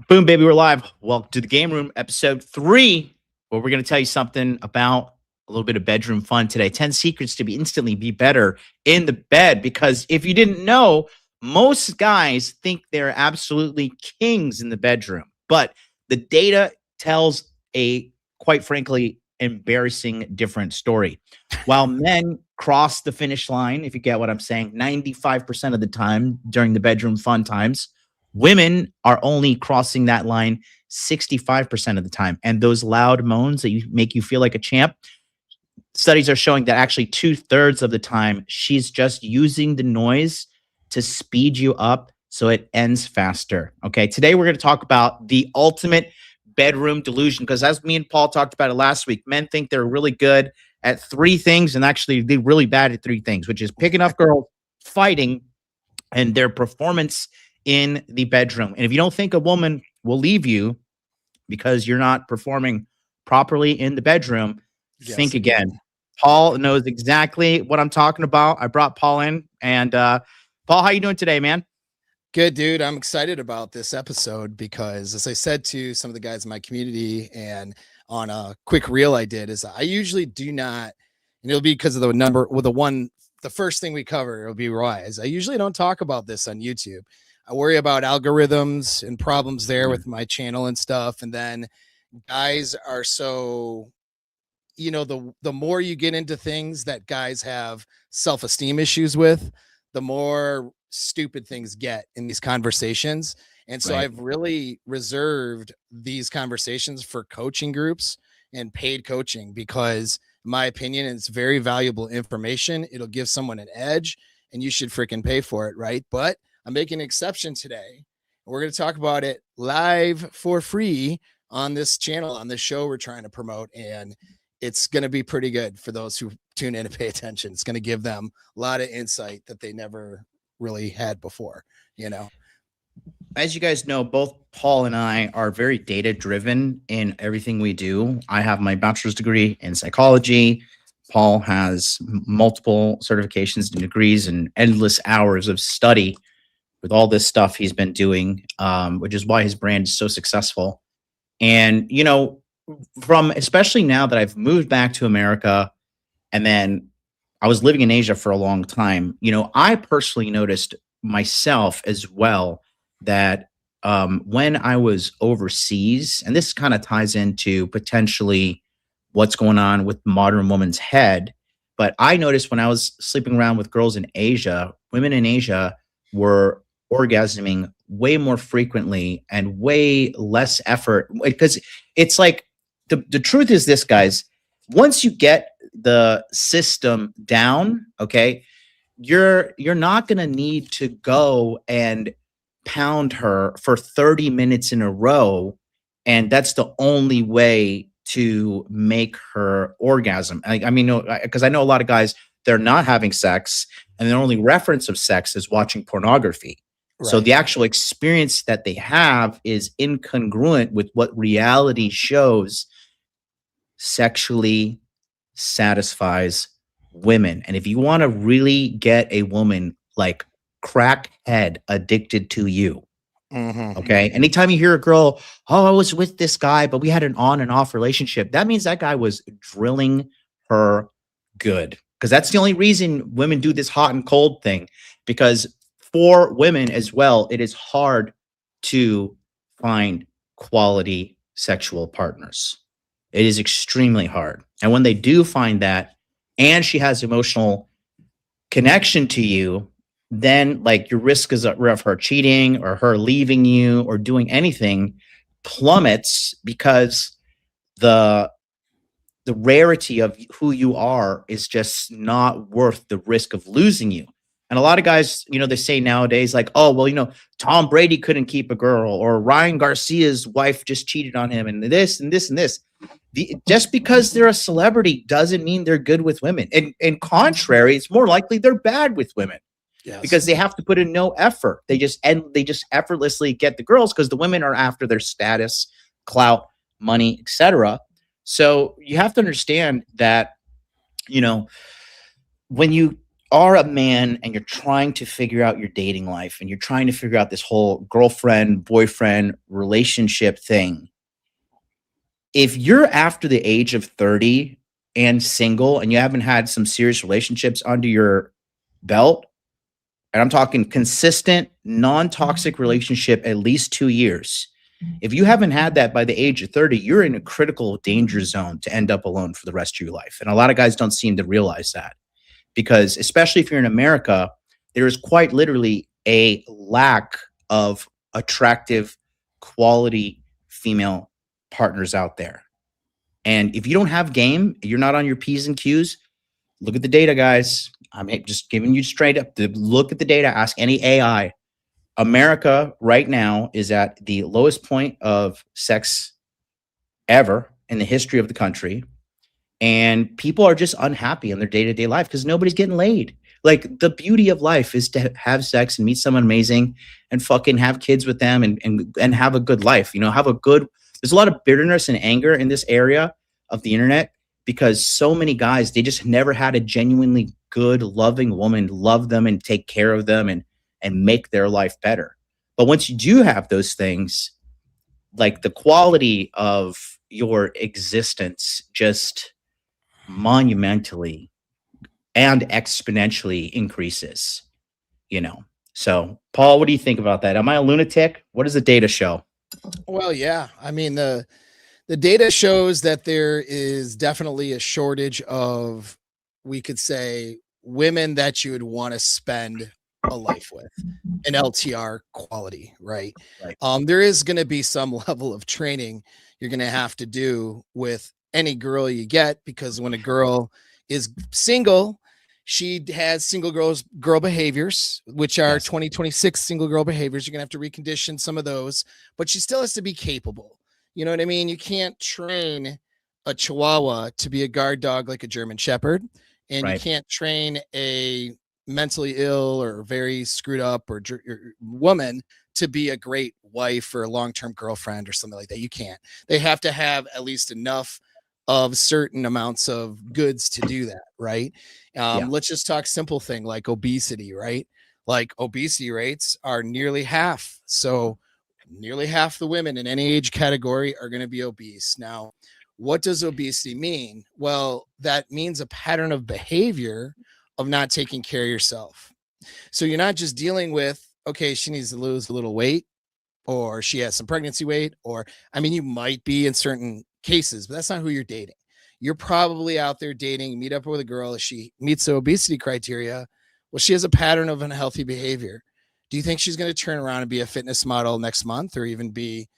Boom, baby, we're live. Welcome to the game room, episode 3, where we're going to tell you something about a little bit of bedroom fun today. 10 secrets to be instantly be better in the bed. Because if you didn't know, most guys think they're absolutely kings in the bedroom, but the data tells a, quite frankly, embarrassing different story. While men cross the finish line, if you get what I'm saying, 95% of the time during the bedroom fun times, women are only crossing that line 65% of the time. And those loud moans that make you feel like a champ, studies are showing that actually 2/3 of the time, she's just using the noise to speed you up so it ends faster. Okay. Today, we're going to talk about the ultimate bedroom delusion. Because as me and Paul talked about it last week, men think they're really good at 3 things and actually they're really bad at 3 things, which is picking up girls, fighting, and their performance in the bedroom. And if you don't think a woman will leave you because you're not performing properly in the bedroom, think again. Paul knows exactly what I'm talking about. I brought Paul in. And Paul, how you doing today, man? Good, dude. I'm excited about this episode because, as I said to some of the guys in my community and on a quick reel I did, is I usually do not, and it'll be because of the number, well, the first thing we cover, it'll be rise. I usually don't talk about this on YouTube. I worry about algorithms and problems there with my channel and stuff. And then guys are so, the more you get into things that guys have self-esteem issues with, the more stupid things get in these conversations. And so I've really reserved these conversations for coaching groups and paid coaching because, in my opinion, it's very valuable information. It'll give someone an edge and you should freaking pay for it, right? But I'm making an exception today. We're going to talk about it live for free on this channel, on this show we're trying to promote. And it's going to be pretty good for those who tune in and pay attention. It's going to give them a lot of insight that they never really had before, As you guys know, both Paul and I are very data driven in everything we do. I have my bachelor's degree in psychology. Paul has multiple certifications and degrees and endless hours of study with all this stuff he's been doing, which is why his brand is so successful. And, from especially now that I've moved back to America and then I was living in Asia for a long time, I personally noticed myself as well that when I was overseas, and this kind of ties into potentially what's going on with modern woman's head, but I noticed when I was sleeping around with girls in Asia, women in Asia were orgasming way more frequently and way less effort, because it's like the truth is this, guys. Once you get the system down, okay, you're not going to need to go and pound her for 30 minutes in a row, and that's the only way to make her orgasm. I mean, because I know a lot of guys, they're not having sex and their only reference of sex is watching pornography. So the actual experience that they have is incongruent with what reality shows sexually satisfies women. And if you want to really get a woman like crackhead addicted to you, okay, anytime you hear a girl, oh, I was with this guy, but we had an on and off relationship, that means that guy was drilling her good. Because that's the only reason women do this hot and cold thing. Because for women as well, it is hard to find quality sexual partners. It is extremely hard. And when they do find that, and she has emotional connection to you, then like your risk of her cheating or her leaving you or doing anything plummets, because the rarity of who you are is just not worth the risk of losing you. And a lot of guys, they say nowadays, like, oh, well, Tom Brady couldn't keep a girl, or Ryan Garcia's wife just cheated on him, and this and this and this. Just because they're a celebrity doesn't mean they're good with women. And contrary, it's more likely they're bad with women. Yes. Because they have to put in no effort. They just effortlessly get the girls because the women are after their status, clout, money, etc. So you have to understand that, when you are a man and you're trying to figure out your dating life and you're trying to figure out this whole girlfriend, boyfriend relationship thing, if you're after the age of 30 and single and you haven't had some serious relationships under your belt, and I'm talking consistent, non-toxic relationship at least 2 years. If you haven't had that by the age of 30, you're in a critical danger zone to end up alone for the rest of your life. And a lot of guys don't seem to realize that because, especially if you're in America, there is quite literally a lack of attractive, quality female partners out there. And if you don't have game, you're not on your P's and Q's, look at the data, guys. I'm just giving you straight up to look at the data. Ask any AI. America right now is at the lowest point of sex ever in the history of the country. And people are just unhappy in their day-to-day life because nobody's getting laid. Like, the beauty of life is to have sex and meet someone amazing and fucking have kids with them and have a good life. Have a good. There's a lot of bitterness and anger in this area of the internet because so many guys, they just never had a genuinely good, loving woman love them and take care of them and make their life better. But once you do have those things, like, the quality of your existence just monumentally and exponentially increases, So, Paul, what do you think about that? Am I a lunatic? What does the data show? Well, yeah. I mean, the data shows that there is definitely a shortage of, we could say, women that you would want to spend a life with, an LTR quality, right? Right. There is going to be some level of training you're going to have to do with any girl you get, because when a girl is single, she has girl behaviors, which are Yes. 2026 single girl behaviors. You're going to have to recondition some of those, but she still has to be capable. You know what I mean? You can't train a Chihuahua to be a guard dog like a German Shepherd, and you Right. can't train a mentally ill or very screwed up or woman to be a great wife or a long-term girlfriend or something like that. You can't. They have to have at least enough of certain amounts of goods to do that, right? Yeah. Let's just talk simple thing like obesity, right? Like, obesity rates are nearly half. So nearly half the women in any age category are going to be obese. Now, what does obesity mean? Well, that means a pattern of behavior of not taking care of yourself. So you're not just dealing with, okay, she needs to lose a little weight, or she has some pregnancy weight, or, I mean, you might be in certain cases, but that's not who you're dating. You're probably out there dating, meet up with a girl. If she meets the obesity criteria, well, she has a pattern of unhealthy behavior. Do you think she's going to turn around and be a fitness model next month, or even be,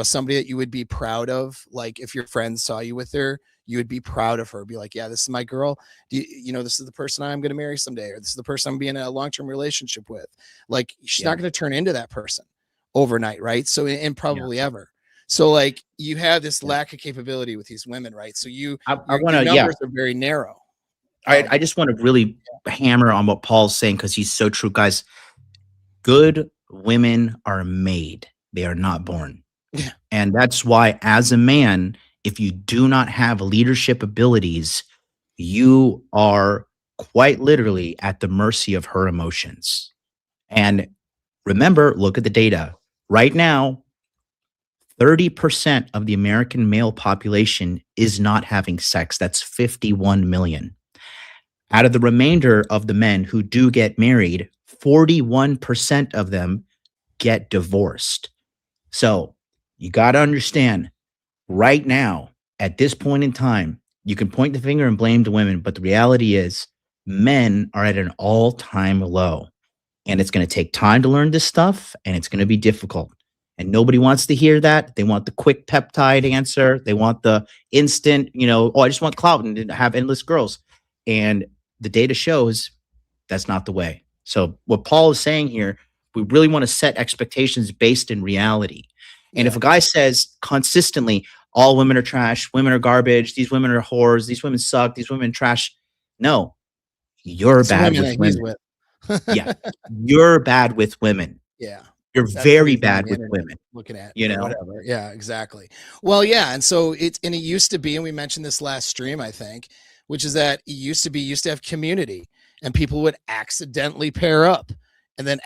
somebody that you would be proud of? Like, if your friends saw you with her, you would be proud of her, be like, yeah, this is my girl. This is the person I'm going to marry someday, or this is the person I'm being in a long-term relationship with. Like, she's not going to turn into that person overnight, right? So, and probably ever. So, like, you have this lack of capability with these women, right? So I your want to, numbers are very narrow. I just want to really hammer on what Paul's saying because he's so true, guys. Good women are made; they are not born. Yeah. And that's why, as a man, if you do not have leadership abilities, you are quite literally at the mercy of her emotions. And remember, look at the data. Right now, 30% of the American male population is not having sex. That's 51 million. Out of the remainder of the men who do get married, 41% of them get divorced. So you got to understand, right now, at this point in time, you can point the finger and blame the women, but the reality is men are at an all-time low. And it's going to take time to learn this stuff, and it's going to be difficult. And nobody wants to hear that. They want the quick peptide answer. They want the instant, oh, I just want clout and have endless girls. And the data shows that's not the way. So what Paul is saying here, we really want to set expectations based in reality. And if a guy says consistently, all women are trash, women are garbage, these women are whores, these women suck, these women trash, no, you're bad with women. Yeah, you're bad with women. Yeah. You're That's what very he's on bad the with internet women. looking at, You or know? whatever. Yeah, exactly. Well, yeah. And so it used to be, and we mentioned this last stream, I think, which is that it used to have community. and people would accidentally pair up and then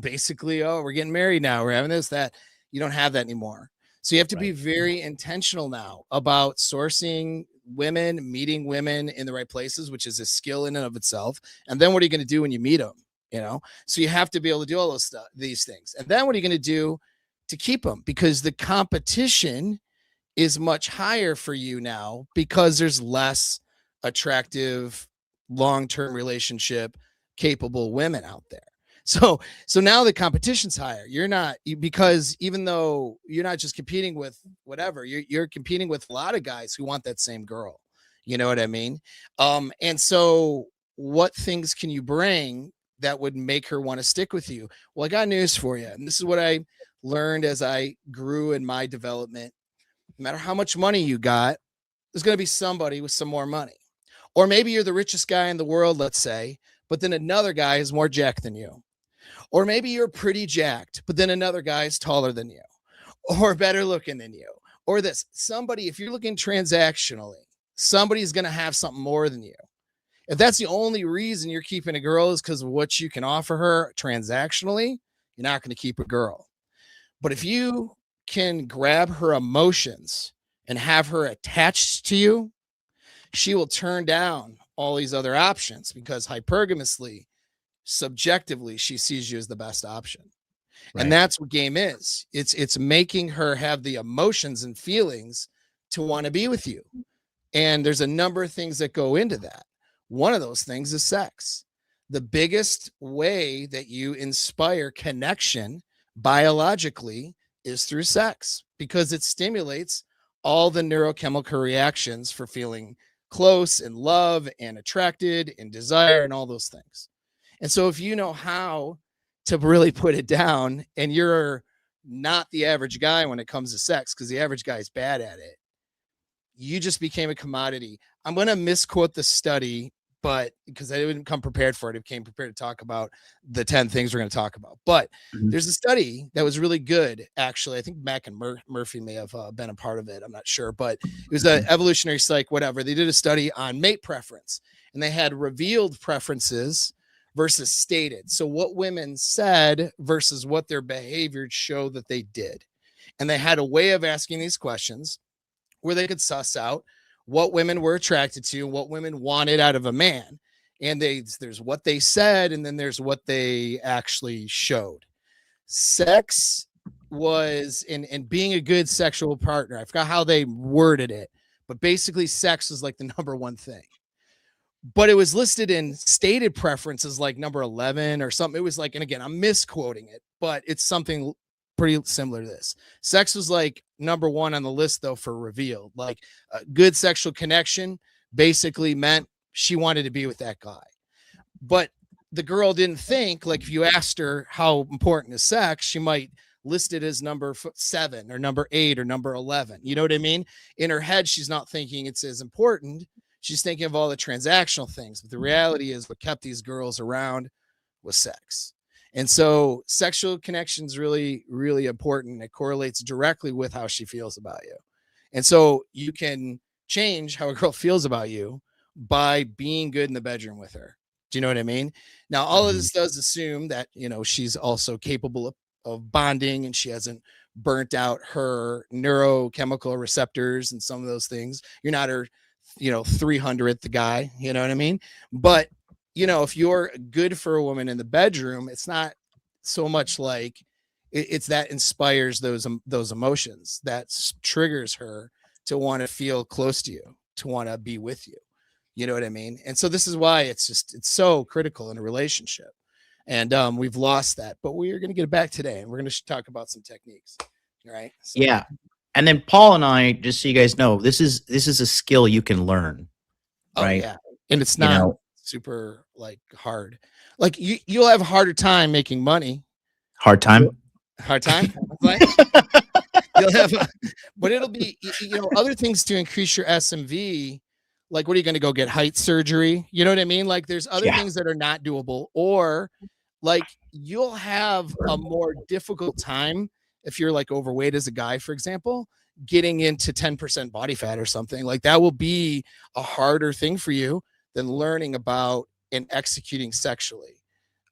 basically, oh, we're getting married now, we're having this, that. You don't have that anymore. So you have to be very intentional now about sourcing women, meeting women in the right places, which is a skill in and of itself. And then what are you going to do when you meet them? So you have to be able to do all these things. And then what are you going to do to keep them? Because the competition is much higher for you now because there's less attractive, long-term relationship capable women out there. So now the competition's higher. Because even though you're not just competing with whatever, you're competing with a lot of guys who want that same girl. You know what I mean? And so what things can you bring that would make her want to stick with you? Well, I got news for you. And this is what I learned as I grew in my development. No matter how much money you got, there's going to be somebody with some more money. Or maybe you're the richest guy in the world, let's say, but then another guy is more jacked than you. Or maybe you're pretty jacked, but then another guy is taller than you or better looking than you. Or this, somebody, if you're looking transactionally, somebody's going to have something more than you. If that's the only reason you're keeping a girl is because of what you can offer her transactionally, you're not going to keep a girl. But if you can grab her emotions and have her attached to you, she will turn down all these other options because hypergamously, subjectively, she sees you as the best option. And that's what game is. It's making her have the emotions and feelings to want to be with you. And there's a number of things that go into that. One of those things is sex. The biggest way that you inspire connection biologically is through sex because it stimulates all the neurochemical reactions for feeling close and love and attracted and desire and all those things. And so if you know how to really put it down and you're not the average guy when it comes to sex, because the average guy is bad at it, you just became a commodity. I'm going to misquote the study, but because I didn't come prepared for it, I came prepared to talk about the 10 things we're going to talk about. But there's a study that was really good, actually. I think Mac and Murphy may have been a part of it. I'm not sure, but it was an evolutionary psych, whatever. They did a study on mate preference, and they had revealed preferences versus stated. So what women said versus what their behavior showed that they did. And they had a way of asking these questions where they could suss out what women were attracted to and what women wanted out of a man. And there's what they said, and then there's what they actually showed. Sex was and being a good sexual partner. I forgot how they worded it, but basically sex was like the number one thing. But it was listed in stated preferences like number 11 or something. It was like, and again, I'm misquoting it, but it's something pretty similar to this. Sex was like number one on the list, though, for revealed. Like a good sexual connection basically meant she wanted to be with that guy. But the girl didn't think, like, if you asked her how important is sex, she might list it as number 7 or number 8 or number 11. You know what I mean? In her head, she's not thinking it's as important. She's thinking of all the transactional things. But the reality is what kept these girls around was sex. And so sexual connection is really, really important. It correlates directly with how she feels about you. And so you can change how a girl feels about you by being good in the bedroom with her. Do you know what I mean? Now, all of this does assume that, she's also capable of bonding and she hasn't burnt out her neurochemical receptors and some of those things. You're not her 300th guy, you know what I mean? But, if you're good for a woman in the bedroom, it's not so much like it's that inspires those emotions that triggers her to want to feel close to you, to want to be with you. You know what I mean? And so this is why it's so critical in a relationship. And we've lost that, but we're going to get it back today. And we're going to talk about some techniques. Right. So. Yeah. And then Paul and I, just so you guys know, this is a skill you can learn. Right. Oh, yeah. And it's not super hard. Like you'll have a harder time making money. Hard time. You'll have, but it'll be, other things to increase your SMV. Like, what are you going to go get height surgery? You know what I mean? Like there's other things that are not doable, or like you'll have a more difficult time if you're like overweight as a guy, for example, getting into 10% body fat or something like that will be a harder thing for you than learning about and executing sexually.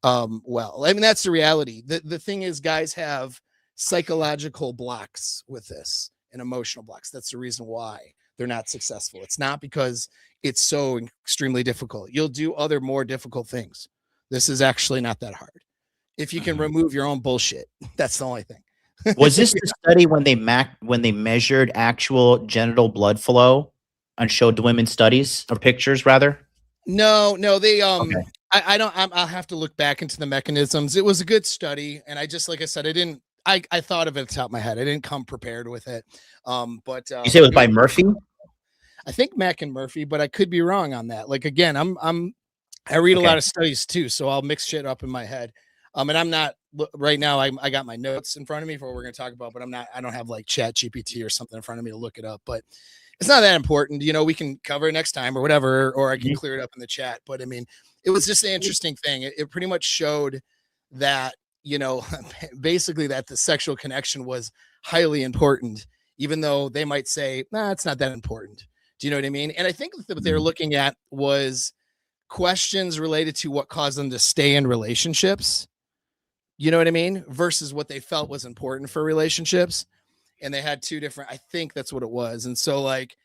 Well, I mean, that's the reality. The thing is, guys have psychological blocks with this and emotional blocks. That's the reason why they're not successful. It's not because it's so extremely difficult. You'll do other more difficult things. This is actually not that hard. If you can remove your own bullshit, that's the only thing. Was this the study when they measured actual genital blood flow and showed the women studies or pictures rather? No, they Okay. I don't I'll have to look back into the mechanisms. It was a good study, and I just, like I said, I thought of it at the top of my head. I didn't come prepared with it. But You say it was it by was, Murphy? I think Mac and Murphy, but I could be wrong on that. Like, again, I read a lot Okay. of studies too, so I'll mix shit up in my head. And I'm not right now. I got my notes in front of me for what we're going to talk about, but I don't have like Chat GPT or something in front of me to look it up. But it's not that important. You know, we can cover it next time or whatever, or I can clear it up in the chat. But I mean, it was just an interesting thing. It pretty much showed that, you know, basically that the sexual connection was highly important, even though they might say, nah, it's not that important. Do you know what I mean? And I think that what they were looking at was questions related to what caused them to stay in relationships. You know what I mean? Versus what they felt was important for relationships. And they had two different, I think that's what it was. And so, like,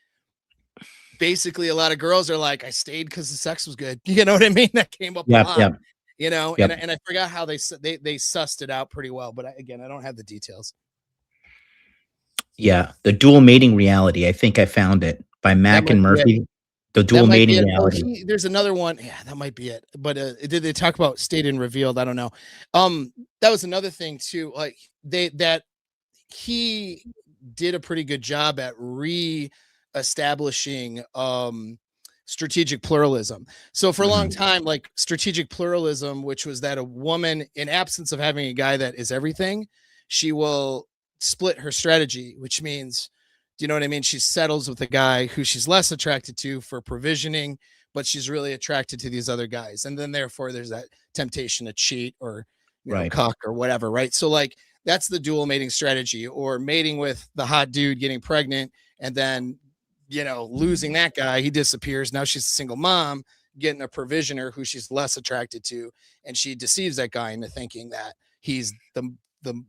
basically, a lot of girls are like, I stayed because the sex was good. You know what I mean? That came up a Yep, lot, yep, you know, yep. and I forgot how they sussed it out pretty well. But again, I don't have the details. Yeah, the dual mating reality. I think I found it by That Mack might and be it. Murphy. The That dual might be mating it. Or reality. there's another one. Yeah, that might be it. But did they talk about stated and revealed? I don't know. That was another thing too. Like he did a pretty good job at re-establishing strategic pluralism. So for a long time, like strategic pluralism, which was that a woman, in absence of having a guy that is everything, she will split her strategy, which means, do you know what I mean? She settles with a guy who she's less attracted to for provisioning, but she's really attracted to these other guys. And then therefore there's that temptation to cheat or, you know, Right. cuck or whatever, right? So like that's the dual mating strategy, or mating with the hot dude getting pregnant and then, you know, losing that guy, he disappears. Now she's a single mom getting a provisioner who she's less attracted to, and she deceives that guy into thinking that he's the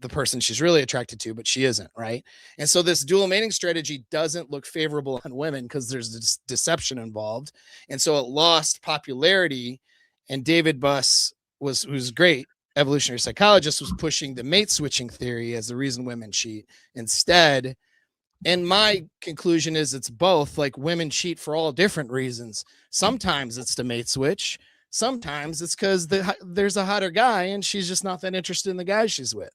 person she's really attracted to, but she isn't, right? And so this dual mating strategy doesn't look favorable on women because there's this deception involved, and so it lost popularity. And David Buss who's great evolutionary psychologist, was pushing the mate switching theory as the reason women cheat instead. And my conclusion is it's both. Like, women cheat for all different reasons. Sometimes it's the mate switch. Sometimes it's because there's a hotter guy and she's just not that interested in the guy she's with.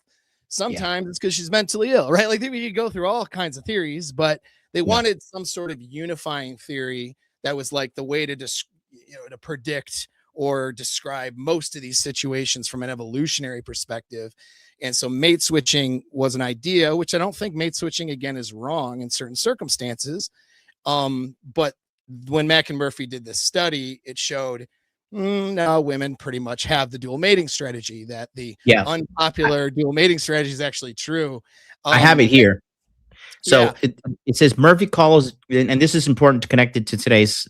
Sometimes it's because she's mentally ill, right? Like, we could go through all kinds of theories, but they wanted some sort of unifying theory that was like the way to to predict or describe most of these situations from an evolutionary perspective. And so mate switching was an idea, which I don't think mate switching again is wrong in certain circumstances. But when Mack and Murphy did this study, it showed no, women pretty much have the dual mating strategy, that the unpopular dual mating strategy is actually true. I have it here. So Yeah. it says Murphy calls, and this is important to connect it to today's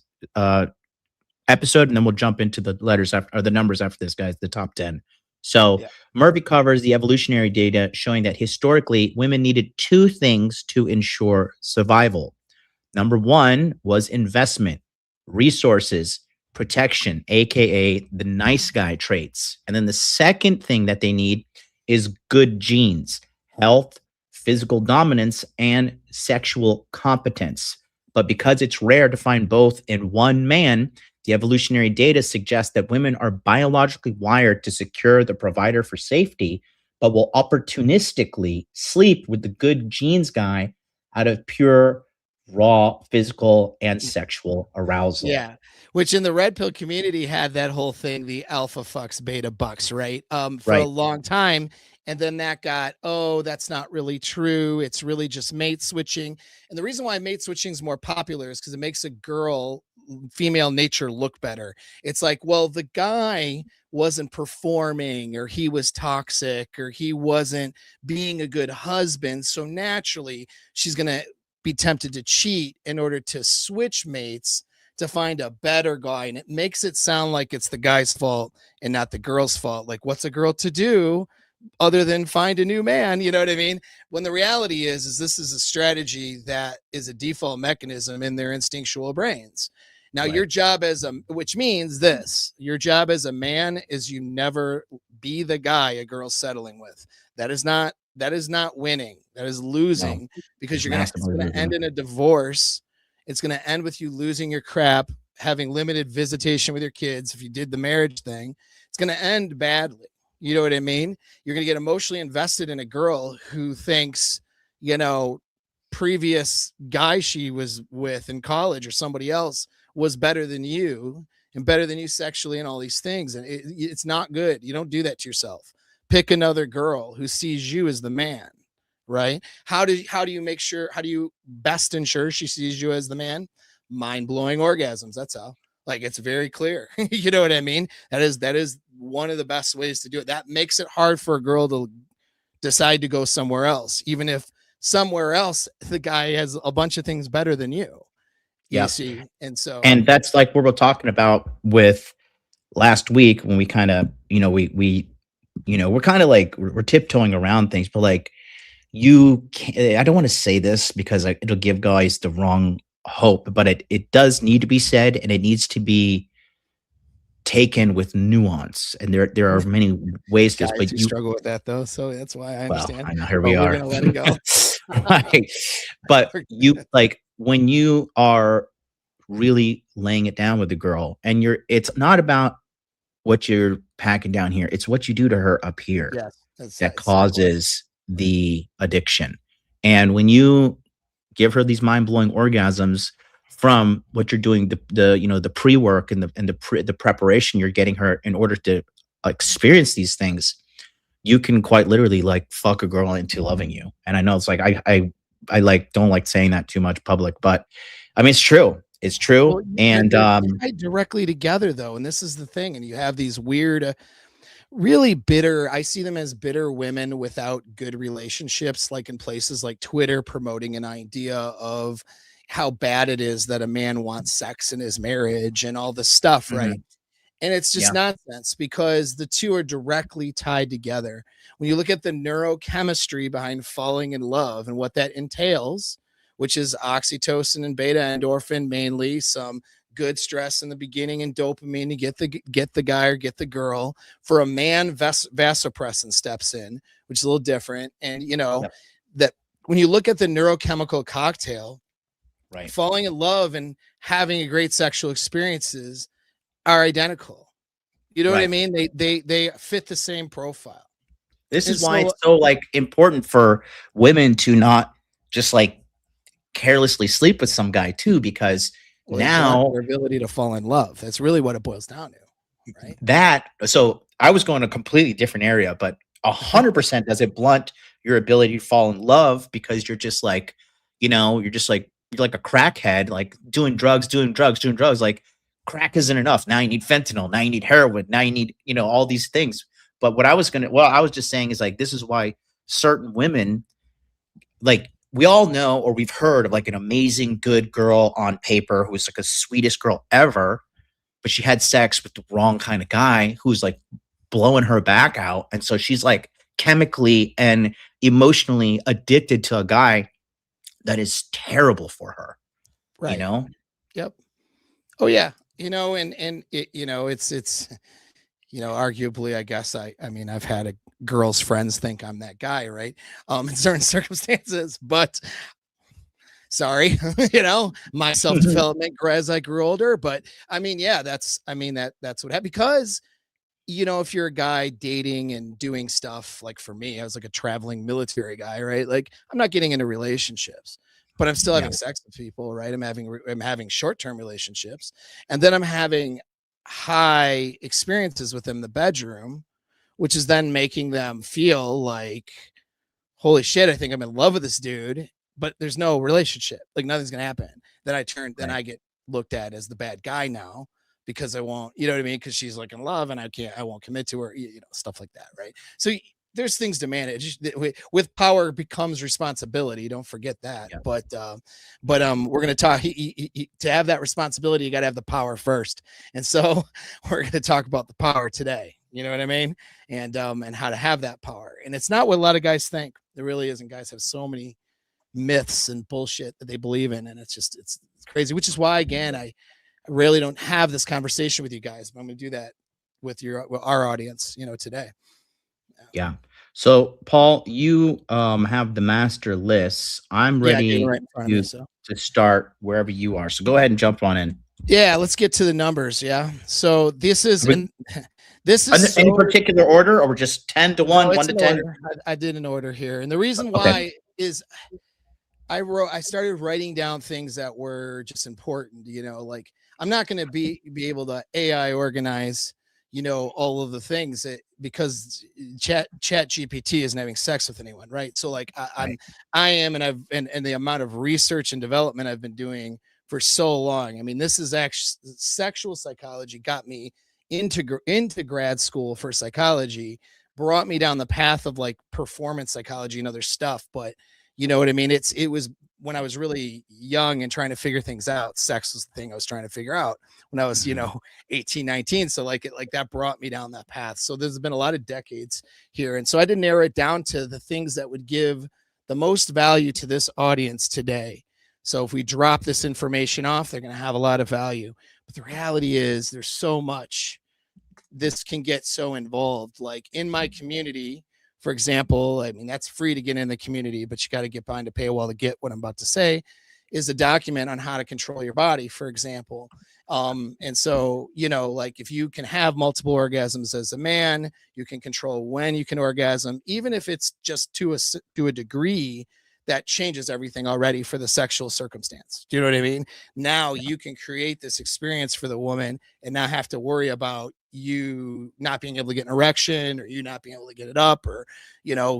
episode, and then we'll jump into the letters after, or the numbers after this, guys, the top 10. So Yeah. Murphy covers the evolutionary data showing that historically women needed two things to ensure survival. Number one was investment, resources, protection, aka the nice guy traits. And then the second thing that they need is good genes, health, physical dominance, and sexual competence. But because it's rare to find both in one man, the evolutionary data suggests that women are biologically wired to secure the provider for safety, but will opportunistically sleep with the good genes guy out of pure raw physical and sexual arousal. Yeah. Which in the red pill community had that whole thing, the alpha fucks beta bucks, right? For a Right. long time. And then that got, oh, that's not really true. It's really just mate switching. And the reason why mate switching is more popular is because it makes a girl, female nature, look better. It's like, well, the guy wasn't performing, or he was toxic, or he wasn't being a good husband. So naturally, she's going to be tempted to cheat in order to switch mates to find a better guy, and it makes it sound like it's the guy's fault and not the girl's fault. Like, what's a girl to do other than find a new man? You know what I mean? When the reality is this is a strategy that is a default mechanism in their instinctual brains. Now, your Right. job which means this, your job as a man is you never be the guy a girl's settling with. That is not winning. That is No, losing, because it's it's massively gonna end losing. in a divorce. It's gonna end with you losing your crap, having limited visitation with your kids. If you did the marriage thing, it's gonna end badly. You know what I mean? You're gonna get emotionally invested in a girl who thinks, you know, previous guy she was with in college or somebody else was better than you and better than you sexually and all these things. And it's not good. You don't do that to yourself. Pick another girl who sees you as the man, right? How do you make sure, how do you best ensure she sees you as the man? Mind-blowing orgasms. That's how. Like, it's very clear. You know what I mean? That is one of the best ways to do it. That makes it hard for a girl to decide to go somewhere else, even if somewhere else the guy has a bunch of things better than you Yeah. see. And so, And that's like what we're talking about with last week when we kind of, we're kind of like we're tiptoeing around things, but like you can't, I don't want to say this because it'll give guys the wrong hope, but it does need to be said, and it needs to be taken with nuance. And there are many ways to this, guys but who you, struggle with that though, so that's why I well, understand, I know here we but we're are. gonna let it go. Right. But you like when you are really laying it down with the girl and it's not about what you're packing down here. It's what you do to her up here Yes, that's that it's important. causes the addiction. And when you give her these mind-blowing orgasms from what you're doing, the pre-work and the preparation you're getting her in order to experience these things, you can quite literally like fuck a girl into loving you. And I know it's like I like don't like saying that too much public, but I mean it's true. It's Well, true. And they're tied directly together though, and this is the thing. And you have these weird, really bitter, I see them as bitter women without good relationships, like in places like Twitter promoting an idea of how bad it is that a man wants sex in his marriage and all this stuff, right? mhm, And it's just yeah, nonsense because the two are directly tied together. When you look at the neurochemistry behind falling in love and what that entails, which is oxytocin and beta endorphin, mainly some good stress in the beginning and dopamine to get the guy or get the girl. For a man, vasopressin steps in, which is a little different. And yeah, that when you look at the neurochemical cocktail, right, falling in love and having a great sexual experiences are identical. You know what I right. mean? They fit the same profile. This And is why so, it's so like important for women to not just like carelessly sleep with some guy too, because well, they blunt now their ability to fall in love. That's really what it boils down to, right? so I was going a completely different area, but 100% does it blunt your ability to fall in love because you're just like, you're like a crackhead, like doing drugs, doing drugs, doing drugs. Like crack isn't enough. Now you need fentanyl. Now you need heroin. Now you need, all these things. But what I was just saying is like, this is why certain women, like we all know or we've heard of like an amazing good girl on paper who's like a sweetest girl ever, but she had sex with the wrong kind of guy who's like blowing her back out. And so she's like chemically and emotionally addicted to a guy that is terrible for her, you Right. know? Yep. Oh yeah. And it, it's arguably, I guess I mean, I've had a girl's friends think I'm that guy, right? In certain circumstances, but sorry, my self-development as I grew older. But I mean, yeah, that's what happened because if you're a guy dating and doing stuff, like for me, I was like a traveling military guy, right? Like I'm not getting into relationships, but I'm still Yeah. having sex with people, right? I'm having short-term relationships, and then I'm having high experiences with them in the bedroom, which is then making them feel like, holy shit, I think I'm in love with this dude, but there's no relationship. Like nothing's gonna happen. Then Right. I get looked at as the bad guy now because I won't, you know what I mean? Because she's like in love and I won't commit to her, stuff like that, right? So there's things to manage. With power becomes responsibility. Don't forget that. Yeah. We're going to talk to have that responsibility. You got to have the power first. And so we're going to talk about the power today. You know what I mean? And how to have that power. And it's not what a lot of guys think. There really isn't. Guys have so many myths and bullshit that they believe in. And it's crazy, which is why, again, I really don't have this conversation with you guys, but I'm going to do that with our audience, today. Yeah. So Paul, you have the master lists. I'm Yeah, I do ready right in front of me. to start wherever you are. So go ahead and jump on in. Yeah, let's get to the numbers. Yeah. So this is Any particular order, or just 10 to 1, 1 to 10? I did an order here. And the reason why is I started writing down things that were just important, like I'm not going to be able to AI organize, all of the things because chat GPT isn't having sex with anyone. Right. So like I am, and the amount of research and development I've been doing for so long. I mean, this is actually sexual psychology got me into grad school for psychology, brought me down the path of like performance psychology and other stuff. But you know what I mean? It was when I was really young and trying to figure things out. Sex was the thing I was trying to figure out when I was, 18, 19. So like that brought me down that path. So there's been a lot of decades here. And so I had to narrow it down to the things that would give the most value to this audience today. So if we drop this information off, they're going to have a lot of value. But the reality is there's so much. This can get so involved. Like in my community, for example, I mean, that's free to get in the community, but you got to get behind a paywall to get what I'm about to say, is a document on how to control your body, for example. And so, like if you can have multiple orgasms as a man, you can control when you can orgasm, even if it's just to a degree that changes everything already for the sexual circumstance. Do you know what I mean? Now you can create this experience for the woman and not have to worry about you not being able to get an erection or you not being able to get it up or,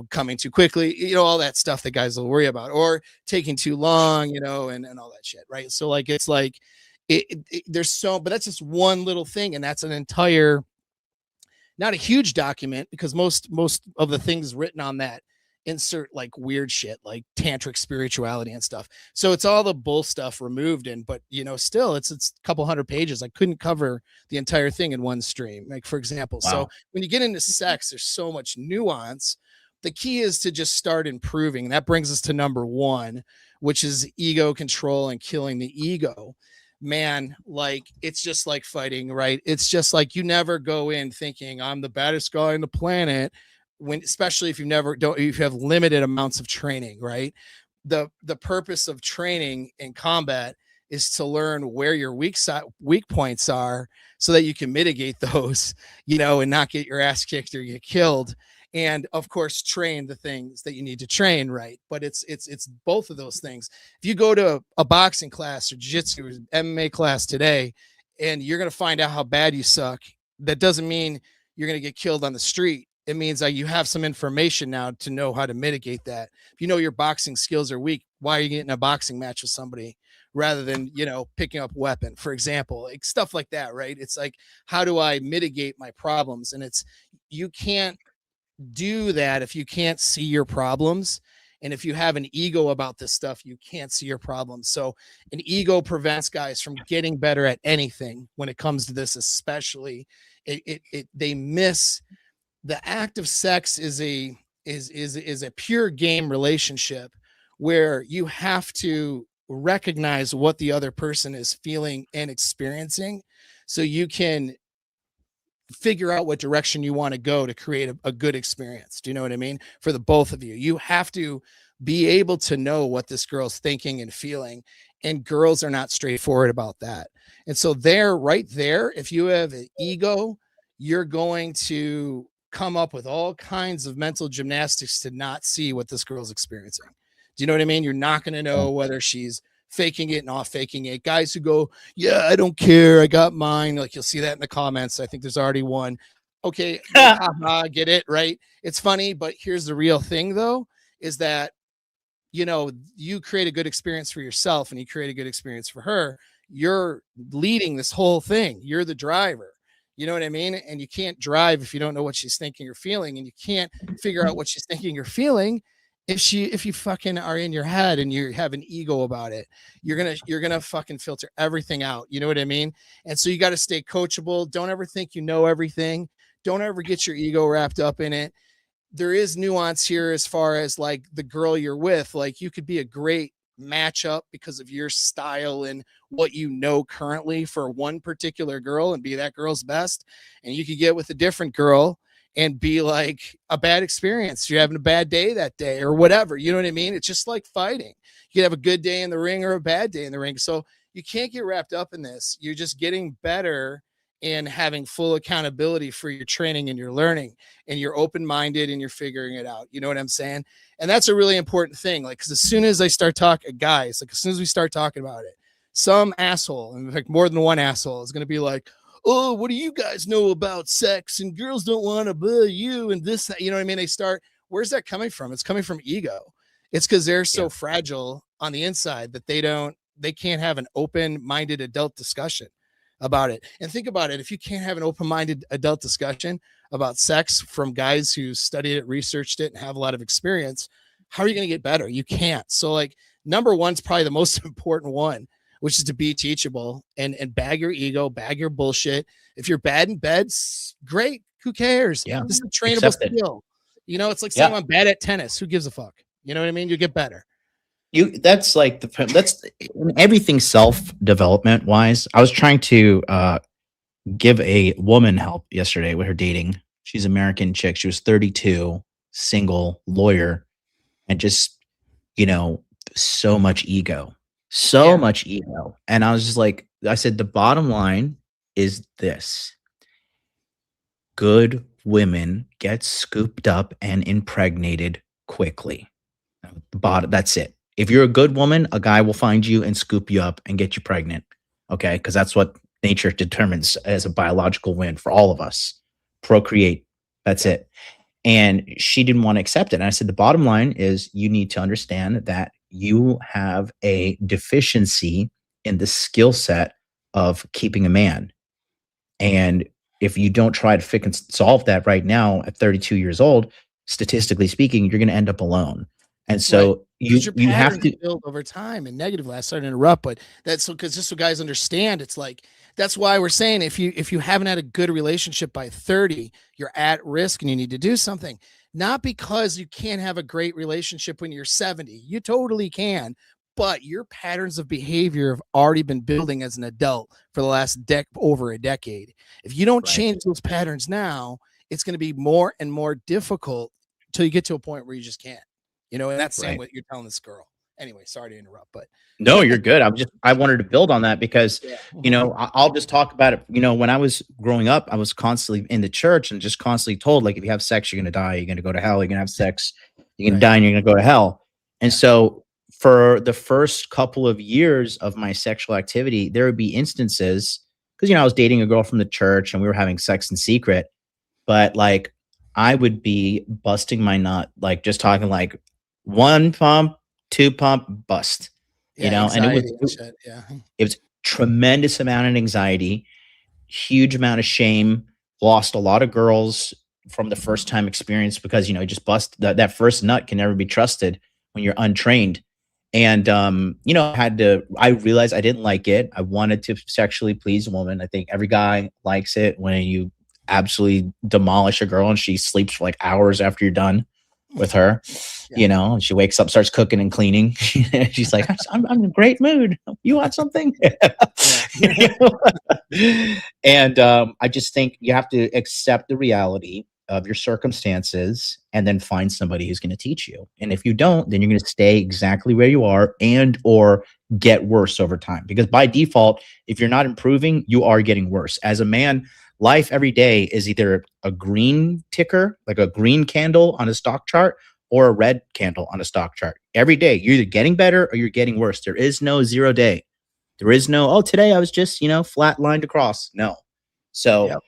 coming too quickly, all that stuff that guys will worry about or taking too long, and all that shit. Right. So like, it's like, but that's just one little thing. And that's an entire, not a huge document because most of the things written on that insert like weird shit like tantric spirituality and stuff. So it's all the bull stuff removed but still it's a couple hundred pages. I couldn't cover the entire thing in one stream, like for example. Wow. So when you get into sex, there's so much nuance. The key is to just start improving. That brings us to number 1, which is ego control and killing the ego. Man, like it's just like fighting, right? It's just like you never go in thinking I'm the baddest guy on the planet, especially if you have limited amounts of training, right? The purpose of training in combat is to learn where your weak points are so that you can mitigate those, and not get your ass kicked or get killed. And of course, train the things that you need to train, right? But it's both of those things. If you go to a boxing class or jiu-jitsu or MMA class today, and you're going to find out how bad you suck, that doesn't mean you're going to get killed on the street. It means that you have some information now to know how to mitigate that. If you know your boxing skills are weak, why are you getting a boxing match with somebody rather than, picking up a weapon, for example, like stuff like that, right? It's like, how do I mitigate my problems? And you can't do that if you can't see your problems. And if you have an ego about this stuff, you can't see your problems. So an ego prevents guys from getting better at anything when it comes to this, especially they miss the act of sex is a pure game relationship where you have to recognize what the other person is feeling and experiencing so you can figure out what direction you want to go to create a good experience. Do you know what I mean? For the both of you, you have to be able to know what this girl's thinking and feeling, and girls are not straightforward about that. And so right there, if you have an ego, you're going to come up with all kinds of mental gymnastics to not see what this girl's experiencing. Do you know what I mean? You're not going to know whether she's faking it, not faking it. Guys who go, yeah, I don't care, I got mine. Like you'll see that in the comments. I think there's already one. Okay, get it, right? It's funny, but here's the real thing though, is that you create a good experience for yourself and you create a good experience for her. You're leading this whole thing. You're the driver. You know what I mean? And you can't drive if you don't know what she's thinking or feeling, and you can't figure out what she's thinking or feeling if you fucking are in your head and you have an ego about it. You're gonna fucking filter everything out. You know what I mean? And so you got to stay coachable. Don't ever think you know everything. Don't ever get your ego wrapped up in it. There is nuance here as far as like the girl you're with. Like, you could be a great matchup because of your style and what you know currently for one particular girl and be that girl's best. And you could get with a different girl and be like a bad experience. You're having a bad day that day or whatever. You know what I mean? It's just like fighting. You could have a good day in the ring or a bad day in the ring. So you can't get wrapped up in this. You're just getting better and having full accountability for your training and your learning, and you're open-minded and you're figuring it out. You know what I'm saying? And that's a really important thing. Like, because as soon as I start talking, guys, like as soon as we start talking about it, some asshole, in fact, more than one asshole, is going to be like, oh, what do you guys know about sex? And girls don't want to be you and this, you know what I mean? They start, where's that coming from? It's coming from ego. It's because they're so fragile on the inside that they can't have an open-minded adult discussion about it. And think about it. If you can't have an open-minded adult discussion about sex from guys who studied it, researched it, and have a lot of experience, how are you going to get better? You can't. So like, number one's probably the most important one, which is to be teachable and bag your ego, bag your bullshit. If you're bad in bed, great. Who cares? Yeah. This is a trainable skill. You know, it's like saying I'm bad at tennis. Who gives a fuck? You know what I mean? You get better. That's like that's everything self-development wise. I was trying to give a woman help yesterday with her dating. She's an American chick. She was 32, single, lawyer, and just, so much ego. Much ego. And I was just like, I said, the bottom line is this. Good women get scooped up and impregnated quickly. That's it. If you're a good woman, a guy will find you and scoop you up and get you pregnant. Okay. Because that's what nature determines as a biological win for all of us. Procreate. That's it. And she didn't want to accept it. And I said, the bottom line is you need to understand that you have a deficiency in the skill set of keeping a man. And if you don't try to solve that right now at 32 years old, statistically speaking, you're going to end up alone. And so you have to build over time and negatively. I started to interrupt, but that's because just so guys understand, it's like, that's why we're saying if you haven't had a good relationship by 30, you're at risk and you need to do something. Not because you can't have a great relationship when you're 70. You totally can, but your patterns of behavior have already been building as an adult for the last over a decade. If you don't change those patterns now, it's going to be more and more difficult until you get to a point where you just can't. You know, and that's what you're telling this girl. Anyway, sorry to interrupt, but no, you're good. I wanted to build on that because, I'll just talk about it. When I was growing up, I was constantly in the church and just constantly told, like, if you have sex, you're going to die. You're going to go to hell. You're going to have sex. You're going to die and you're going to go to hell. And so for the first couple of years of my sexual activity, there would be instances because, I was dating a girl from the church and we were having sex in secret, but like I would be busting my nut, like just talking like 1 pump, 2 pump, bust, and it was tremendous amount of anxiety, huge amount of shame, lost a lot of girls from the first time experience because, just bust that first nut can never be trusted when you're untrained. And, I realized I didn't like it. I wanted to sexually please a woman. I think every guy likes it when you absolutely demolish a girl and she sleeps for like hours after you're done with her, and she wakes up, starts cooking and cleaning. She's like, I'm in a great mood. You want something? And I just think you have to accept the reality of your circumstances and then find somebody who's going to teach you. And if you don't, then you're going to stay exactly where you are and or get worse over time. Because by default, if you're not improving, you are getting worse. As a man, life every day is either a green ticker, like a green candle on a stock chart, or a red candle on a stock chart. Every day, you're either getting better or you're getting worse. There is no 0 day. There is no, today I was just, flat lined across. No. So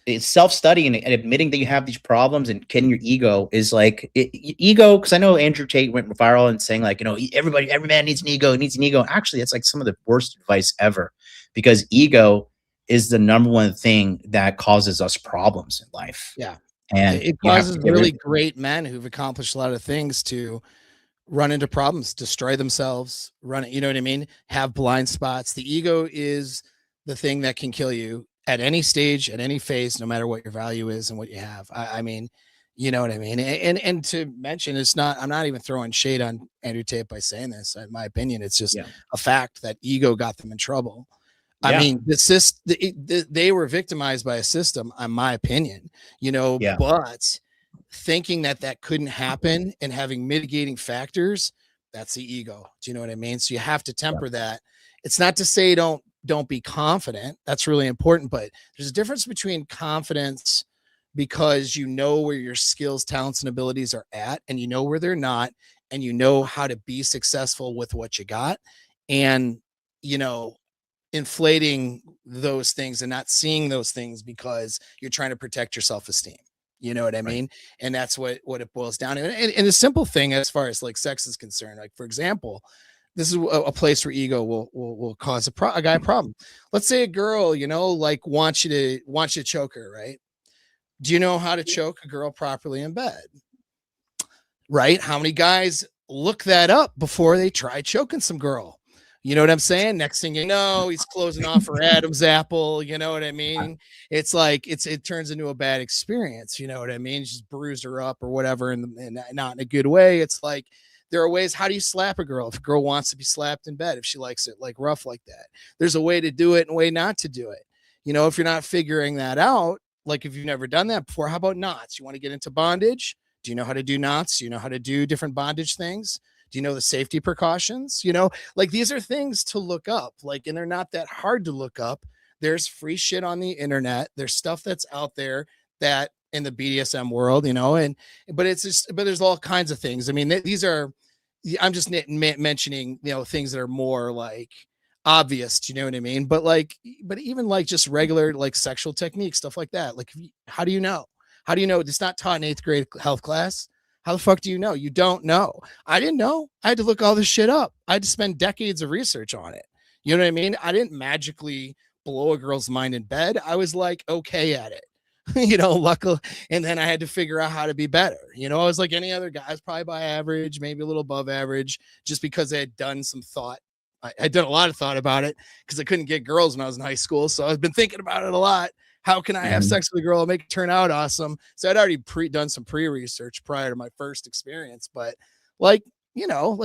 it's self-study and admitting that you have these problems and getting your ego is like ego. Cause I know Andrew Tate went viral and saying like, every man needs an ego, needs an ego. And actually, it's like some of the worst advice ever because ego is the number one thing that causes us problems in life. Yeah. And It you have to causes get really rid. great men who've accomplished a lot of things to run into problems, destroy themselves, you know what I mean? Have blind spots. The ego is the thing that can kill you at any stage, at any phase, no matter what your value is and what you have. I mean, you know what I mean? And to mention, I'm not even throwing shade on Andrew Tate by saying this. In my opinion, it's just Yeah. a fact that ego got them in trouble. I Yeah. mean, they were victimized by a system, in my opinion, Yeah. but thinking that that couldn't happen and having mitigating factors, that's the ego. Do you know what I mean? So you have to Yeah. temper that. It's not to say don't be confident. That's really important, but there's a difference between confidence because you know where your skills, talents, and abilities are at, and you know where they're not, and you know how to be successful with what you got, and you know inflating those things and not seeing those things because you're trying to protect your self-esteem. You know what I Right. mean? And that's what it boils down to. And a simple thing as far as like sex is concerned, like for example, this is a place where ego will cause a guy a problem. Let's say a girl, like wants you to choke her, right? Do you know how to choke a girl properly in bed? Right? How many guys look that up before they try choking some girl? You know what I'm saying? Next thing you know, he's closing off her Adam's apple. You know what I mean? It's like it turns into a bad experience. You know what I mean? She's bruised her up or whatever, and not in a good way. It's like there are ways. How do you slap a girl if a girl wants to be slapped in bed? If she likes it like rough like that, there's a way to do it and a way not to do it. If you're not figuring that out, like if you've never done that before, how about knots? You want to get into bondage? Do you know how to do knots? Do you know how to do different bondage things? Do you know the safety precautions? Like these are things to look up, like, and they're not that hard to look up. There's free shit on the internet. There's stuff that's out there that in the BDSM world, but there's all kinds of things. I mean, these are, I'm just mentioning, things that are more like obvious. Do you know what I mean? But even like just regular, like sexual techniques, stuff like that. Like, how do you know? How do you know? It's not taught in 8th grade health class. How the fuck do you know? You don't know. I didn't know. I had to look all this shit up. I had to spend decades of research on it. You know what I mean? I didn't magically blow a girl's mind in bed. I was like, okay at it. Luckily. And then I had to figure out how to be better. I was like any other guy. I was probably by average, maybe a little above average, just because I had done some thought. I had done a lot of thought about it because I couldn't get girls when I was in high school. So I've been thinking about it a lot. How can I have sex with a girl and make it turn out awesome? So I'd already done some pre-research prior to my first experience, but like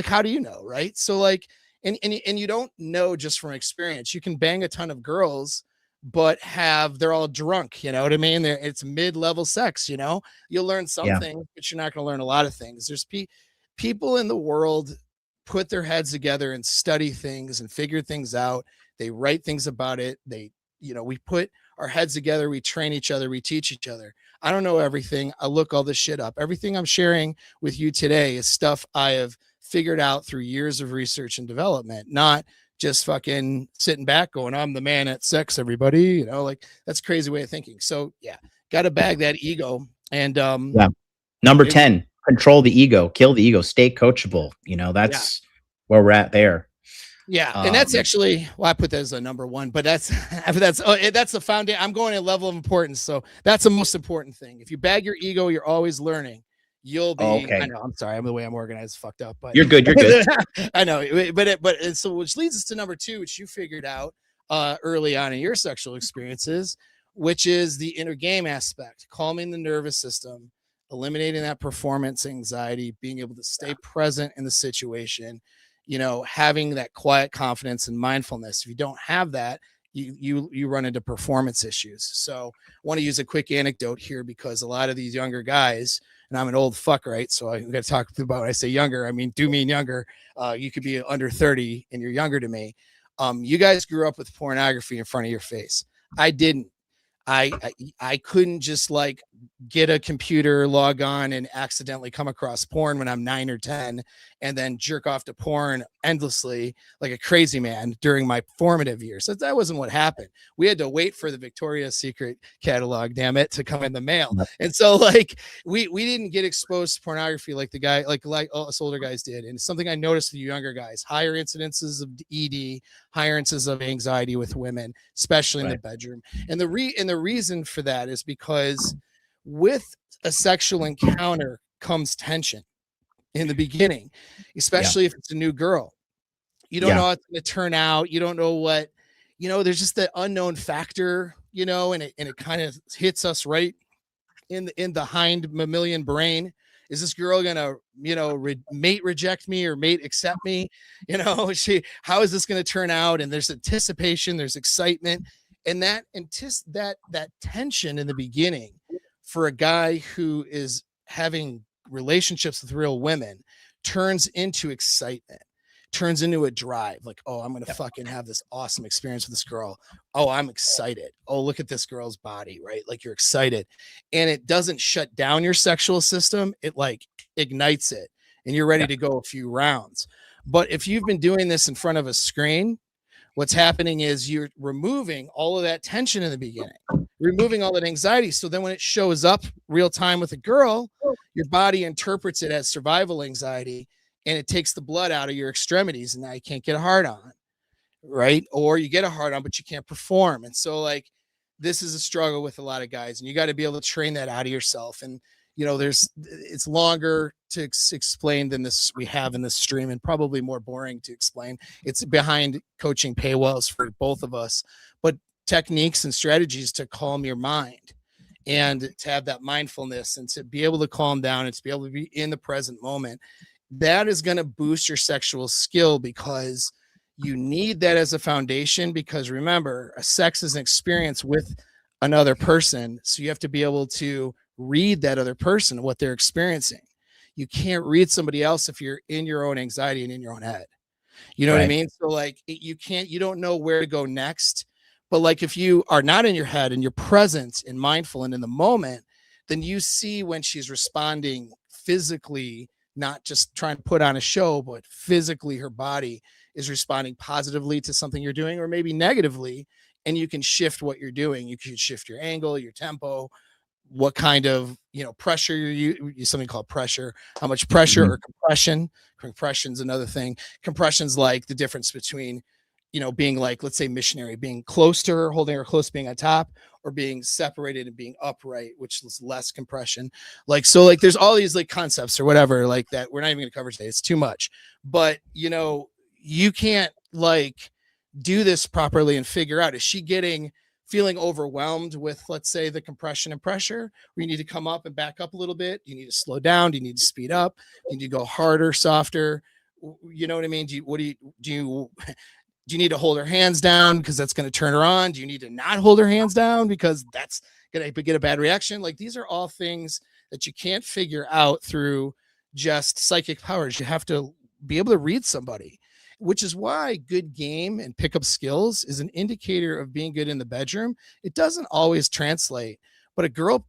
how do you know, right? So like, and you don't know just from experience. You can bang a ton of girls, but they're all drunk. You know what I mean? It's mid-level sex. You'll learn Yeah. something, but you're not going to learn a lot of things. There's people in the world put their heads together and study things and figure things out. They write things about it. We put our heads together, we train each other, we teach each other. I don't know everything. I look all this shit up. Everything I'm sharing with you today is stuff I have figured out through years of research and development, not just fucking sitting back going, I'm the man at sex, everybody. Like that's a crazy way of thinking. So yeah, got to bag that ego. And Yeah. Number 10, control the ego, kill the ego, stay coachable. That's where we're at there. Yeah, and that's actually I put that as a number one, but that's the foundation. I'm going a level of importance, so that's the most important thing. If you bag your ego, you're always learning. You'll be. Okay. I know. I'm sorry. I'm the way I'm organized, fucked up. But You're good. You're good. I know, but so which leads us to number 2, which you figured out early on in your sexual experiences, which is the inner game aspect, calming the nervous system, eliminating that performance anxiety, being able to stay present in the situation. Having that quiet confidence and mindfulness. If you don't have that, you run into performance issues. So I want to use a quick anecdote here because a lot of these younger guys, and I'm an old fuck, right? So I'm going to talk about when I say younger, I mean younger. You could be under 30 and you're younger to me. You guys grew up with pornography in front of your face. I didn't. I couldn't just like get a computer, log on, and accidentally come across porn when I'm 9 or 10 and then jerk off to porn endlessly like a crazy man during my formative years. So that wasn't what happened. We had to wait for the Victoria's Secret catalog, damn it, to come in the mail. Yep. And so like we didn't get exposed to pornography like the guy like us older guys did. And it's something I noticed with you younger guys, higher incidences of ED, higher incidences of anxiety with women, especially in the bedroom. And the reason for that is because with a sexual encounter comes tension in the beginning, especially if it's a new girl. You don't know how it's going to turn out. You don't know what, there's just the unknown factor, and it kind of hits us right in the hind mammalian brain. Is this girl gonna, mate reject me or mate accept me? How is this gonna turn out? And there's anticipation, there's excitement, and that tension in the beginning for a guy who is having relationships with real women turns into excitement, turns into a drive. Like, oh, I'm gonna fucking have this awesome experience with this girl. Oh, I'm excited. Oh, look at this girl's body, right? Like you're excited. And it doesn't shut down your sexual system, it like ignites it, and you're ready to go a few rounds. But if you've been doing this in front of a screen, what's happening is you're removing all of that tension in the beginning, removing all that anxiety. So then when it shows up real time with a girl, your body interprets it as survival anxiety, and it takes the blood out of your extremities, and now you can't get a hard on, right? Or you get a hard on, but you can't perform. And so like, this is a struggle with a lot of guys, and you got to be able to train that out of yourself. And, it's longer to explain than this we have in this stream, and probably more boring to explain. It's behind coaching paywalls for both of us, but techniques and strategies to calm your mind and to have that mindfulness and to be able to calm down and to be able to be in the present moment. That is going to boost your sexual skill, because you need that as a foundation. Because remember, a sex is an experience with another person. So you have to be able to read that other person, what they're experiencing. You can't read somebody else if you're in your own anxiety and in your own head. You know what I mean? So like you don't know where to go next. But like if you are not in your head and you're present and mindful and in the moment, then you see when she's responding physically, not just trying to put on a show, but physically her body is responding positively to something you're doing, or maybe negatively. And you can shift what you're doing. You can shift your angle, your tempo, what kind of pressure you use, something called pressure, how much pressure or compression. Compression's another thing. Compression's like the difference between being like, let's say missionary, being close to her, holding her close, being on top, or being separated and being upright, which is less compression. Like, so like there's all these like concepts or whatever like that we're not even going to cover today. It's too much. But you can't like do this properly and figure out, is she feeling overwhelmed with, let's say, the compression and pressure, where you need to come up and back up a little bit? You need to slow down. Do you need to speed up? You need to go harder, softer? You know what I mean? Do you need to hold her hands down because that's going to turn her on? Do you need to not hold her hands down because that's going to get a bad reaction? Like, these are all things that you can't figure out through just psychic powers. You have to be able to read somebody, which is why good game and pickup skills is an indicator of being good in the bedroom. It doesn't always translate, but a girl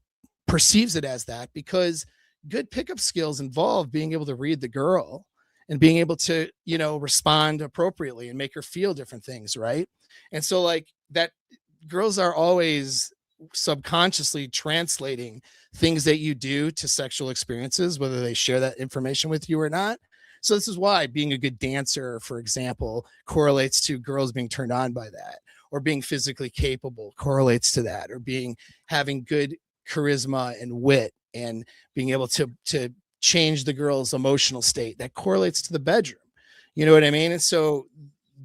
perceives it as that, because good pickup skills involve being able to read the girl and being able to, respond appropriately and make her feel different things, right? And so like that, girls are always subconsciously translating things that you do to sexual experiences, whether they share that information with you or not. So this is why being a good dancer, for example, correlates to girls being turned on by that, or being physically capable correlates to that, or having good charisma and wit and being able to change the girl's emotional state, that correlates to the bedroom. You know what I mean? And so,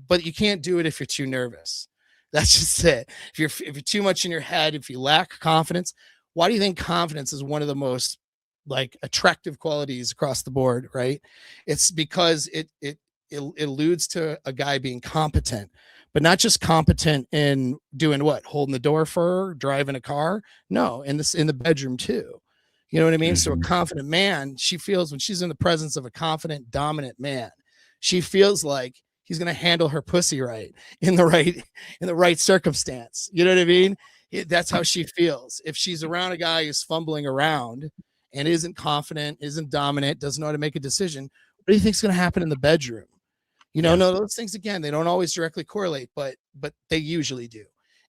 but you can't do it if you're too nervous. That's just it. If you're too much in your head, if you lack confidence. Why do you think confidence is one of the most like attractive qualities across the board, right? It's because it alludes to a guy being competent, but not just competent in doing what? Holding the door for her, driving a car. No, in the bedroom too. You know what I mean? So a confident man, she feels when she's in the presence of a confident, dominant man, she feels like he's going to handle her pussy right in the right circumstance. You know what I mean? That's how she feels. If she's around a guy who's fumbling around and isn't confident, isn't dominant, doesn't know how to make a decision, what do you think's going to happen in the bedroom? Yeah. No, those things, again, they don't always directly correlate, but they usually do.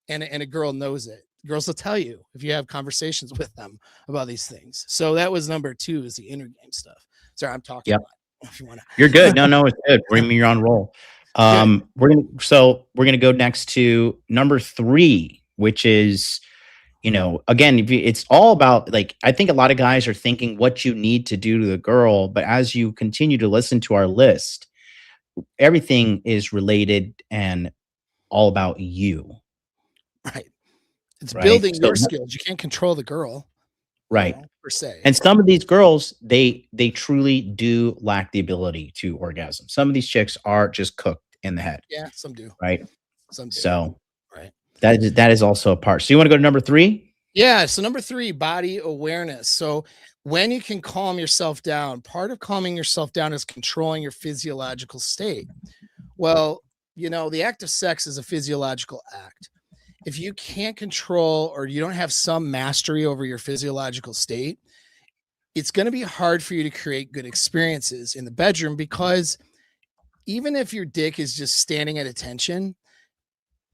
And a girl knows it. Girls will tell you if you have conversations with them about these things. So that was number 2, is the inner game stuff. Sorry, I'm talking Yep. a lot. If you want to. You're good. No, it's good. You're on roll. Good. We're gonna go next to number 3, which is, again, it's all about, like, I think a lot of guys are thinking what you need to do to the girl, but as you continue to listen to our list, everything is related and all about you, Right. It's right? building your skills. You can't control the girl, Right. per se. And some of these girls, they truly do lack the ability to orgasm. Some of these chicks are just cooked in the head, Yeah, some do. right? Some do. So Right. that is also a part. So you want to go to number 3? Yeah. So number 3, body awareness. So when you can calm yourself down, part of calming yourself down is controlling your physiological state. Well, the act of sex is a physiological act. If you can't control, or you don't have some mastery over your physiological state, it's going to be hard for you to create good experiences in the bedroom, because even if your dick is just standing at attention,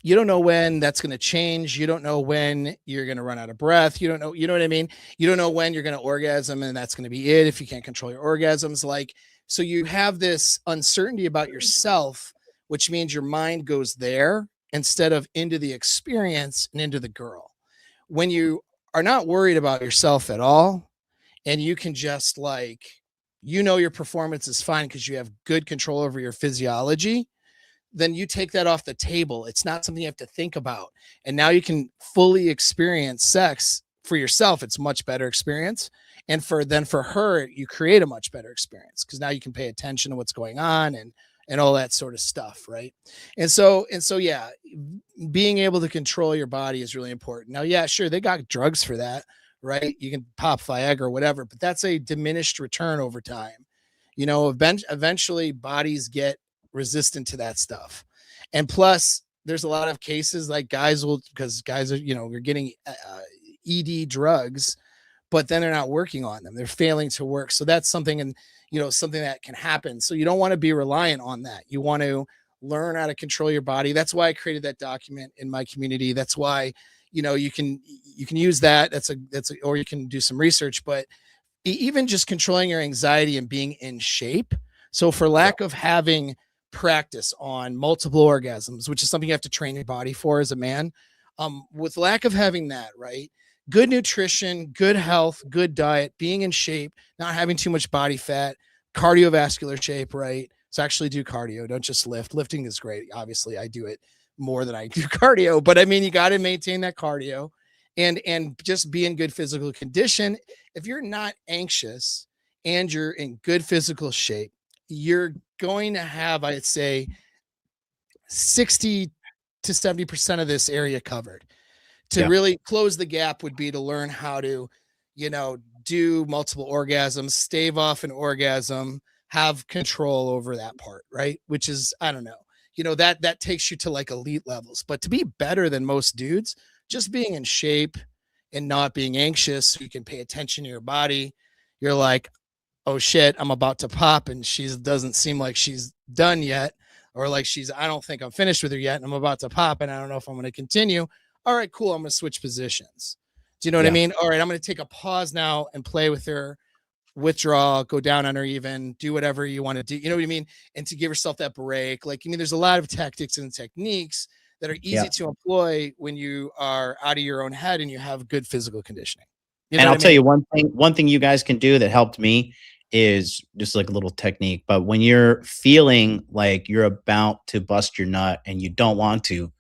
you don't know when that's going to change. You don't know when you're going to run out of breath. You know what I mean? You don't know when you're going to orgasm, and that's going to be it if you can't control your orgasms. So you have this uncertainty about yourself, which means your mind goes there instead of into the experience and into the girl. When you are not worried about yourself at all, and you can just your performance is fine because you have good control over your physiology, then you take that off the table. It's not something you have to think about. And now you can fully experience sex for yourself. It's a much better experience. And for her, you create a much better experience, because now you can pay attention to what's going on and all that sort of stuff. Right. And so, yeah, being able to control your body is really important. Now, yeah, sure, they got drugs for that, right? You can pop Viagra or whatever, but that's a diminished return over time. Eventually bodies get resistant to that stuff. And plus, there's a lot of cases like because guys are, we're getting ED drugs, but then they're not working on them. They're failing to work. So that's something, and something that can happen. So you don't want to be reliant on that. You want to learn how to control your body. That's why I created that document in my community. That's why, you can use that. Or you can do some research, but even just controlling your anxiety and being in shape. So for lack of having practice on multiple orgasms, which is something you have to train your body for as a man, with lack of having that, right? Good nutrition, good health, good diet, being in shape, not having too much body fat, cardiovascular shape, right? So actually do cardio. Don't just lift. Lifting is great. Obviously, I do it more than I do cardio, but I mean, you got to maintain that cardio and just be in good physical condition. If you're not anxious and you're in good physical shape, you're going to have, I'd say, 60 to 70% of this area covered. To really close the gap would be to learn how to, do multiple orgasms, stave off an orgasm, have control over that part, right? Which is, I don't know, that takes you to like elite levels. But to be better than most dudes, just being in shape and not being anxious, so you can pay attention to your body. You're like, oh shit, I'm about to pop, and she doesn't seem like she's done yet, or like I don't think I'm finished with her yet, and I'm about to pop, and I don't know if I'm going to continue. All right, cool. I'm going to switch positions. Do you know what I mean? All right, I'm going to take a pause now and play with her, withdraw, go down on her, even do whatever you want to do. You know what I mean? And to give yourself that break. There's a lot of tactics and techniques that are easy to employ when you are out of your own head and you have good physical conditioning. And I'll tell you one thing you guys can do that helped me is just like a little technique. But when you're feeling like you're about to bust your nut and you don't want to,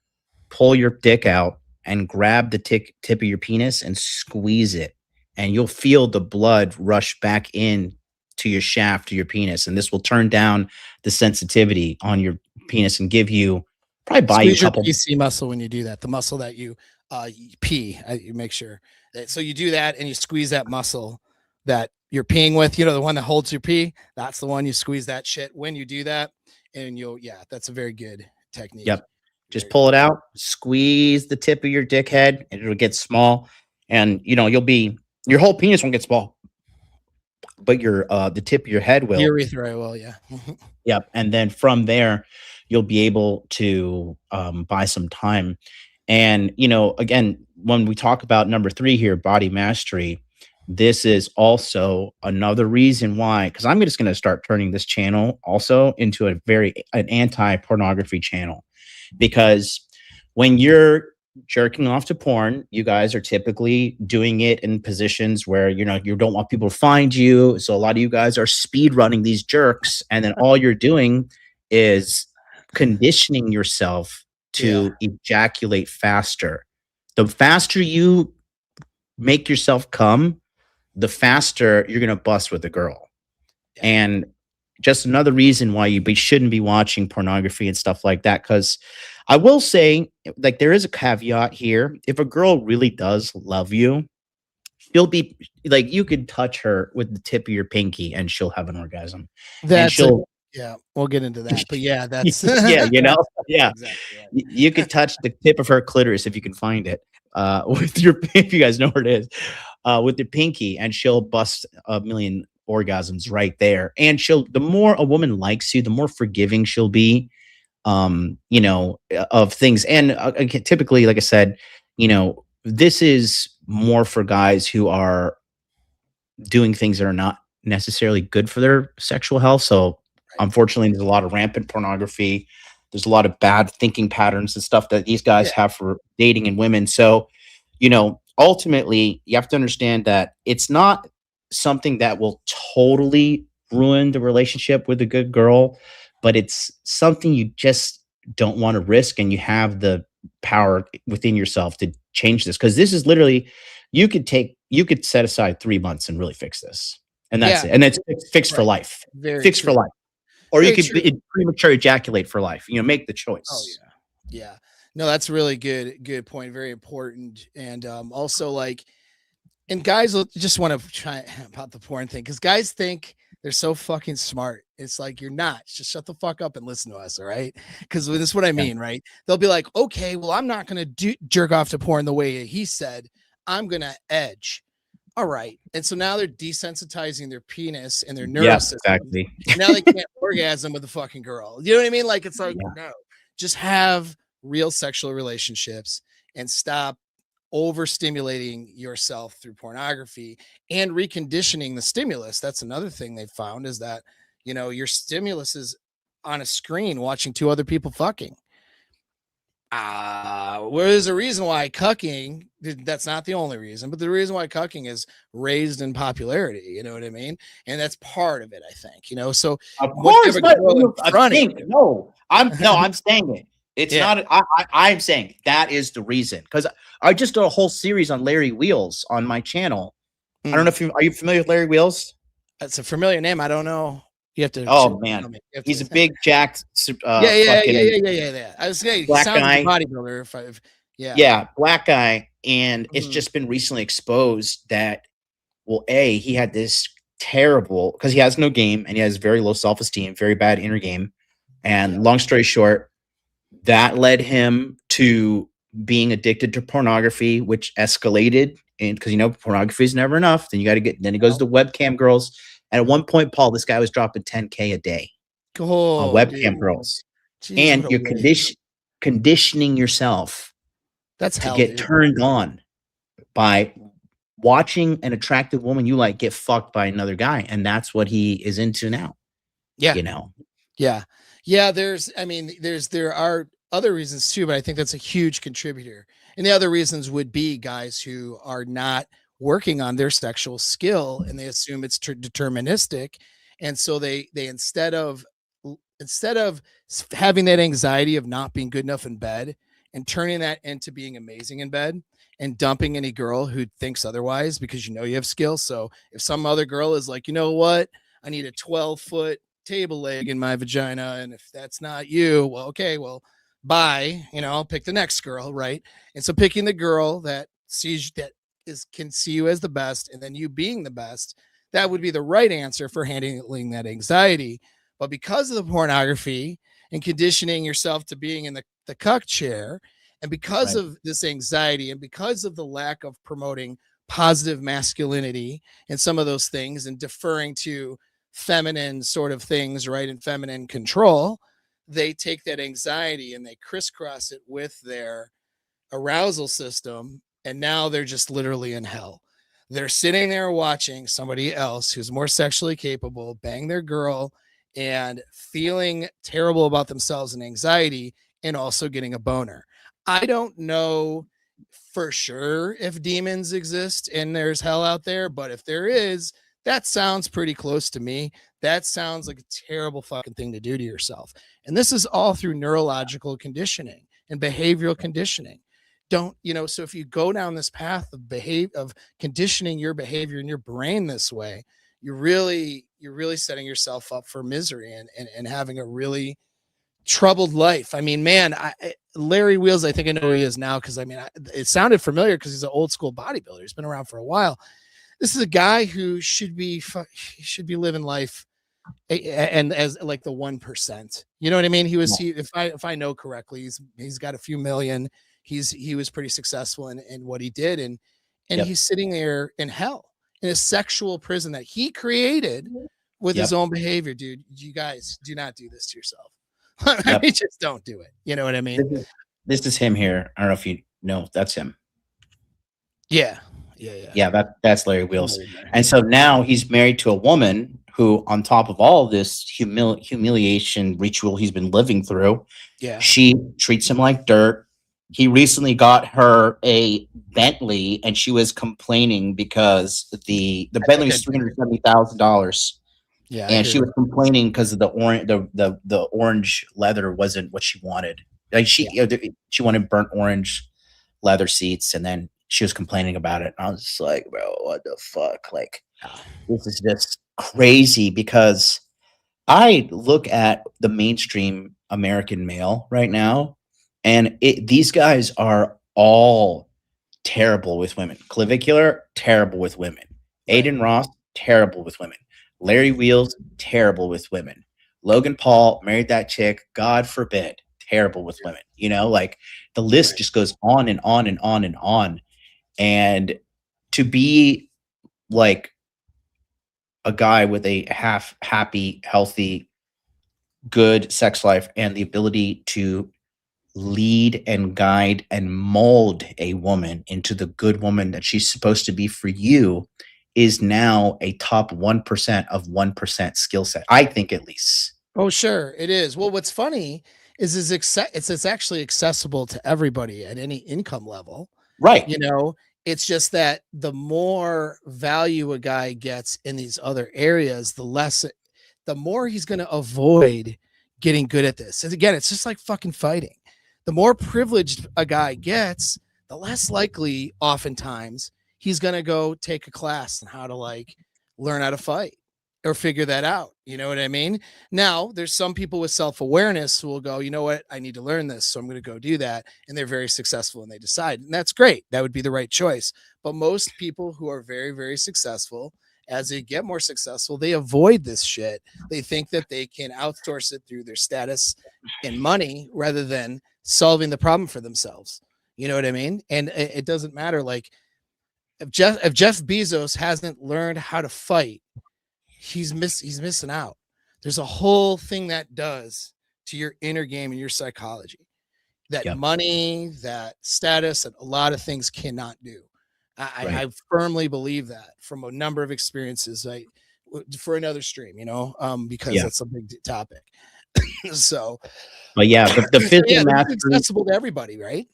pull your dick out and grab the tip of your penis and squeeze it. And you'll feel the blood rush back in to your shaft, to your penis. And this will turn down the sensitivity on your penis and give you, probably buy you a couple. Squeeze your PC muscle when you do that. The muscle that you pee, you make sure that, so you do that and you squeeze that muscle that you're peeing with, the one that holds your pee. That's the one. You squeeze that shit when you do that, and that's a very good technique. Yep. Just pull it out, squeeze the tip of your dick head, and it'll get small. And your whole penis won't get small, but the tip of your head will. Urethra, well, yeah. Yep. And then from there, you'll be able to buy some time. And, again, when we talk about number 3 here, body mastery, this is also another reason why, because I'm just going to start turning this channel also into an anti-pornography channel. Because when you're jerking off to porn, you guys are typically doing it in positions where you don't want people to find you. So a lot of you guys are speed running these jerks, and then all you're doing is conditioning yourself to ejaculate faster. The faster you make yourself come, the faster you're gonna bust with a girl. And just another reason why you shouldn't be watching pornography and stuff like that. Because I will say, like, there is a caveat here. If a girl really does love you, she'll be like, you could touch her with the tip of your pinky and she'll have an orgasm. We'll get into that. But yeah, that's yeah, yeah. Exactly right. You could touch the tip of her clitoris if you can find it with your, if you guys know where it is, with the pinky, and she'll bust a million orgasms right there. And the more a woman likes you, the more forgiving she'll be, of things. And typically, like I said, this is more for guys who are doing things that are not necessarily good for their sexual health. So unfortunately, there's a lot of rampant pornography. There's a lot of bad thinking patterns and stuff that these guys have for dating and women. So, ultimately, you have to understand that it's not something that will totally ruin the relationship with a good girl, but it's something you just don't want to risk, and you have the power within yourself to change this. Because this is literally, you could set aside 3 months and really fix this, and that's it. And it's fixed for life. Fixed for life. Or you could premature ejaculate for life. Make the choice. Oh yeah. No, that's really good point. Very important. And also, like, and guys just want to try about the porn thing, because guys think they're so fucking smart. It's like, you're not. Just shut the fuck up and listen to us, all right? Because this is what I mean, right? They'll be like, okay, well, I'm not going to jerk off to porn the way he said. I'm going to edge. All right. And so now they're desensitizing their penis and their nervous system. Exactly. Now they can't orgasm with a fucking girl. You know what I mean? Like, it's like, no, just have real sexual relationships and stop overstimulating yourself through pornography and reconditioning the stimulus. That's another thing they found, is that, your stimulus is on a screen watching 2 other people fucking. There's a reason why cucking, that's not the only reason, but the reason why cucking is raised in popularity, you know what I mean? And that's part of it, I think, so of course, but I'm saying it. It's not, I'm saying that is the reason, because I just did a whole series on Larry Wheels on my channel. I don't know are you familiar with Larry Wheels? That's a familiar name. I don't know. You have to. Oh man, he's a big jacked. Yeah. I was saying, black guy, bodybuilder. Black guy, and it's just been recently exposed that, well, he had this terrible, because he has no game and he has very low self-esteem, very bad inner game, and long story short, that led him to being addicted to pornography, which escalated, and because pornography is never enough. Then then it goes to webcam girls. And at one point, Paul, this guy was dropping 10K a day on webcam girls. Jeez, and you're conditioning yourself to get turned on by watching an attractive woman you like get fucked by another guy. And that's what he is into now. Yeah. Yeah. There are other reasons too, but I think that's a huge contributor. And the other reasons would be guys who are not working on their sexual skill, and they assume it's deterministic. And so they instead of having that anxiety of not being good enough in bed and turning that into being amazing in bed and dumping any girl who thinks otherwise, because you have skills. So if some other girl is like, you know what, I need a 12-foot table leg in my vagina, and if that's not you, well, okay, well, bye, I'll pick the next girl, right? And so picking the girl that can see you as the best, and then you being the best, that would be the right answer for handling that anxiety. But because of the pornography and conditioning yourself to being in the cuck chair. And because Right. of this anxiety and because of the lack of promoting positive masculinity and some of those things and deferring to feminine sort of things, right? And feminine control, they take that anxiety and they crisscross it with their arousal system. And now they're just literally in hell. They're sitting there watching somebody else who's more sexually capable bang their girl and feeling terrible about themselves and anxiety and also getting a boner. I don't know for sure if demons exist and there's hell out there, but if there is, that sounds pretty close to me. That sounds like a terrible fucking thing to do to yourself. And this is all through neurological conditioning and behavioral conditioning. Don't, so if you go down this path of conditioning your behavior in your brain this way, you're really setting yourself up for misery and having a really troubled life. I mean, man, Larry Wheels, I think I know who he is now because it sounded familiar because he's an old school bodybuilder. He's been around for a while. This is a guy who should be living life and as like the 1%. You know what I mean? If I know correctly, he's got a few million. He was pretty successful in what he did, and Yep. he's sitting there in hell in a sexual prison that he created with his own behavior. Dude, you guys do not do this to yourself. Yep. Just don't do it. You know what I mean? This is him here. I don't know if you know. That's him. Yeah. Yeah, that's Larry Wheels. And so now he's married to a woman who, on top of all this humiliation ritual he's been living through, Yeah. she treats him like dirt. He recently got her a Bentley, and she was complaining because the Bentley was $370,000. Yeah, And she was complaining because of the orange leather wasn't what she wanted. Like she wanted burnt orange leather seats, and then she was complaining about it. And I was just like, bro, what the fuck? Like, this is just crazy because I look at the mainstream American male right now, and these guys are all terrible with women. Clavicular, terrible with women. Right. Aiden Ross, terrible with women. Larry Wheels, terrible with women. Logan Paul married that chick, God forbid, terrible with women. Like the list just goes on and on and on and on. And to be like a guy with a half happy, healthy, good sex life and the ability to lead and guide and mold a woman into the good woman that she's supposed to be for you is now a top 1% of 1% skill set. I think, at least. Oh, sure. It is. Well, what's funny is it's actually accessible to everybody at any income level. Right. It's just that the more value a guy gets in these other areas, the more he's going to avoid getting good at this. And again, it's just like fucking fighting. The more privileged a guy gets, the less likely oftentimes he's going to go take a class on how to learn how to fight or figure that out. You know what I mean? Now, there's some people with self-awareness who will go, you know what? I need to learn this, so I'm going to go do that. And they're very successful and they decide. And that's great. That would be the right choice. But most people who are very, very successful, as they get more successful, they avoid this shit. They think that they can outsource it through their status and money rather than solving the problem for themselves. You know what I mean? And it doesn't matter. Like if Jeff Bezos hasn't learned how to fight, he's missing out. There's a whole thing that does to your inner game and your psychology that money, that status, and a lot of things cannot do. I firmly believe that from a number of experiences. For another stream, because that's a big topic. So, but the physical mastery is accessible to everybody, right?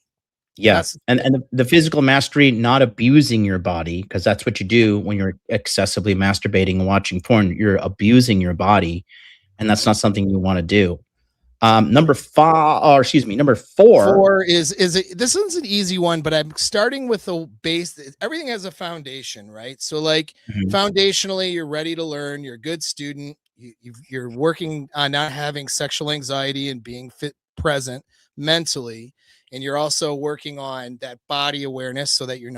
Yes, and the physical mastery, not abusing your body, because that's what you do when you're excessively masturbating and watching porn. You're abusing your body, and that's not something you want to do. Number 4. This one's an easy one, but I'm starting with the base. Everything has a foundation, right? So foundationally, you're ready to learn. You're a good student. You're working on not having sexual anxiety and being present mentally. And you're also working on that body awareness so that you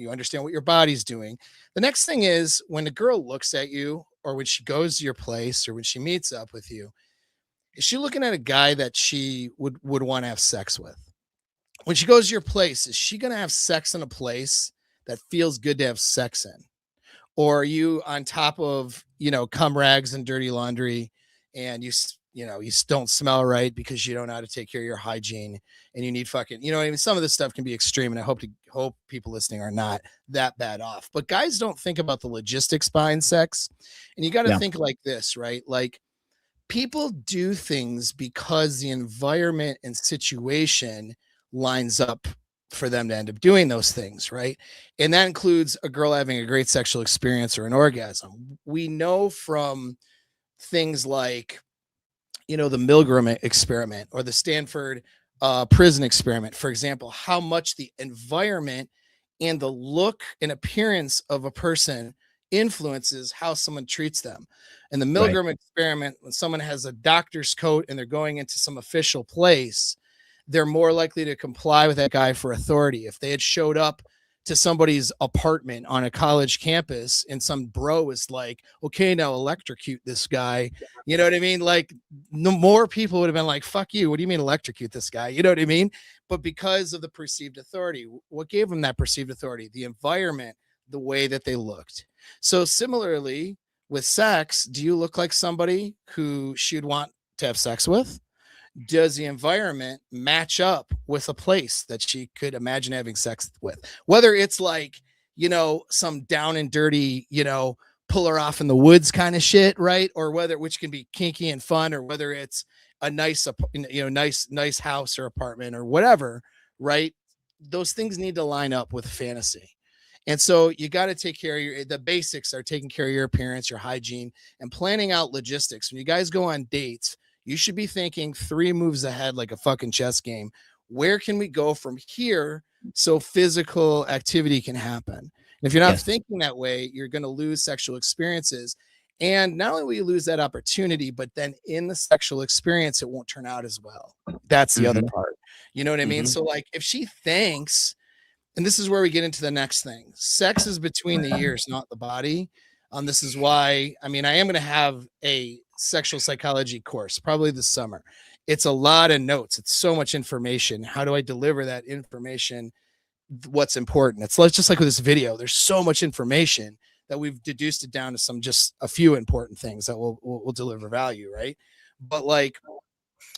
understand what your body's doing. The next thing is when a girl looks at you or when she goes to your place or when she meets up with you, Is she looking at a guy that she would want to have sex with? When she goes to your place, is she going to have sex in a place that feels good to have sex in? Or are you on top of, cum rags and dirty laundry, and you don't smell right because you don't know how to take care of your hygiene, and you need fucking, I mean, some of this stuff can be extreme, and I hope people listening are not that bad off. But guys don't think about the logistics behind sex. And you got to Yeah. think like this, right? Like, people do things because the environment and situation lines up for them to end up doing those things, right? And that includes a girl having a great sexual experience or an orgasm. We know from things like, the Milgram experiment or the Stanford prison experiment, for example, how much the environment and the look and appearance of a person influences how someone treats them. And the Right. Milgram experiment, when someone has a doctor's coat and they're going into some official place, they're more likely to comply with that guy for authority. If they had showed up to somebody's apartment on a college campus and some bro is like, okay, now electrocute this guy, you know what I mean? Like, no more people would have been like, fuck you. What do you mean electrocute this guy? You know what I mean? But because of the perceived authority, what gave them that perceived authority? The environment, the way that they looked. So similarly with sex, do you look like somebody who she'd want to have sex with? Does the environment match up with a place that she could imagine having sex with? Whether it's like, some down and dirty, pull her off in the woods kind of shit, right? Or which can be kinky and fun, or whether it's a nice, nice house or apartment or whatever, right? Those things need to line up with fantasy. And so you got to take care of the basics are taking care of your appearance, your hygiene, and planning out logistics. When you guys go on dates, you should be thinking 3 moves ahead, like a fucking chess game. Where can we go from here so physical activity can happen? And if you're not thinking that way, you're going to lose sexual experiences. And not only will you lose that opportunity, but then in the sexual experience, it won't turn out as well. That's the other part. You know what I mean? So like, if she thinks, and this is where we get into the next thing, sex is between the ears, not the body. This is why, I mean, I am going to have a sexual psychology course probably this summer. It's a lot of notes. It's so much information. How do I deliver that information? What's important? It's just like with this video. There's so much information that we've deduced it down to just a few important things that will deliver value, right?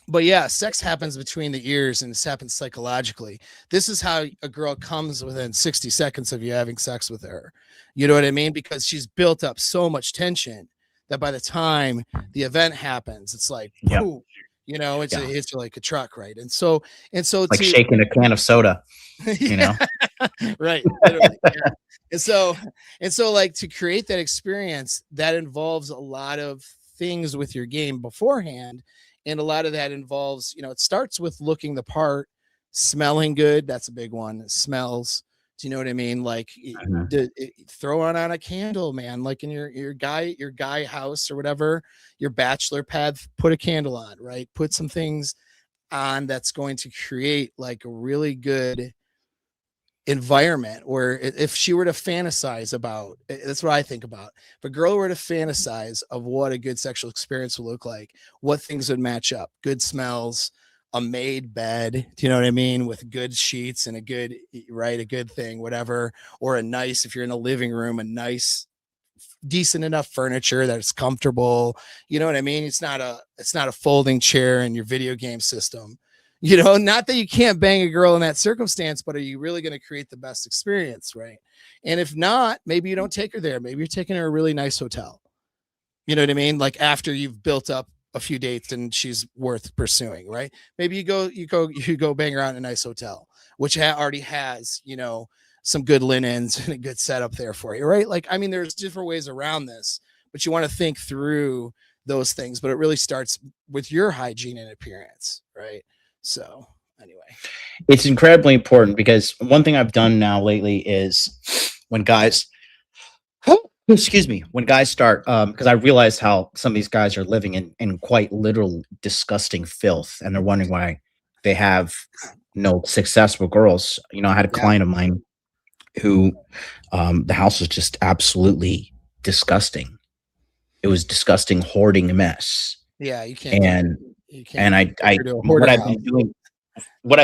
But yeah, sex happens between the ears, and this happens psychologically. This is how a girl comes within 60 seconds of you having sex with her. You know what I mean? Because she's built up so much tension that by the time the event happens, it's like, poof, it's like a truck, right? And so like shaking a can of soda, right. Literally, yeah. And so like, to create that experience, that involves a lot of things with your game beforehand. And a lot of that involves, it starts with looking the part, smelling good. That's a big one. It smells. Do you know what I mean? Like, throw on a candle, man. Like in your guy house or whatever, your bachelor pad, put a candle on, right? Put some things on that's going to create like a really good environment where if she were to fantasize about, that's what I think about. If a girl were to fantasize of what a good sexual experience would look like, what things would match up: good smells, a made bed, do you know what I mean, with good sheets and a good thing, whatever, or a nice, if you're in a living room, a nice decent enough furniture that it's comfortable. You know what I mean? It's not a folding chair in your video game system. Not that you can't bang a girl in that circumstance, but are you really going to create the best experience, right? And if not, maybe you don't take her there. Maybe you're taking her to a really nice hotel. You know what I mean? Like, after you've built up a few dates and she's worth pursuing, right? Maybe you go bang her out in a nice hotel, which already has, some good linens and a good setup there for you, right? Like, I mean, there's different ways around this, but you want to think through those things. But it really starts with your hygiene and appearance, right? So anyway, it's incredibly important, because one thing I've done now lately is when guys, when guys start, because I realized how some of these guys are living in quite literal disgusting filth, and they're wondering why they have no success with girls. I had a client of mine who, the house was just absolutely disgusting. It was disgusting, hoarding mess. Yeah, you can't. And You And can't take her to a what hoarder I've house.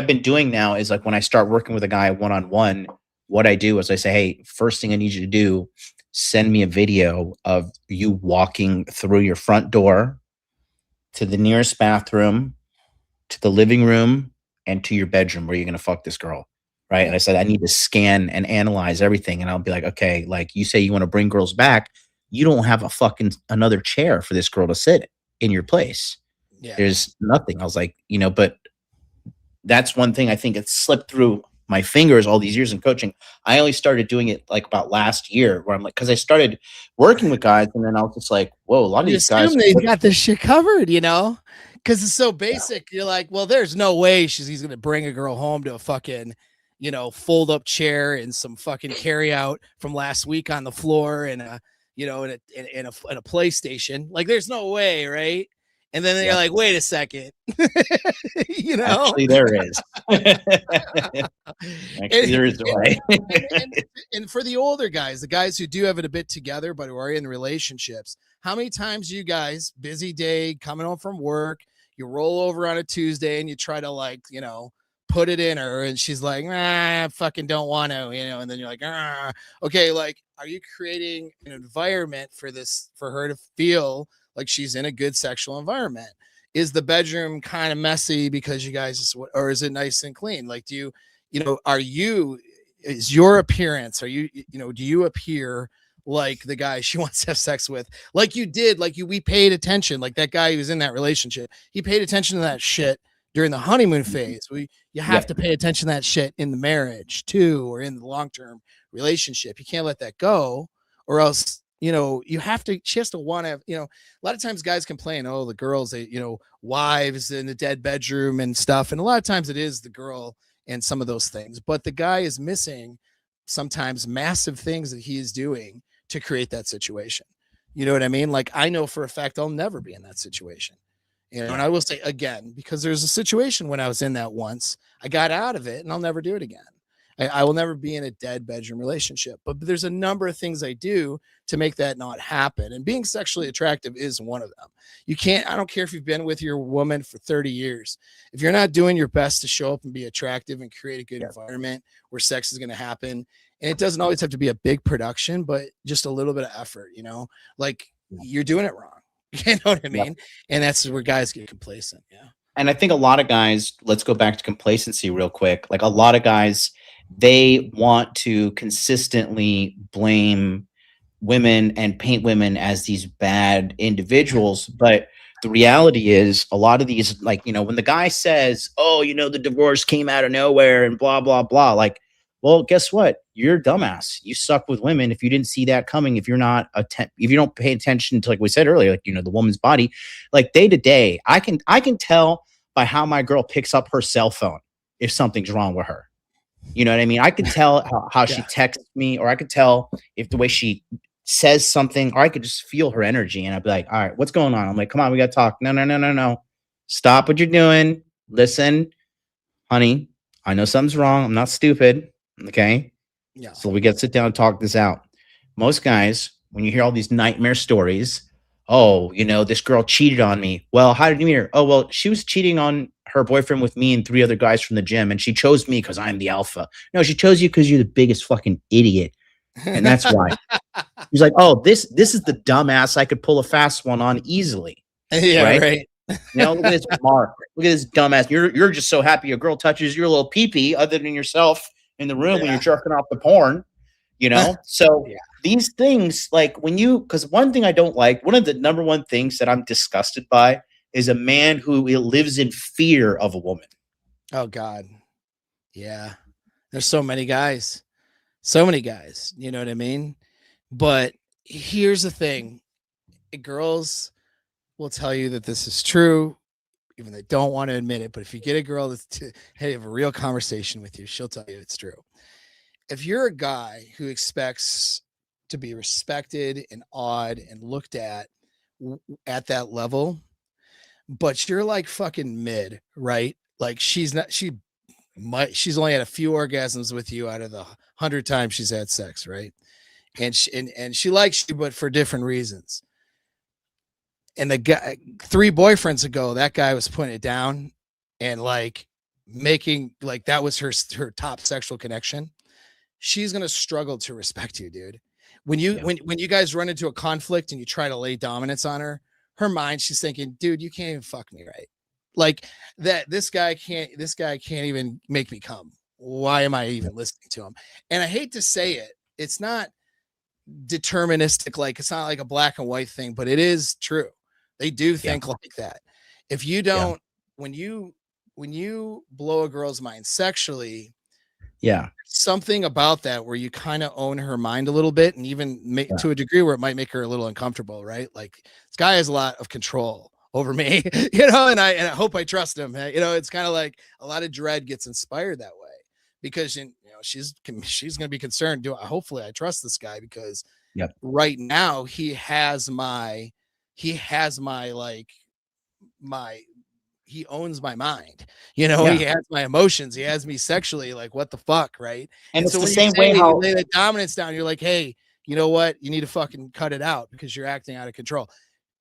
been doing now is like when I start working with a guy one-on-one, what I do is I say, hey, first thing I need you to do, send me a video of you walking through your front door to the nearest bathroom, to the living room, and to your bedroom where you're going to fuck this girl. Right. Yeah. And I said, I need to scan and analyze everything. And I'll be like, okay, like you say you want to bring girls back. You don't have a fucking another chair for this girl to sit in your place. Yeah. There's nothing. I was like, but that's one thing I think it slipped through my fingers all these years in coaching. I only started doing it like about last year where I'm like, because I started working with guys and then I was just like, whoa, a lot of You these guys. assume they got this shit covered, because it's so basic. You're like, well, there's no way he's gonna bring a girl home to a fucking, fold up chair and some fucking carry out from last week on the floor and in a PlayStation. Like, there's no way, right? And then you're like, wait a second, Actually, there is. Actually, there is a way. and for the older guys, the guys who do have it a bit together, but who are in relationships, how many times you guys, busy day, coming home from work, you roll over on a Tuesday and you try to put it in her and she's like, I fucking don't want to, and then you're like, okay, like, are you creating an environment for her to feel like she's in a good sexual environment? Is the bedroom kind of messy because you guys, or is it nice and clean? Like, is your appearance, do you appear like the guy she wants to have sex with? Like you did, we paid attention, like that guy who was in that relationship, he paid attention to that shit during the honeymoon phase. You have to pay attention to that shit in the marriage too, or in the long-term relationship. You can't let that go, or else she has to want to a lot of times guys complain, oh, the girls, wives in the dead bedroom and stuff, and a lot of times it is the girl and some of those things, but the guy is missing sometimes massive things that he is doing to create that situation. You know what I mean? Like, I know for a fact I'll never be in that situation. And I will say again, because there's a situation when I was in that once, I got out of it and I'll never do it again. I will never be in a dead bedroom relationship, but there's a number of things I do to make that not happen. And being sexually attractive is one of them. I don't care if you've been with your woman for 30 years. If you're not doing your best to show up and be attractive and create a good environment where sex is going to happen, and it doesn't always have to be a big production, but just a little bit of effort, like you're doing it wrong. You know what I mean? And that's where guys get complacent. Yeah. And I think a lot of guys, let's go back to complacency real quick. Like a lot of guys, they want to consistently blame women and paint women as these bad individuals. But the reality is a lot of these, like, when the guy says, oh, the divorce came out of nowhere and blah, blah, blah, like, well, guess what? You're a dumbass. You suck with women if you didn't see that coming. If you're not if you don't pay attention to, like we said earlier, like, the woman's body, like day to day, I can tell by how my girl picks up her cell phone if something's wrong with her. You know what I mean? I could tell how she texts me, or I could tell if the way she says something, or I could just feel her energy. And I'd be like, all right, what's going on? I'm like, come on, we got to talk. No. Stop what you're doing. Listen, honey, I know something's wrong. I'm not stupid. Okay. Yeah. So we got to sit down and talk this out. Most guys, when you hear all these nightmare stories, oh, this girl cheated on me. Well, how did you meet her? Oh, well, she was cheating on her boyfriend with me and 3 other guys from the gym, and she chose me because I'm the alpha. No, she chose you because you're the biggest fucking idiot, and that's why. He's like, oh, this is the dumbass I could pull a fast one on easily. Yeah, right. Look at this Mark. Look at this dumbass. You're just so happy a girl touches your little pee-pee other than yourself in the room when you're jerking off the porn. So these things, like because one thing I don't like, one of the number one things that I'm disgusted by is a man who lives in fear of a woman. Oh God. Yeah. There's so many guys, you know what I mean? But here's the thing. Girls will tell you that this is true, even they don't want to admit it. But if you get a girl have a real conversation with you, she'll tell you it's true. If you're a guy who expects to be respected and awed and looked at that level, but you're like fucking mid, right? Like she's only had a few orgasms with you out of the 100 times she's had sex, right? And she likes you, but for different reasons. And the guy 3 boyfriends ago, that guy was putting it down and like making like that was her top sexual connection. She's gonna struggle to respect you, dude. When you Yeah. when you guys run into a conflict and you try to lay dominance on her, her mind, she's thinking, dude, you can't even fuck me right. Like that, this guy can't even make me come. Why am I Yeah. even listening to him? And I hate to say it, it's not deterministic, like it's not like a black and white thing, but it is true. They do Yeah. think like that. If you Yeah. don't, when you blow a girl's mind sexually, Yeah. something about that where you kind of own her mind a little bit and even make Yeah. to a degree where it might make her a little uncomfortable, right? Like this guy has a lot of control over me, and I hope I trust him. It's kind of like a lot of dread gets inspired that way because she's going to be concerned. Hopefully I trust this guy because Yep. right now he has my like my he owns my mind. He Yeah. has my emotions. He has me sexually. Like, what the fuck, right? And And it's so the when you same way say you how, lay the dominance down, you're like, hey, you know what? You need to fucking cut it out because you're acting out of control.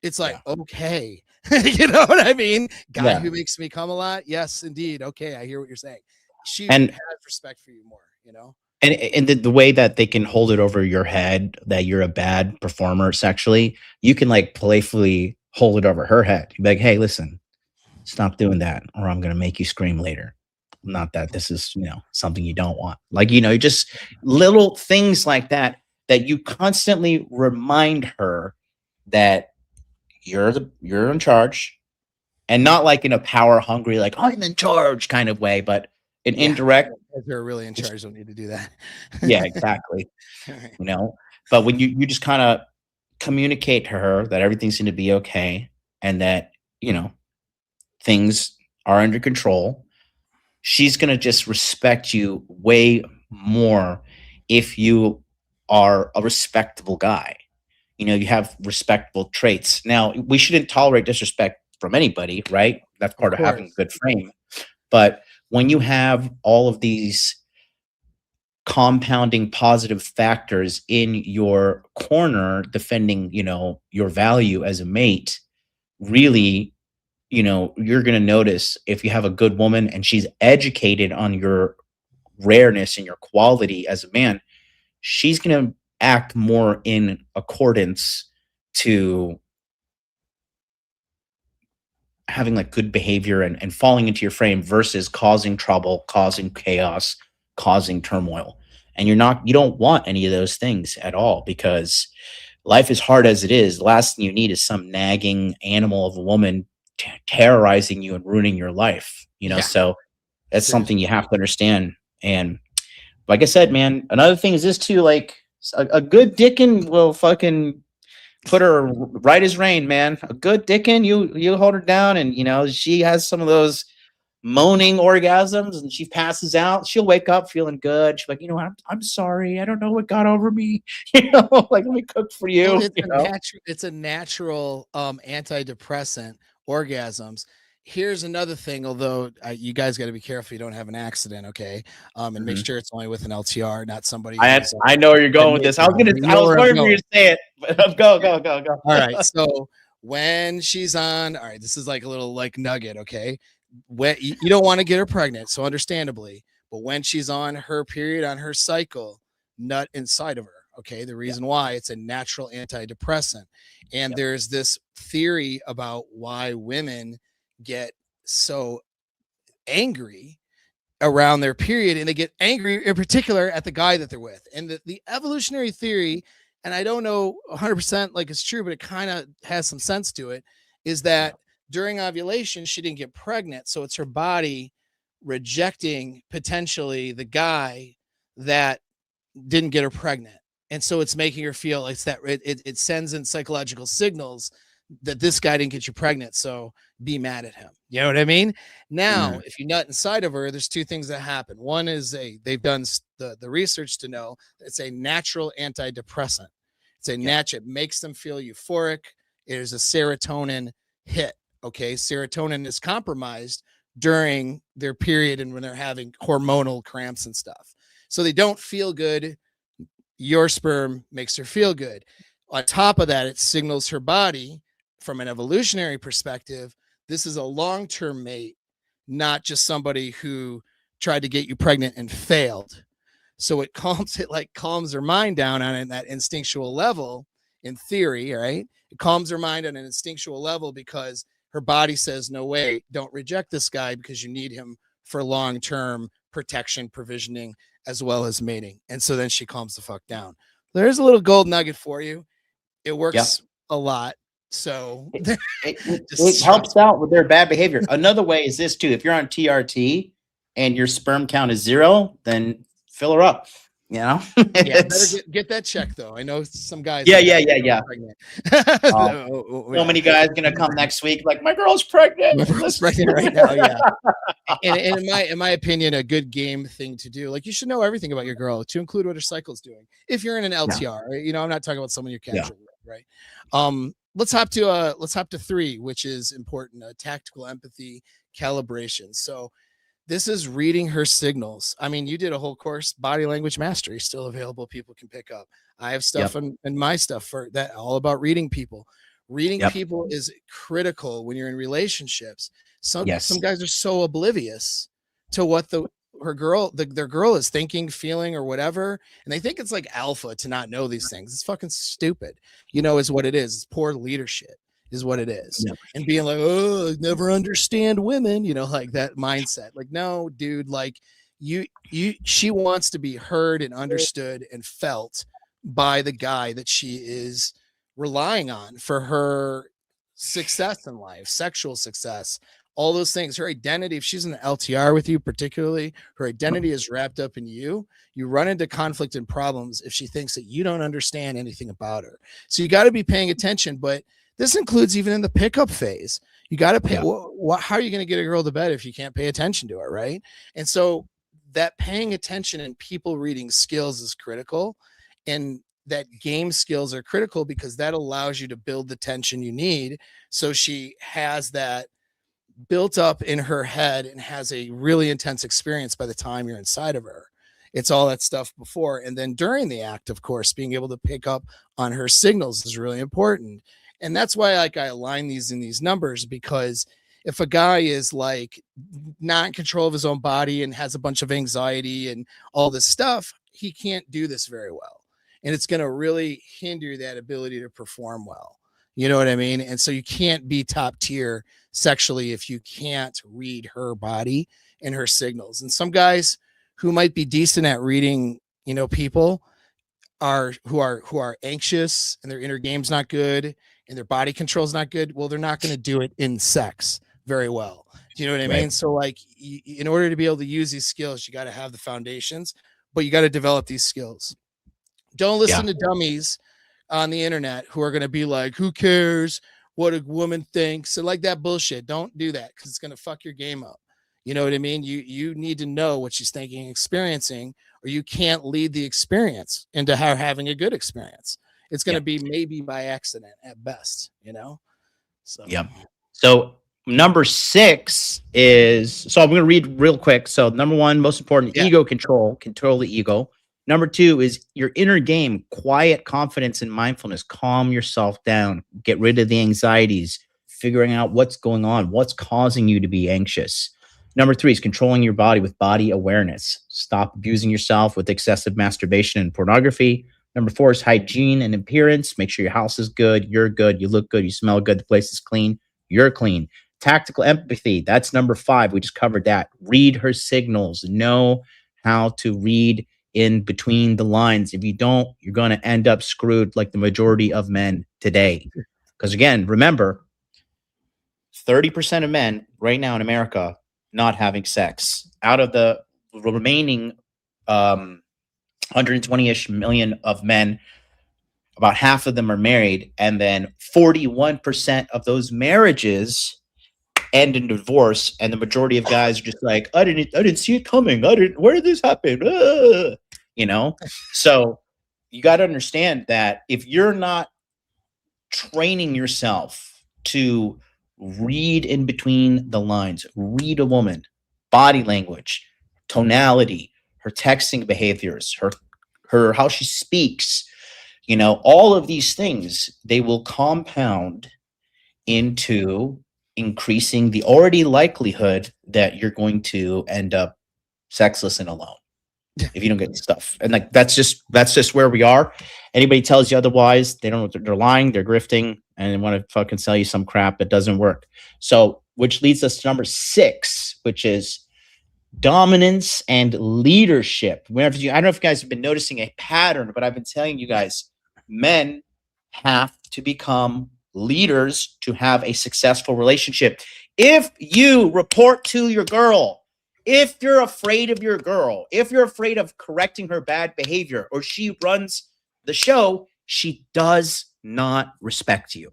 It's like, yeah. okay, you know what I mean? Guy Yeah. who makes me come a lot. Yes, indeed. Okay, I hear what you're saying. She And has respect for you more. and the way that they can hold it over your head that you're a bad performer sexually, you can like playfully hold it over her head. You'd be like, hey, listen, stop doing that, or I'm gonna make you scream later. Not that this is, something you don't want. Like, just little things like that that you constantly remind her that you're in charge, and not like in a power hungry, like I'm in charge kind of way, but an Yeah, indirect. if they're really in charge, don't need to do Yeah, that. exactly. All right. you know but when you just kind of communicate to her that everything's going to be okay, and that things are under control, she's going to just respect you way more if you are a respectable guy. You have respectable traits. Now, we shouldn't tolerate disrespect from anybody, right? That's Of part of having a course. good frame. But when you have all of these compounding positive factors in your corner defending, your value as a mate, really, you're going to notice if you have a good woman and she's educated on your rareness and your quality as a man, she's going to act more in accordance to having like good behavior and falling into your frame versus causing trouble, causing chaos, causing turmoil. And you don't want any of those things at all, because life is hard as it is. The last thing you need is some nagging animal of a woman terrorizing you and ruining your life. Yeah, So that's something seriously. you have to understand. And like I said, man, another thing is this too, like a good dickin will fucking put her right as rain, man. A good dickin, you hold her down, and she has some of those moaning orgasms, and she passes out. She'll wake up feeling good. She's like, I'm sorry, I don't know what got over me. Like, let me cook for Well, you. it's a natural antidepressant, orgasms. Here's another thing, although you guys got to be careful you don't have an accident, okay? And make Mhm. sure it's only with an LTR, not somebody I who's I know where you're going with naked this. I was on. gonna. You I know was where I'm waiting for you going. to say it. But go, go, go, go. All right. So when she's on, all right, this is like a little like nugget, okay? When you don't want to get her pregnant, so understandably, but when she's on her period, on her cycle, nut inside of her. Okay. The Yeah, reason why it's a natural antidepressant. And yeah, there's this theory about why women get so angry around their period, and they get angry in particular at the guy that they're with. And the evolutionary theory, and I don't know 100% like it's true, but it kind of has some sense to it, is yeah, that during ovulation she didn't get pregnant, so it's her body rejecting potentially the guy that didn't get her pregnant. And so it's making her feel like it sends in psychological signals that this guy didn't get you pregnant, so be mad at him. You know what I mean? Now, mhm, if you nut inside of her, there's two things that happen. One is they've done the research to know that it's a natural antidepressant. It's a yeah, it makes them feel euphoric. It is a serotonin hit. Okay, serotonin is compromised during their period and when they're having hormonal cramps and stuff, so they don't feel good. Your sperm makes her feel good. On top of that, it signals her body from an evolutionary perspective, this is a long-term mate, not just somebody who tried to get you pregnant and failed. So it calms her mind down on that instinctual level in theory, right? It calms her mind on an instinctual level because her body says, no way, don't reject this guy because you need him for long-term protection, provisioning, as well as mating. And so then she calms the fuck down. There's a little gold nugget for you. It works a lot. So it helps out with their bad behavior. Another way is this too. If you're on TRT and your sperm count is 0, then fill her up. You know, yeah, better get that check though. I know some guys. Yeah. So many guys gonna come next week like my girl's pregnant. My girl's pregnant right now. Yeah. And in my opinion, a good game thing to do, like you should know everything about your girl to include what her cycle's doing. If you're in an LTR, right? You know, I'm not talking about someone you're casual with, right? Let's hop to 3, which is important. Tactical empathy calibration. So this is reading her signals. I mean, you did a whole course, body language mastery, still available. People can pick up. I have stuff and my stuff for that, all about reading people. Reading people is critical when you're in relationships. Some guys are so oblivious to what their girl is thinking, feeling, or whatever, and they think it's like alpha to not know these things. It's fucking stupid, is what it is. It's poor leadership is what it is. And being like, oh, I never understand women, like that mindset. Like, no, dude, like she wants to be heard and understood and felt by the guy that she is relying on for her success in life, sexual success, all those things. Her identity, if she's in the LTR with you, particularly, her identity is wrapped up in you. You run into conflict and problems if she thinks that you don't understand anything about her. So you got to be paying attention, but this includes even in the pickup phase. You got to pay. How are you going to get a girl to bed if you can't pay attention to her, right? And so that paying attention and people reading skills is critical, and that game skills are critical because that allows you to build the tension you need. So she has that built up in her head and has a really intense experience by the time you're inside of her. It's all that stuff before. And then during the act, of course, being able to pick up on her signals is really important. And that's why I align these in these numbers, because if a guy is like not in control of his own body and has a bunch of anxiety and all this stuff, he can't do this very well. And it's going to really hinder that ability to perform well. You know what I mean? And so you can't be top tier sexually if you can't read her body and her signals. And some guys who might be decent at reading, people who are anxious and their inner game's not good and their body control is not good. Well, they're not going to do it in sex very well. Do you know what I mean? So like in order to be able to use these skills, you got to have the foundations, but you got to develop these skills. Don't listen to dummies on the internet who are going to be like, who cares what a woman thinks? And like that bullshit. Don't do that because it's going to fuck your game up. You know what I mean? You need to know what she's thinking, experiencing, or you can't lead the experience into her having a good experience. It's going to be maybe by accident at best, So, So number 6 is, so I'm going to read real quick. So number 1, most important, ego control the ego. Number 2 is your inner game, quiet confidence and mindfulness. Calm yourself down, get rid of the anxieties, figuring out what's going on, what's causing you to be anxious. Number 3 is controlling your body with body awareness. Stop abusing yourself with excessive masturbation and pornography. Number 4 is hygiene and appearance. Make sure your house is good, you're good, you look good, you smell good, the place is clean, you're clean. Tactical empathy, that's number 5. We just covered that. Read her signals. Know how to read in between the lines. If you don't, you're going to end up screwed like the majority of men today. Because again, remember, 30% of men right now in America not having sex. Out of the remaining 120-ish million of men, about half of them are married, and then 41% of those marriages end in divorce, and the majority of guys are just like, I didn't see it coming. Where did this happen? So you got to understand that if you're not training yourself to read in between the lines, read a woman, body language, tonality, her texting behaviors, her how she speaks, all of these things, they will compound into increasing the already likelihood that you're going to end up sexless and alone if you don't get the stuff. And like that's just where we are. Anybody tells you otherwise, they don't know, they're lying, they're grifting, and they want to fucking sell you some crap that doesn't work. So, which leads us to number 6, which is dominance and leadership. Whenever I don't know if you guys have been noticing a pattern, but I've been telling you guys, men have to become leaders to have a successful relationship. If you report to your girl, if you're afraid of your girl, if you're afraid of correcting her bad behavior, or she runs the show, she does not respect you.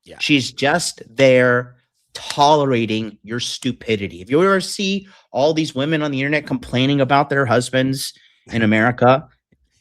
Yeah. She's just there tolerating your stupidity. If you ever see all these women on the internet complaining about their husbands in America,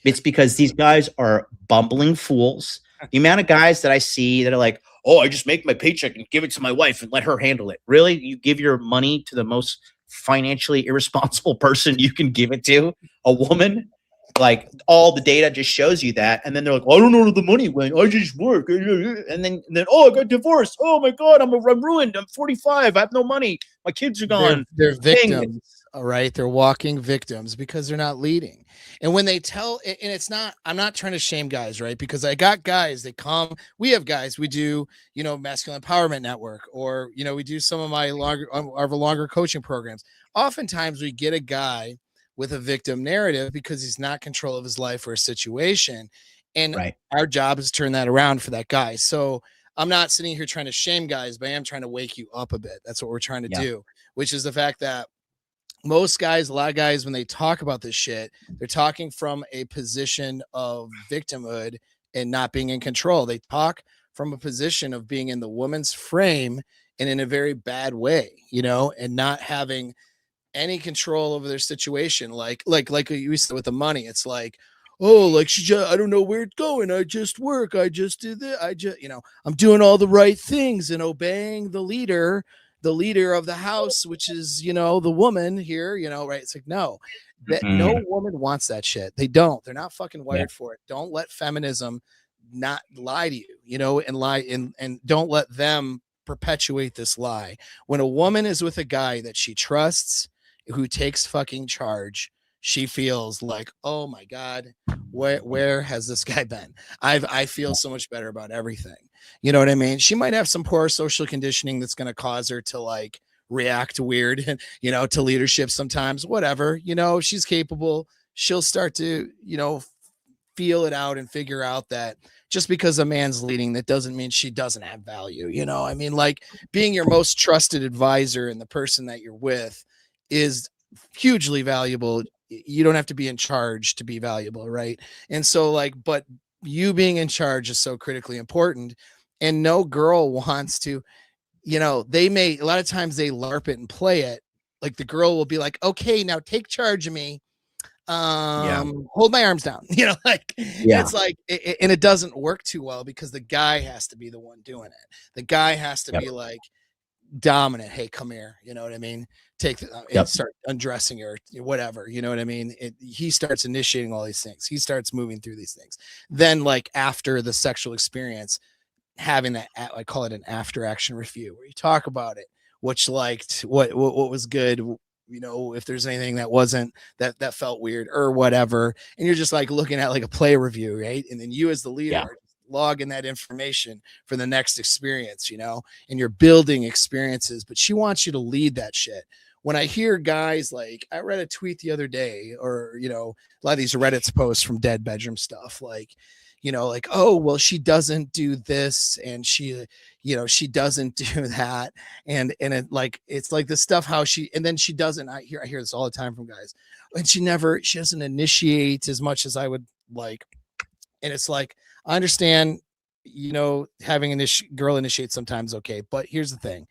it's because these guys are bumbling fools. The amount of guys that I see that are like, oh, I just make my paycheck and give it to my wife and let her handle it. Really? You give your money to the most financially irresponsible person you can give it to, a woman? Like all the data just shows you that. And then they're like, I don't know where the money went. I just work. And then oh, I got divorced. Oh my God, I'm ruined. I'm 45. I have no money. My kids are gone. They're victims, all right? They're walking victims because they're not leading. And when they tell, and it's not, I'm not trying to shame guys, right? Because I got guys, they come, we have guys, we do, Masculine Empowerment Network, or, we do some of my longer coaching programs. Oftentimes we get a guy with a victim narrative because he's not control of his life or a situation. And right. Our job is to turn that around for that guy. So I'm not sitting here trying to shame guys, but I am trying to wake you up a bit. That's what we're trying to do, which is the fact that most guys, a lot of guys, when they talk about this shit, they're talking from a position of victimhood and not being in control. They talk from a position of being in the woman's frame and in a very bad way, and not having any control over their situation. Like you said with the money, it's like, oh, like I don't know where it's going. I just work. I just do this. I'm doing all the right things and obeying the leader of the house, which is, the woman here, right? It's like, no, that no woman wants that shit. They don't. They're not fucking wired for it. Don't let feminism not lie to you, and lie and don't let them perpetuate this lie. When a woman is with a guy that she trusts, who takes fucking charge, she feels like, oh my God, where has this guy been? I feel so much better about everything. You know what I mean? She might have some poor social conditioning that's going to cause her to like react weird, to leadership sometimes, whatever, she's capable. She'll start to, feel it out and figure out that just because a man's leading, that doesn't mean she doesn't have value. I mean, like being your most trusted advisor and the person that you're with is hugely valuable. You don't have to be in charge to be valuable, right? And so but you being in charge is so critically important. And no girl wants to, a lot of times they LARP it and play it. Like the girl will be like, okay, now take charge of me. Hold my arms down, it's like, and it doesn't work too well because the guy has to be the one doing it. The guy has to be like dominant. Hey, come here. You know what I mean? Take and start undressing her, whatever. You know what I mean? He starts initiating all these things. He starts moving through these things. Then, like after the sexual experience, having that, I call it an after action review, where you talk about it, what you liked, what was good, if there's anything that wasn't, that felt weird or whatever. And you're just like looking at like a play review, right? And then you as the leader are logging that information for the next experience, and you're building experiences, but she wants you to lead that shit. When I hear guys, like I read a tweet the other day, or, a lot of these Reddit's posts from dead bedroom stuff, like, like, oh, well, she doesn't do this and she doesn't do that. And it's like the stuff, how she, and then she doesn't, I hear this all the time from guys, and she doesn't initiate as much as I would like. And it's like, I understand, having a girl initiate sometimes. Okay. But here's the thing.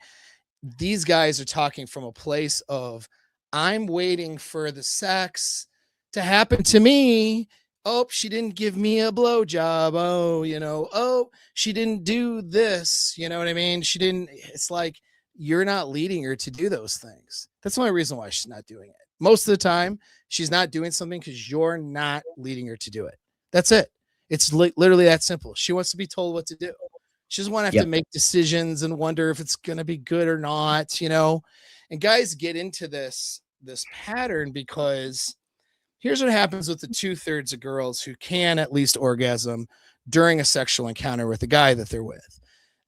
These guys are talking from a place of, I'm waiting for the sex to happen to me. Oh, she didn't give me a blowjob. Oh, oh, she didn't do this. You know what I mean? She didn't. It's like, you're not leading her to do those things. That's the only reason why she's not doing it. Most of the time, she's not doing something because you're not leading her to do it. That's it. It's literally that simple. She wants to be told what to do. She doesn't want to have to Yep. make decisions and wonder if it's going to be good or not, you know. And guys get into this pattern because here's what happens with the 2/3 of girls who can at least orgasm during a sexual encounter with the guy that they're with.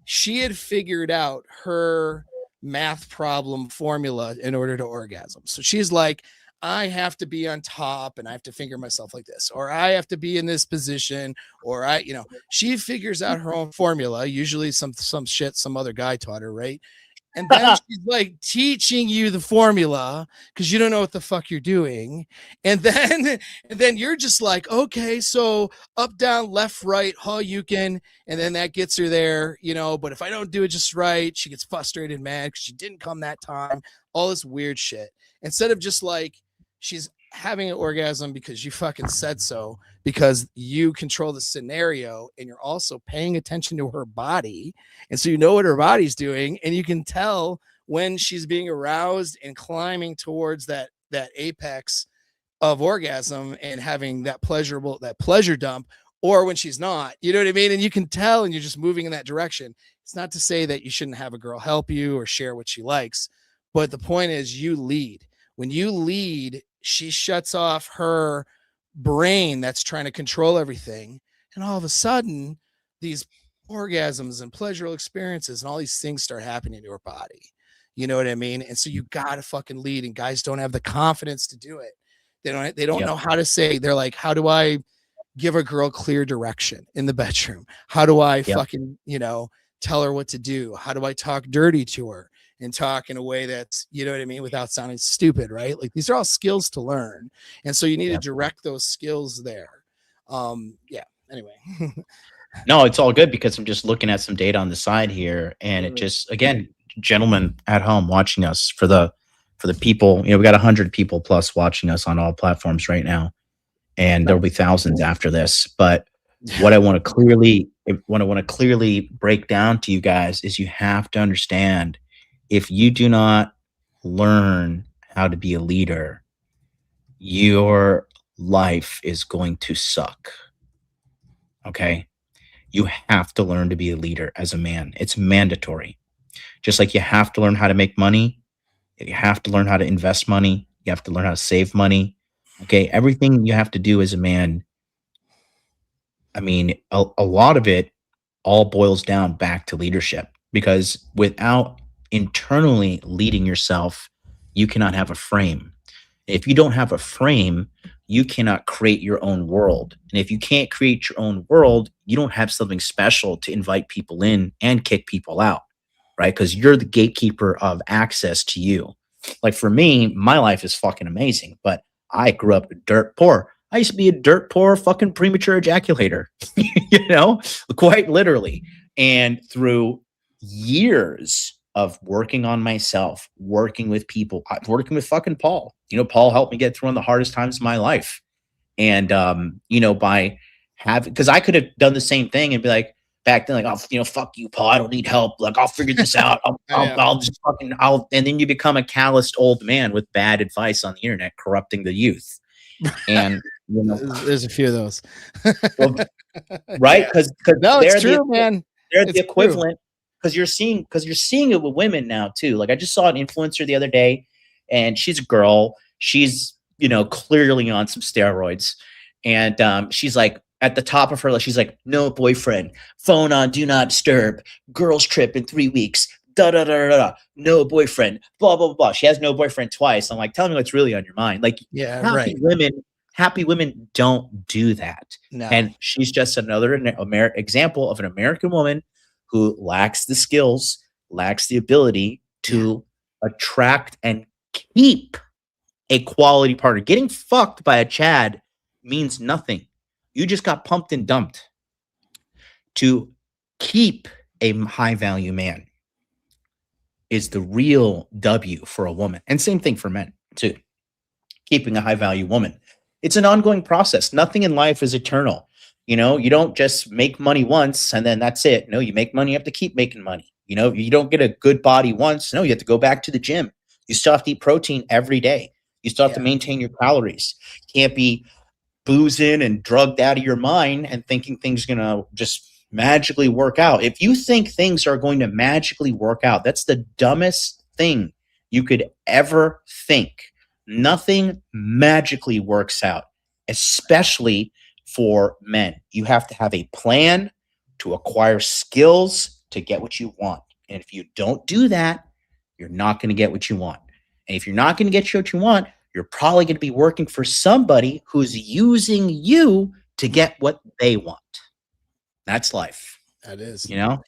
She had figured out her math problem formula in order to orgasm. So she's like, I have to be on top and I have to finger myself like this, or I have to be in this position, or she figures out her own formula, usually some shit some other guy taught her, right? And then she's like teaching you the formula because you don't know what the fuck you're doing. And then you're just like, okay, so up, down, left, right, you can, and then that gets her there, but if I don't do it just right, she gets frustrated, mad because she didn't come that time, all this weird shit. Instead of just like, she's having an orgasm because you fucking said so, because you control the scenario and you're also paying attention to her body. And so you know what her body's doing, and you can tell when she's being aroused and climbing towards that apex of orgasm and having that pleasure dump, or when she's not, you know what I mean? And you can tell, and you're just moving in that direction. It's not to say that you shouldn't have a girl help you or share what she likes, but the point is you lead. When you lead, she shuts off her brain that's trying to control everything. And all of a sudden, these orgasms and pleasurable experiences and all these things start happening to her body. You know what I mean? And so you got to fucking lead, and guys don't have the confidence to do it. They don't know how to say. They're like, how do I give a girl clear direction in the bedroom? How do I fucking, tell her what to do? How do I talk dirty to her and talk in a way that's, you know what I mean, without sounding stupid, right? Like, these are all skills to learn. And so you need to direct those skills there. Anyway. No, it's all good because I'm just looking at some data on the side here, and it just, again, gentlemen at home watching us, for the people, we got 100 people plus watching us on all platforms right now, and there'll be thousands after this. But what I want to clearly break down to you guys is you have to understand, if you do not learn how to be a leader, your life is going to suck. Okay? You have to learn to be a leader as a man. It's mandatory. Just like you have to learn how to make money, you have to learn how to invest money, you have to learn how to save money. Okay? Everything you have to do as a man, I mean, a lot of it all boils down back to leadership, because without internally leading yourself, you cannot have a frame. If you don't have a frame, you cannot create your own world. And if you can't create your own world, you don't have something special to invite people in and kick people out, right? Because you're the gatekeeper of access to you. Like, for me, my life is fucking amazing, but I grew up dirt poor. I used to be a dirt poor fucking premature ejaculator, quite literally. And through years of working on myself, working with people, working with fucking Paul. Paul helped me get through one of the hardest times of my life. And, by having, because I could have done the same thing and be like, back then, like, oh, fuck you, Paul, I don't need help. Like, I'll figure this out. I'll just fucking, and then you become a calloused old man with bad advice on the internet, corrupting the youth. And, there's a few of those. Well, right? Because no, it's true, man. They're the equivalent. Because you're seeing it with women now too. Like, I just saw an influencer the other day, and she's a girl. She's clearly on some steroids, and she's like, at the top of her list, she's like, no boyfriend, phone on do not disturb, girls trip in 3 weeks, da da da da da, no boyfriend, blah blah blah. She has no boyfriend twice. I'm like, tell me what's really on your mind. Like, happy women don't do that. No. And she's just another example of an American woman who lacks the skills, lacks the ability to attract and keep a quality partner. Getting fucked by a Chad means nothing. You just got pumped and dumped. To keep a high value man is the real W for a woman. And same thing for men too. Keeping a high value woman. It's an ongoing process. Nothing in life is eternal. You don't just make money once and then that's it. No, you make money, you have to keep making money. You don't get a good body once. No, you have to go back to the gym. You still have to eat protein every day. You still have to maintain your calories. You can't be boozing and drugged out of your mind and thinking things are going to just magically work out. If you think things are going to magically work out, that's the dumbest thing you could ever think. Nothing magically works out, especially for men. You have to have a plan to acquire skills to get what you want. And if you don't do that, you're not going to get what you want. And if you're not going to get what you want, you're probably going to be working for somebody who's using you to get what they want. That's life, That is. you know?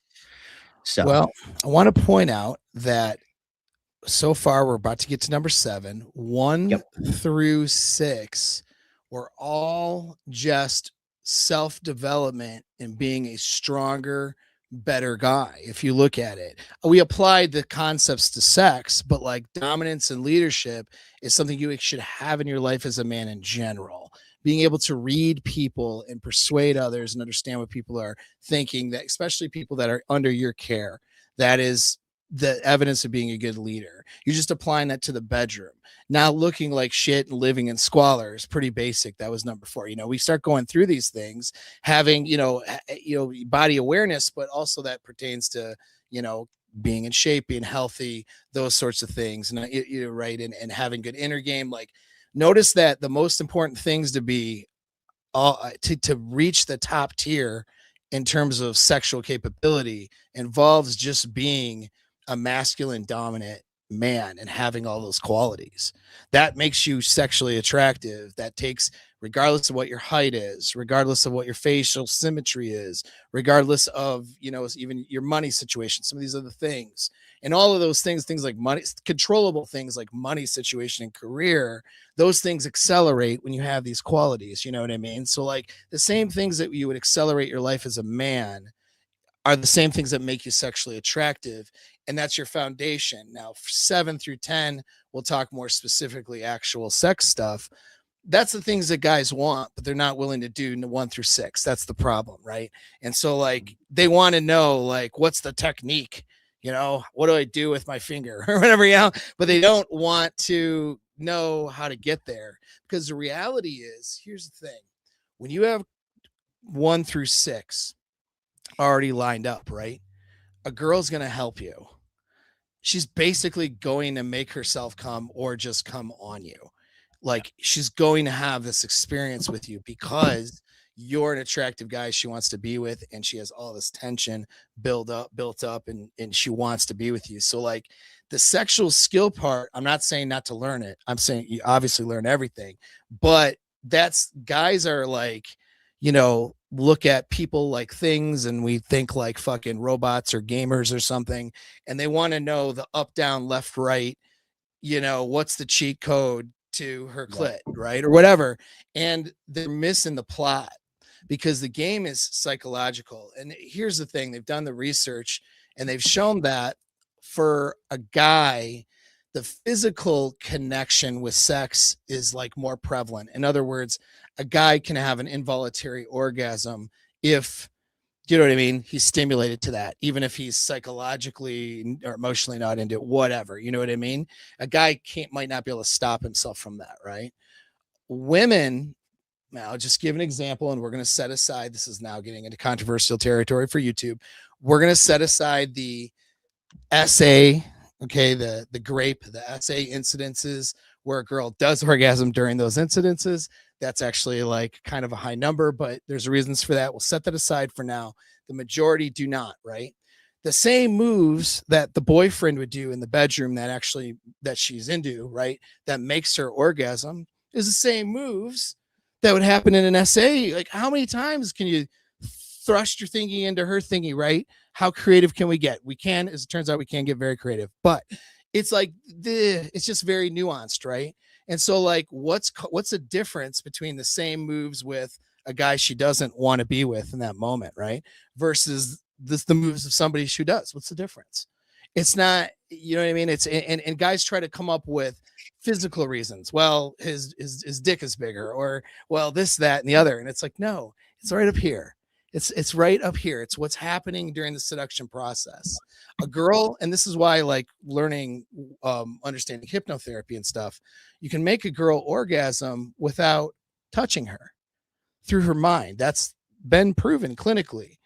So, Well, I want to point out that so far we're about to get to number 7. 1 yep. through 6 were all just self-development and being a stronger, better guy. If you look at it, we applied the concepts to sex, but like dominance and leadership is something you should have in your life as a man in general. Being able to read people and persuade others and understand what people are thinking, that especially people that are under your care, that is the evidence of being a good leader. You're just applying that to the bedroom. Not looking like shit and living in squalor is pretty basic. That was number 4. We start going through these things, having, body awareness, but also that pertains to, being in shape, being healthy, those sorts of things. And right. And having good inner game. Like, notice that the most important things to be to reach the top tier in terms of sexual capability involves just being a masculine dominant man and having all those qualities. That makes you sexually attractive. That takes, regardless of what your height is, regardless of what your facial symmetry is, regardless of, even your money situation, some of these other things. And all of those things like money, controllable things like money situation and career, those things accelerate when you have these qualities. You know what I mean? So like the same things that you would accelerate your life as a man are the same things that make you sexually attractive. And that's your foundation. Now, 7 through 10, we'll talk more specifically actual sex stuff. That's the things that guys want, but they're not willing to do 1 through 6. That's the problem, right? And so like they want to know like what's the technique, what do I do with my finger or whatever, but they don't want to know how to get there, because the reality is, here's the thing. When you have 1 through 6 already lined up, right? A girl's going to help you. She's basically going to make herself come or just come on you. Like, she's going to have this experience with you because you're an attractive guy she wants to be with, and she has all this tension built up and she wants to be with you. So like the sexual skill part, I'm not saying not to learn it. I'm saying you obviously learn everything, but that's, guys are like, look at people like things, and we think like fucking robots or gamers or something, and they want to know the up, down, left, right, what's the cheat code to her clit, right? Or whatever. And they're missing the plot, because the game is psychological. And here's the thing, they've done the research and they've shown that for a guy, the physical connection with sex is like more prevalent. In other words, a guy can have an involuntary orgasm if, you know what I mean, he's stimulated to that, even if he's psychologically or emotionally not into it, whatever, you know what I mean? A guy might not be able to stop himself from that, right? Women, now I'll just give an example, and we're going to set aside, this is now getting into controversial territory for YouTube. We're going to set aside the SA, okay, the grape, the SA incidences where a girl does orgasm during those incidences. That's actually like kind of a high number, but there's reasons for that. We'll set that aside for now. The majority do not, right? The same moves that the boyfriend would do in the bedroom that she's into, right? That makes her orgasm is the same moves that would happen in an SA. Like, how many times can you thrust your thinking into her thinking, right? How creative can we get? We can, as it turns out, we can get very creative, but it's like, it's just very nuanced, right? And so like, what's the difference between the same moves with a guy she doesn't want to be with in that moment, right? Versus the moves of somebody who does. What's the difference? It's not, you know what I mean? It's, and guys try to come up with physical reasons. Well, his dick is bigger, or well, this, that, and the other. And it's like, no, it's right up here. It's right up here. It's what's happening during the seduction process. A girl, and this is why like learning, understanding hypnotherapy and stuff, you can make a girl orgasm without touching her through her mind. That's been proven clinically.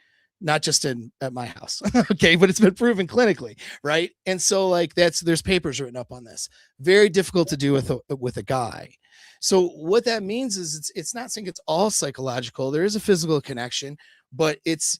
not just at my house. Okay. But it's been proven clinically. Right. And so like there's papers written up on this. Very difficult to do with a guy. So what that means is it's not saying it's all psychological. There is a physical connection, but it's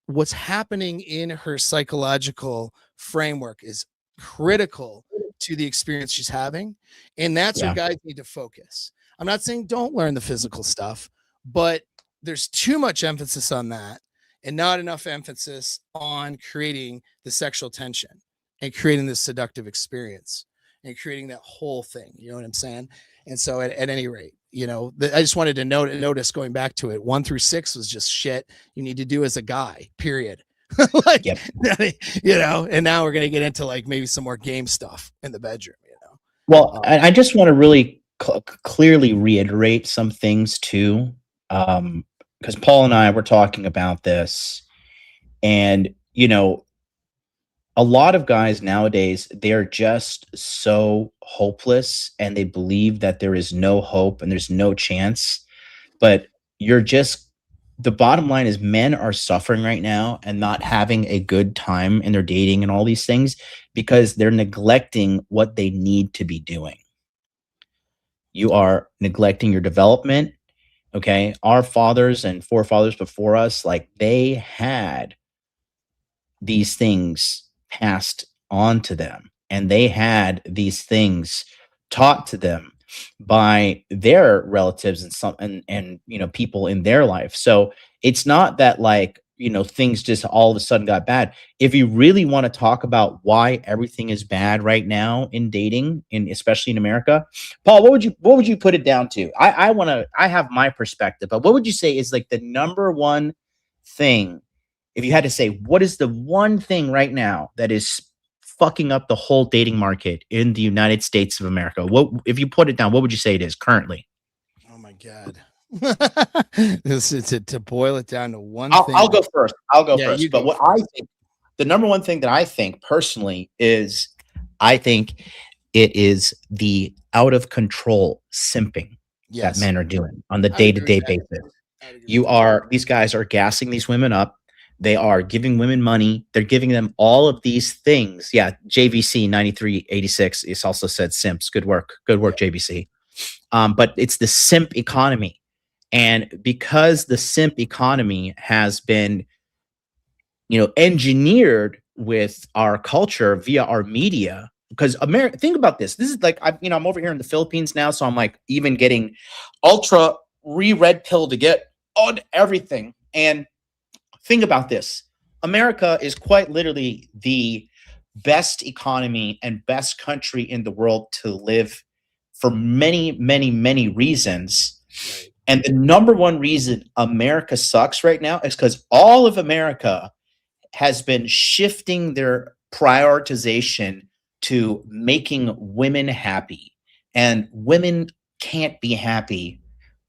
what's happening in her psychological framework is critical to the experience she's having. And that's where guys need to focus. I'm not saying don't learn the physical stuff, but there's too much emphasis on that and not enough emphasis on creating the sexual tension and creating this seductive experience and creating that whole thing. You know what I'm saying? And so at any rate, I just wanted to notice going back to it, 1 through 6 was just shit you need to do as a guy, period. Like, and now we're going to get into like maybe some more game stuff in the bedroom, Well, I just want to really clearly reiterate some things too. Because Paul and I were talking about this, and a lot of guys nowadays, they're just so hopeless and they believe that there is no hope and there's no chance. But the bottom line is men are suffering right now and not having a good time in their dating and all these things because they're neglecting what they need to be doing. You are neglecting your development. Okay. Our fathers and forefathers before us, like they had these things passed on to them and they had these things taught to them by their relatives and people in their life. So it's not that like things just all of a sudden got bad. If you really want to talk about why everything is bad right now in dating, especially in America, Paul, what would you put it down to? I have my perspective, but what would you say is like the number one thing? If you had to say, what is the one thing right now that is fucking up the whole dating market in the United States of America? What, if you put it down, what would you say it is currently? Oh my God. This is to boil it down to one thing. I'll go first. But what I think, the number one thing that I think personally is, I think it is the out of control simping that men are doing on the day-to-day basis. These guys are gassing these women up. They are giving women money. They're giving them all of these things. Yeah, JVC 9386 is also said simps. Good work, JVC. But it's the simp economy, and because the simp economy has been, engineered with our culture via our media. Because think about this. This is like I'm over here in the Philippines now, so I'm like even getting ultra red pill to get on everything. And think about this. America is quite literally the best economy and best country in the world to live for many, many, many reasons. Right. And the number one reason America sucks right now is because all of America has been shifting their prioritization to making women happy. And women can't be happy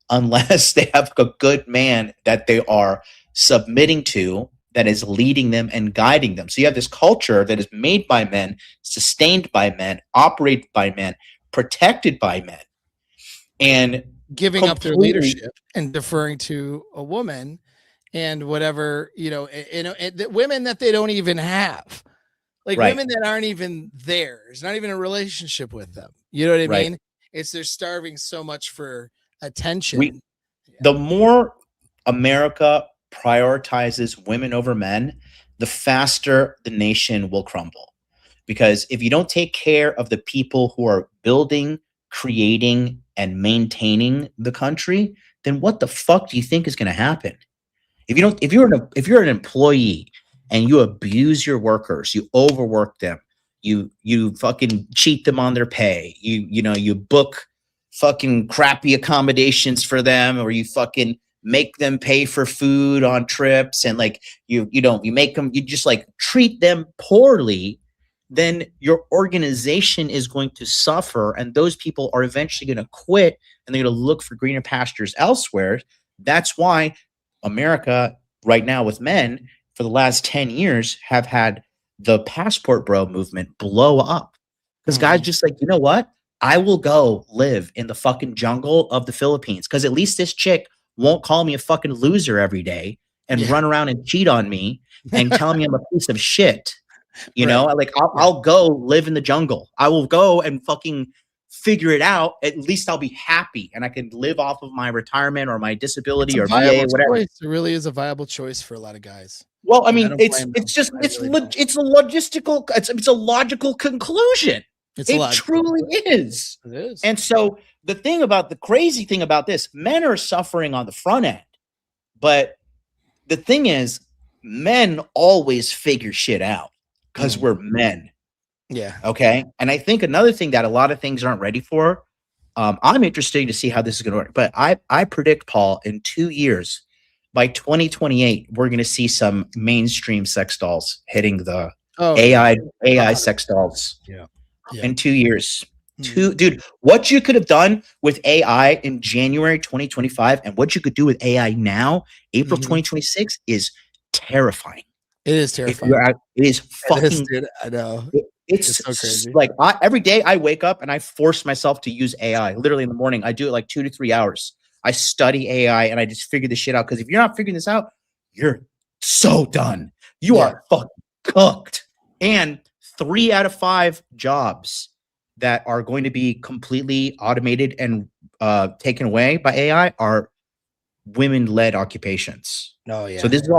unless they have a good man that they are submitting to, that is leading them and guiding them. So you have this culture that is made by men, sustained by men, operated by men, protected by men, and giving up their leadership and deferring to a woman and whatever, and women that they don't even have, like women that aren't even there. There's not even a relationship with them. You know what I mean? It's they're starving so much for attention. The more America prioritizes women over men, the faster the nation will crumble. Because if you don't take care of the people who are building, creating, and maintaining the country, then what the fuck do you think is going to happen? If you're an employee and you abuse your workers, you overwork them, you fucking cheat them on their pay, you book fucking crappy accommodations for them, or you fucking make them pay for food on trips, and like you just like treat them poorly, then your organization is going to suffer, and those people are eventually going to quit and they're going to look for greener pastures elsewhere. That's why America right now with men for the last 10 years have had the passport bro movement blow up, because guys just like, you know what? I will go live in the fucking jungle of the Philippines because at least this chick won't call me a fucking loser every day, and run around and cheat on me and tell me I'm a piece of shit. You know, like I'll go live in the jungle. I will go and fucking figure it out. At least I'll be happy and I can live off of my retirement or my disability or VA, whatever. Choice. It really is a viable choice for a lot of guys. Well, I mean, it's a logistical, it's a logical conclusion. It truly is. It is. And so the crazy thing about this, men are suffering on the front end, but the thing is, men always figure shit out because we're men. Yeah. Okay. And I think another thing that a lot of things aren't ready for, I'm interested to see how this is going to work, but I predict, Paul, in 2 years, by 2028, we're going to see some mainstream sex dolls hitting the AI sex dolls. Yeah. In 2 years. Dude, what you could have done with AI in January 2025 and what you could do with AI now, April 2026, is terrifying. It is terrifying. It is fucking. I know. It's so crazy. Like every day I wake up and I force myself to use AI. Literally in the morning, I do it like 2 to 3 hours. I study AI and I just figure this shit out. Because if you're not figuring this out, you're so done. You are fucking cooked. And 3 out of 5 jobs that are going to be completely automated and taken away by AI are women-led occupations. Oh yeah. So this is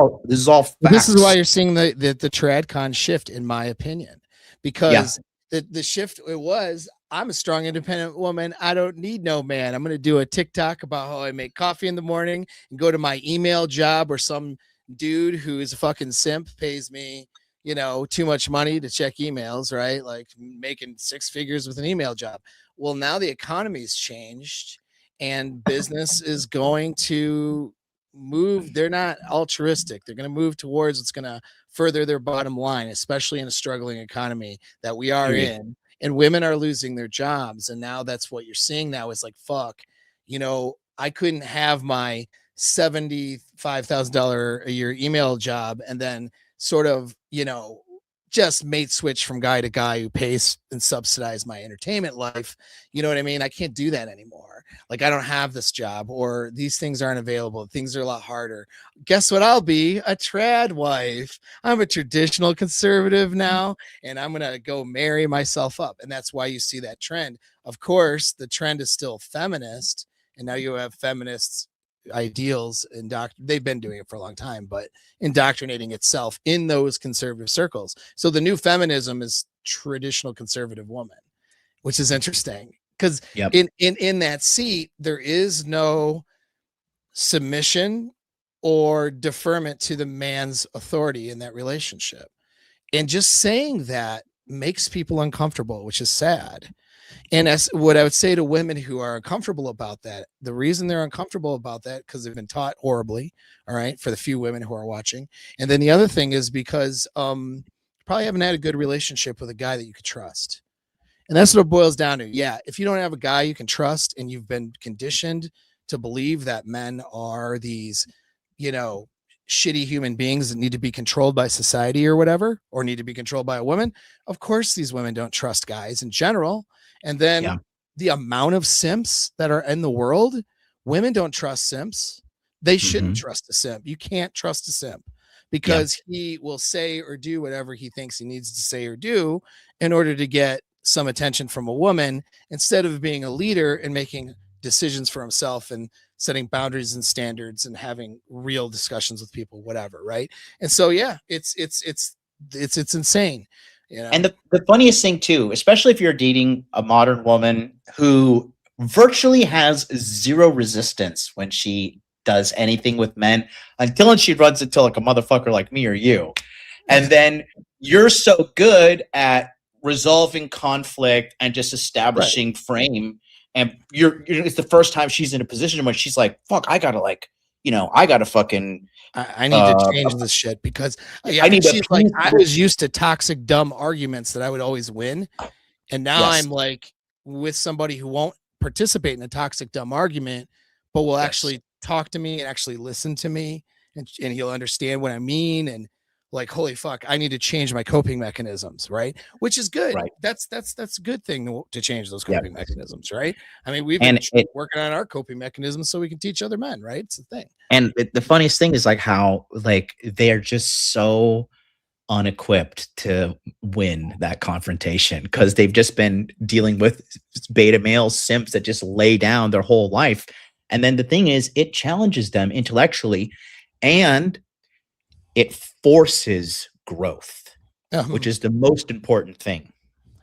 all facts. This is why you're seeing the tradcon shift, in my opinion, because the shift I'm a strong, independent woman. I don't need no man. I'm going to do a TikTok about how I make coffee in the morning and go to my email job, or some dude who is a fucking simp pays me, too much money to check emails, right? Like making 6 figures with an email job. Well, now the economy's changed and business is going to move. They're not altruistic. They're going to move towards what's going to further their bottom line, especially in a struggling economy that we are in. And women are losing their jobs. And now that's what you're seeing now is like, fuck, I couldn't have my $75,000 a year email job and then sort of, just mate switch from guy to guy who pays and subsidize my entertainment life. You know what I mean? I can't do that anymore. Like, I don't have this job, or these things aren't available. Things are a lot harder. Guess what? I'll be a trad wife. I'm a traditional conservative now, and I'm going to go marry myself up. And that's why you see that trend. Of course, the trend is still feminist. And now you have feminists ideals and they've been doing it for a long time, but indoctrinating itself in those conservative circles. So the new feminism is traditional conservative woman, which is interesting because in that seat there is no submission or deferment to the man's authority in that relationship. And just saying that makes people uncomfortable, which is sad. And as what I would say to women who are uncomfortable about that, the reason they're uncomfortable about that, because they've been taught horribly, all right, for the few women who are watching. And then the other thing is because you probably haven't had a good relationship with a guy that you could trust. And that's what it boils down to. Yeah, if you don't have a guy you can trust and you've been conditioned to believe that men are these, shitty human beings that need to be controlled by society or whatever, or need to be controlled by a woman, of course these women don't trust guys in general. And then the amount of simps that are in the world, women don't trust simps. They shouldn't trust a simp. You can't trust a simp because he will say or do whatever he thinks he needs to say or do in order to get some attention from a woman, instead of being a leader and making decisions for himself and setting boundaries and standards and having real discussions with people, whatever. Right. And so, it's insane. And the funniest thing too, especially if you're dating a modern woman who virtually has zero resistance when she does anything with men, until she runs into like a motherfucker like me or you. And then you're so good at resolving conflict and just establishing frame. And it's the first time she's in a position when she's like, fuck, I gotta fucking, I need to change this shit because I was used to toxic, dumb arguments that I would always win. And now I'm like with somebody who won't participate in a toxic, dumb argument, but will actually talk to me and actually listen to me. And he'll understand what I mean. And like, holy fuck, I need to change my coping mechanisms, right? Which is good. Right. That's a good thing to change those Yeah. coping mechanisms, right? I mean, we've been And it, working on our coping mechanisms so we can teach other men, right? It's the thing. and the funniest thing is like how like they're just so unequipped to win that confrontation because they've just been dealing with beta male simps that just lay down their whole life. And then the thing is, it challenges them intellectually and it forces growth, which is the most important thing.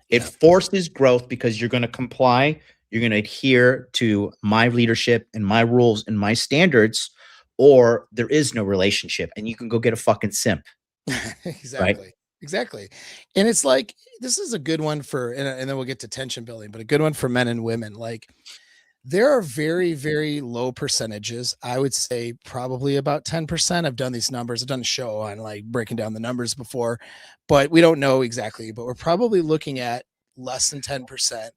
It forces growth because you're going to comply, you're going to adhere to my leadership and my rules and my standards, or there is no relationship and you can go get a fucking simp. Right. Exactly. And it's like, this is a good one for, and then we'll get to tension building, but a good one for men and women. Like, there are very, very low percentages. I would say probably about 10%. I've done these numbers. I've done a show on like breaking down the numbers before, but we don't know exactly, but we're probably looking at less than 10%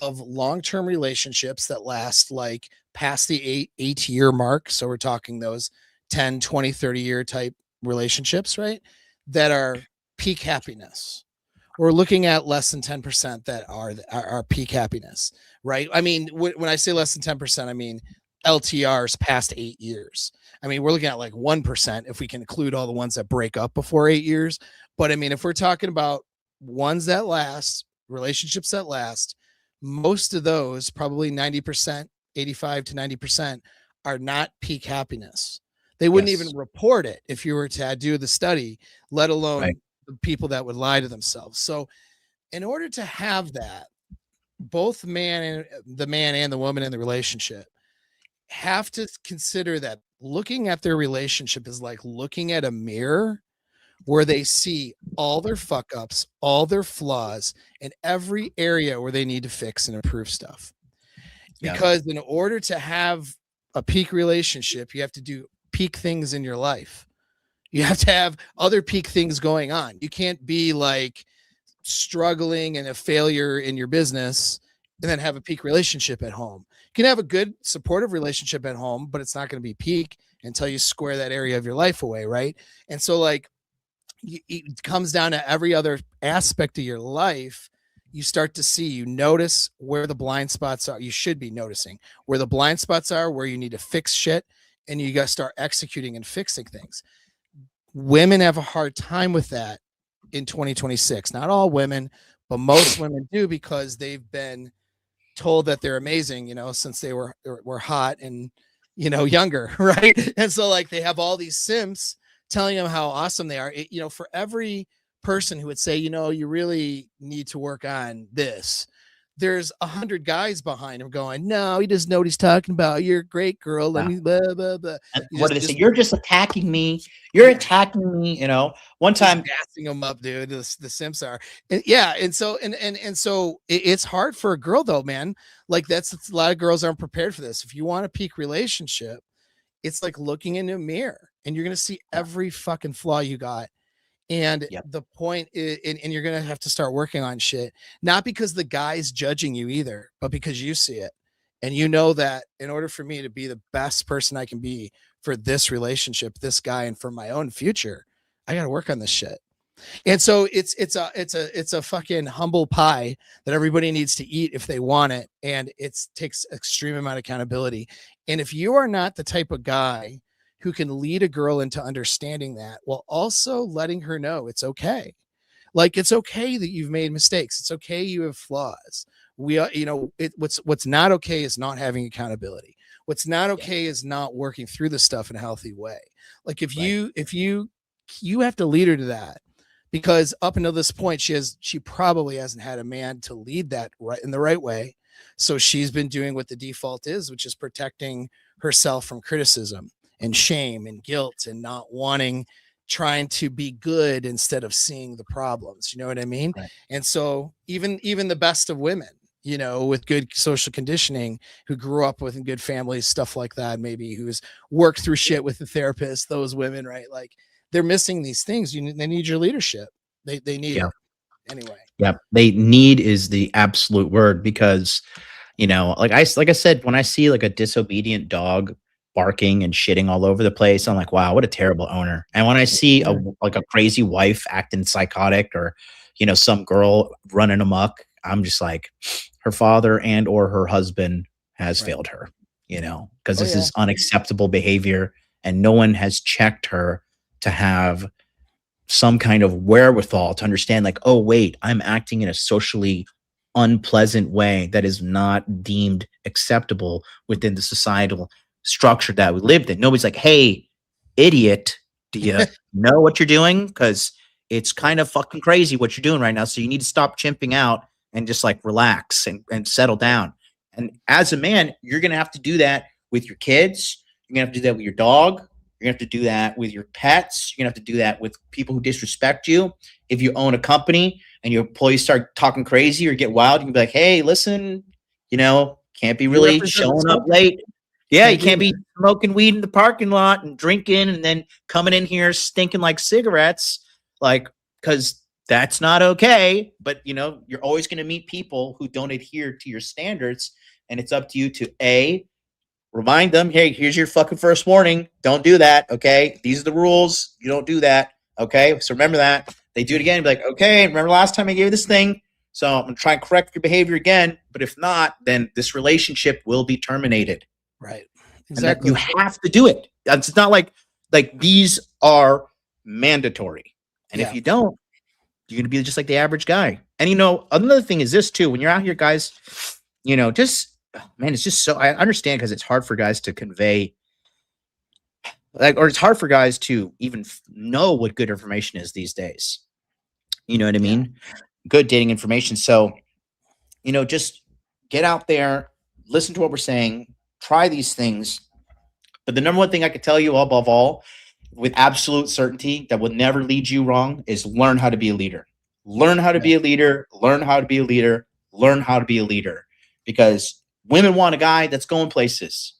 of long-term relationships that last like past the eight-year mark. So we're talking those 10, 20, 30-year type relationships, right? That are peak happiness. We're looking at less than 10% that are peak happiness, right? I mean, when I say less than 10%, I mean LTRs past 8 years. I mean, we're looking at like 1% if we can include all the ones that break up before 8 years. But I mean, if we're talking about ones that last, relationships that last, most of those, probably 90%, 85 to 90%, are not peak happiness. They wouldn't even report it if you were to do the study, let alone the people that would lie to themselves. So in order to have that, both the man and the woman in the relationship have to consider that looking at their relationship is like looking at a mirror where they see all their fuck ups, all their flaws, and every area where they need to fix and improve stuff. Because in order to have a peak relationship, you have to do peak things in your life. You have to have other peak things going on. You can't be like struggling and a failure in your business and then have a peak relationship at home. You can have a good supportive relationship at home, but it's not going to be peak until you square that area of your life away, right? And so like it comes down to every other aspect of your life. You start to see, you notice where the blind spots are. You should be noticing where the blind spots are, where you need to fix shit, and you got to start executing and fixing things. Women have a hard time with that in 2026. Not all women, but most women do, because they've been told that they're amazing, you know, since they were hot and, you know, younger, right? And so like they have all these simps telling them how awesome they are. You know, for every person who would say, you know, you really need to work on this, there's 100 guys behind him going, no, he doesn't know what he's talking about. You're a great girl. Let me blah, blah, blah. What do they say? You're just attacking me. You're attacking me. You know, one time gassing them up, dude. The simps are, and so it's hard for a girl though, man. Like that's a lot of girls aren't prepared for this. If you want a peak relationship, it's like looking into a mirror, and you're gonna see every fucking flaw you got. And the point is, and you're going to have to start working on shit, not because the guy's judging you either, but because you see it. And you know that in order for me to be the best person I can be for this relationship, this guy, and for my own future, I got to work on this shit. And so it's a fucking humble pie that everybody needs to eat if they want it. And it takes extreme amount of accountability. And if you are not the type of guy who can lead a girl into understanding that, while also letting her know it's okay. Like, it's okay that you've made mistakes. It's okay you have flaws. We are, you know, what's not okay is not having accountability. What's not okay is not working through the stuff in a healthy way. Like if you have to lead her to that, because up until this point, she probably hasn't had a man to lead that right in the right way. So she's been doing what the default is, which is protecting herself from criticism and shame and guilt and not wanting, trying to be good instead of seeing the problems. You know what I mean? Right. And so even the best of women, you know, with good social conditioning, who grew up with good families, stuff like that, maybe who's worked through shit with the therapist, those women, right? Like they're missing these things. They need your leadership. They need it anyway. Yeah. They need is the absolute word because, you know, like I said, when I see like a disobedient dog barking and shitting all over the place. I'm like, wow, what a terrible owner. And when I see Yeah. a crazy wife acting psychotic, or some girl running amok, I'm just like, her father and or her husband has Right. failed her, because Oh this yeah. is unacceptable behavior, and no one has checked her to have some kind of wherewithal to understand, like, oh wait, I'm acting in a socially unpleasant way that is not deemed acceptable within the societal structure that we lived in. Nobody's like, hey, idiot, do you know what you're doing? Because it's Right. kind of fucking crazy what you're doing right now, so you need to stop chimping out and just like relax and settle Right. down. And as a man, you're gonna have to do that with your kids. You're gonna have to do that with your dog. You're gonna have to do that with your pets. You're gonna have to do that with people who disrespect you. If you own a company and your employees start talking crazy or get wild, you can be like, hey, listen, can't be You really represent this showing up company. late. Yeah, you Can't do can't that. be smoking weed in the parking lot and drinking and then coming in here stinking like cigarettes, like, because that's not okay. But you're always going to meet people who don't adhere to your standards, and it's up to you to remind them, hey, here's your fucking first warning. Don't do that. Okay. These are the rules. You don't do that. Okay. So remember that. They do it again. Be like, okay, remember last time I gave you this thing? So I'm going to try and correct your behavior again. But if not, then this relationship will be terminated. Right. And that you Exactly. have to do it. It's not like these are mandatory. And if Yeah. you don't, you're going to be just like the average guy. And another thing is this too, when you're out here, guys, just, man, it's just so, I understand, because it's hard for guys to convey, or it's hard for guys to even know what good information is these days. You know what I Yeah. mean? Good dating information. So, just get out there, listen to what we're saying, try these things. But the number one thing I could tell you above all, with absolute certainty, that will never lead you wrong, is learn how to be a leader. Learn how to Right. be a leader. Learn how to be a leader. Learn how to be a leader. Because women want a guy that's going places.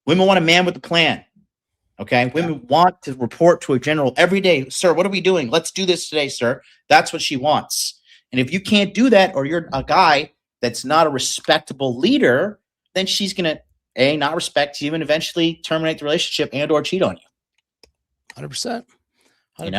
Women want a man with a plan. Okay. Yeah. Women want to report to a general every day. Sir, what are we doing? Let's do this today, sir. That's what she wants. And if you can't do that, or you're a guy that's not a respectable leader, then she's going to not respect you and eventually terminate the relationship and or cheat on you. 100%.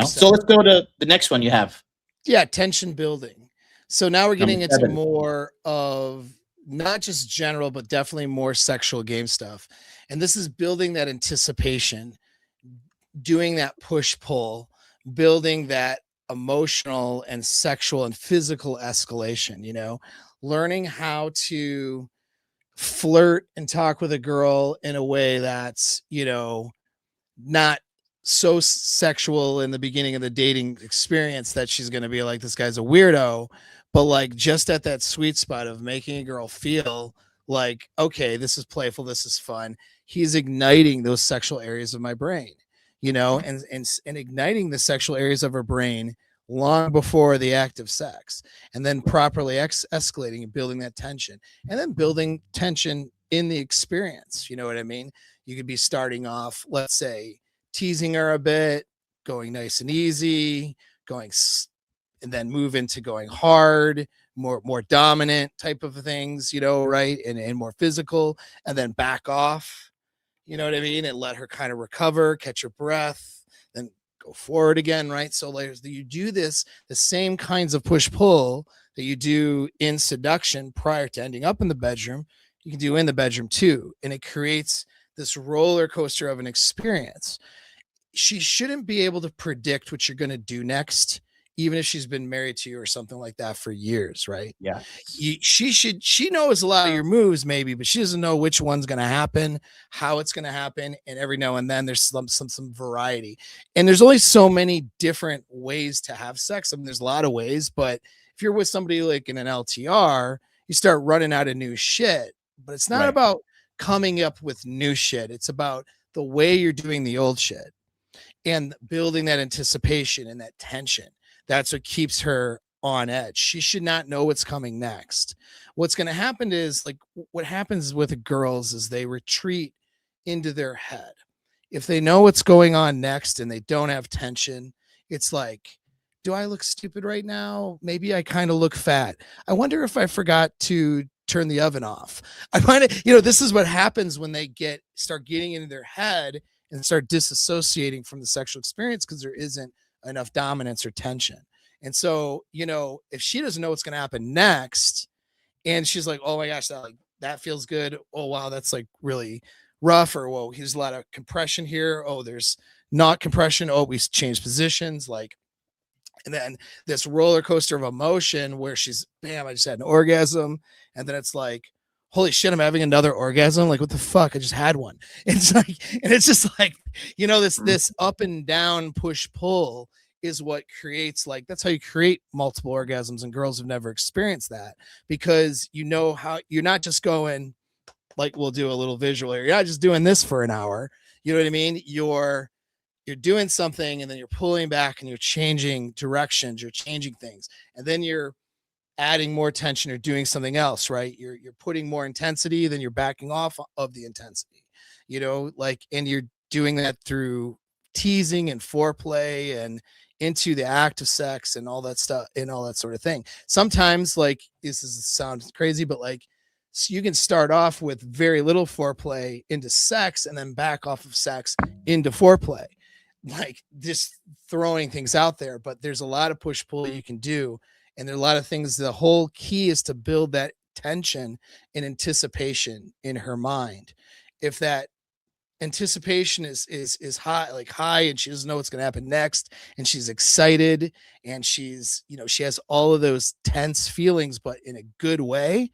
So let's go to the next one you have. Yeah. Tension building. So now we're getting Number into 7. more of not just general, but definitely more sexual game stuff. And this is building that anticipation, doing that push pull, building that emotional and sexual and physical escalation, learning how to flirt and talk with a girl in a way that's, not so sexual in the beginning of the dating experience that she's going to be like, this guy's a weirdo, but like just at that sweet spot of making a girl feel like, okay, this is playful, this is fun. He's igniting those sexual areas of my brain, and igniting the sexual areas of her brain long before the act of sex, and then properly escalating and building that tension, and then building tension in the experience. You know what I mean? You could be starting off, let's say, teasing her a bit, going nice and easy, and then move into going hard, more dominant type of things, right? And more physical, and then back off, you know what I mean? And let her kind of recover, catch her breath, then go forward again, right? So you do the same kinds of push pull that you do in seduction prior to ending up in the bedroom, you can do in the bedroom too. And it creates this roller coaster of an experience. She shouldn't be able to predict what you're going to do next, even if she's been married to you or something like that for years, right? Yeah. She knows a lot of your moves maybe, but she doesn't know which one's going to happen, how it's going to happen. And every now and then there's some variety, and there's only so many different ways to have sex. I mean, there's a lot of ways, but if you're with somebody like in an LTR, you start running out of new shit. But it's not about coming up with new shit. It's about the way you're doing the old shit and building that anticipation and that tension. That's what keeps her on edge. She should not know what's coming next. What's going to happen is, like, what happens with girls is they retreat into their head. If they know what's going on next and they don't have tension, it's like, do I look stupid right now? Maybe I kind of look fat. I wonder if I forgot to turn the oven off. I find it, you know, this is what happens when they start getting into their head and start disassociating from the sexual experience, because there isn't enough dominance or tension. And so, you know, if she doesn't know what's going to happen next, and she's like, oh my gosh, that feels good. Oh wow, that's like really rough. Or whoa, here's a lot of compression here. Oh, there's not compression. Oh, we changed positions. Like, and then this roller coaster of emotion where she's, bam, I just had an orgasm. And then it's like, holy shit, I'm having another orgasm. Like, what the fuck? I just had one. It's like, and it's just like, you know, this up and down push pull is what creates, like, that's how you create multiple orgasms. And girls have never experienced that, because you know how you're not just going, like, we'll do a little visual here. You're not just doing this for an hour. You know what I mean? You're doing something, and then you're pulling back, and you're changing directions, you're changing things, and then you're adding more tension or doing something else, right? You're putting more intensity, then you're backing off of the intensity, you know, like, and you're doing that through teasing and foreplay and into the act of sex and all that stuff and all that sort of thing. Sometimes, like, sounds crazy, but like, so you can start off with very little foreplay into sex, and then back off of sex into foreplay, like just throwing things out there. But there's a lot of push pull you can do, and there are a lot of things. The whole key is to build that tension and anticipation in her mind. If that anticipation is high, like high, and she doesn't know what's going to happen next, and she's excited, and she's, you know, she has all of those tense feelings, but in a good way,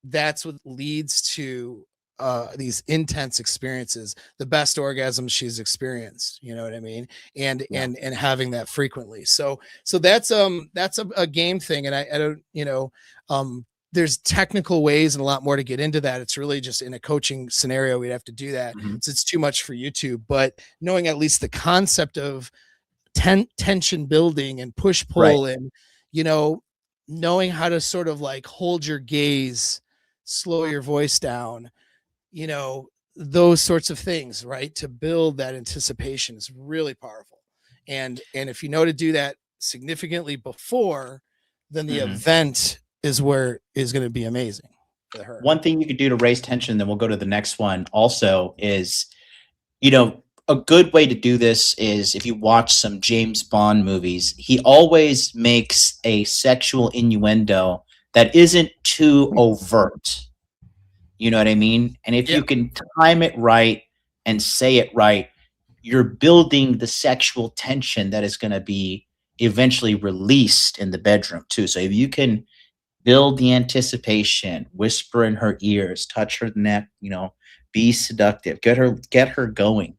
that's what leads to these intense experiences, the best orgasms she's experienced, you know what I mean? And Yeah. and having that frequently. So that's a game thing. And I don't, you know, there's technical ways and a lot more to get into that. It's really just in a coaching scenario, we'd have to do that. Mhm. So it's too much for YouTube, but knowing at least the concept of tension building and push Right. pull, and, you know, knowing how to sort of like hold your gaze, slow your voice down, you know, those sorts of things, right? To build that anticipation is really powerful. And if you know to do that significantly before, then the Mhm. event is where is going to be amazing for her. One thing you could do to raise tension, then we'll go to the next one also, is, you know, a good way to do this is if you watch some James Bond movies, he always makes a sexual innuendo that isn't too overt. You know what I mean? And if Yeah. you can time it right and say it right, you're building the sexual tension that is going to be eventually released in the bedroom too. So if you can build the anticipation, whisper in her ears, touch her neck, you know, be seductive, get her going,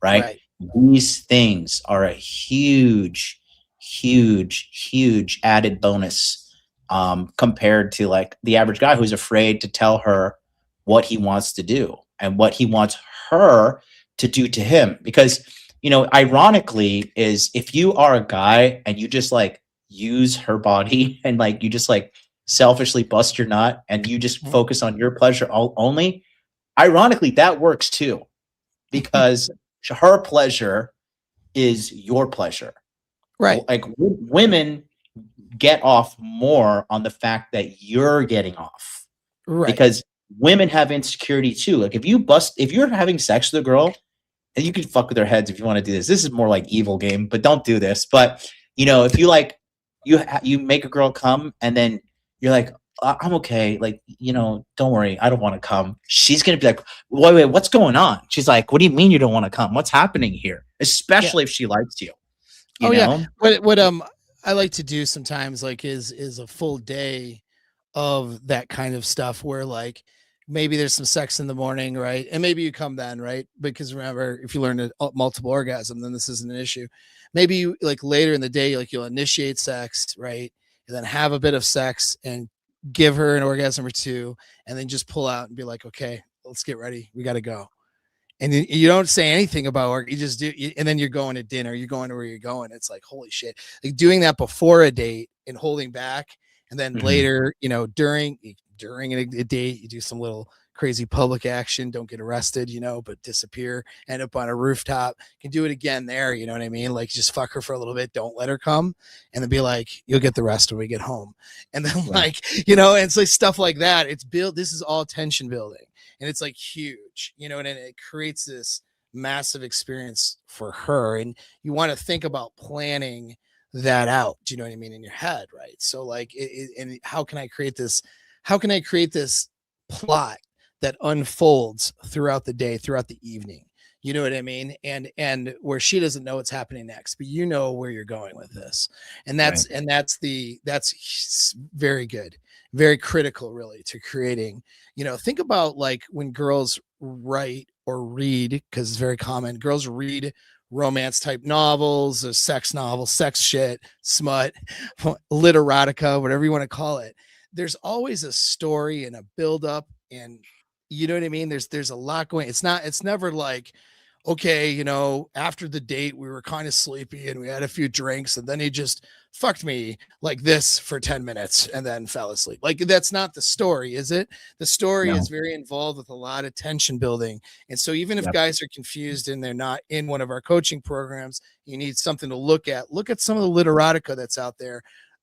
right? Right. These things are a huge, huge, huge added bonus, compared to like the average guy who's afraid to tell her what he wants to do and what he wants her to do to him. Because, you know, ironically, is if you are a guy and you just like use her body and like you just like selfishly bust your nut and you just focus on your pleasure only, ironically, that works too, because her pleasure is your pleasure. Right. Like women get off more on the fact that you're getting off, Right. because women have insecurity too. Like if you're having sex with a girl, and you can fuck with their heads if you want to do this. This is more like evil game, but don't do this. But you know, if you like, you make a girl come, and then you're like, I'm okay. Like, you know, don't worry, I don't want to come. She's gonna be like, wait, what's going on? She's like, what do you mean you don't want to come? What's happening here? Yeah. Especially if she likes you. You Oh yeah. know? What I like to do sometimes, like, is a full day of that kind of stuff, where like maybe there's some sex in the morning, right? And maybe you come then, right? Because remember, if you learn a multiple orgasm, then this isn't an issue. Maybe you, like, later in the day, like, you'll initiate sex, right? And then have a bit of sex and give her an orgasm or two, and then just pull out and be like, okay, let's get ready. We got to go. And you don't say anything about work. You just do. And then you're going to dinner. You're going to where you're going. It's like, holy shit. Like, doing that before a date and holding back. And then Mhm. later, you know, during a date, you do some little crazy public action, don't get arrested, but disappear, end up on a rooftop, can do it again there. You know what I mean? Like just fuck her for a little bit, don't let her come, and then be like, you'll get the rest when we get home. And then Right. and it's like stuff like that. This is all tension building, and it's like huge, and it creates this massive experience for her. And you want to think about planning that out, do you know what I mean, in your head, right? So like and how can I create this plot that unfolds throughout the day, throughout the evening, you know what I mean, and where she doesn't know what's happening next, but you know where you're going with this. And that's Right. that's very good, very critical really to creating. Think about like when girls write or read, because it's very common, girls read romance type novels or sex novels, sex shit, smut, literotica, whatever you want to call it. There's always a story and a build up, and you know what I mean? There's a lot going. It's never like, okay, after the date we were kind of sleepy and we had a few drinks and then he just fucked me like this for 10 minutes and then fell asleep. Like that's not the story, is it? The story No. is very involved with a lot of tension building. And so even if Yep. guys are confused and they're not in one of our coaching programs, you need something to look at. Look at some of the literotica that's out there.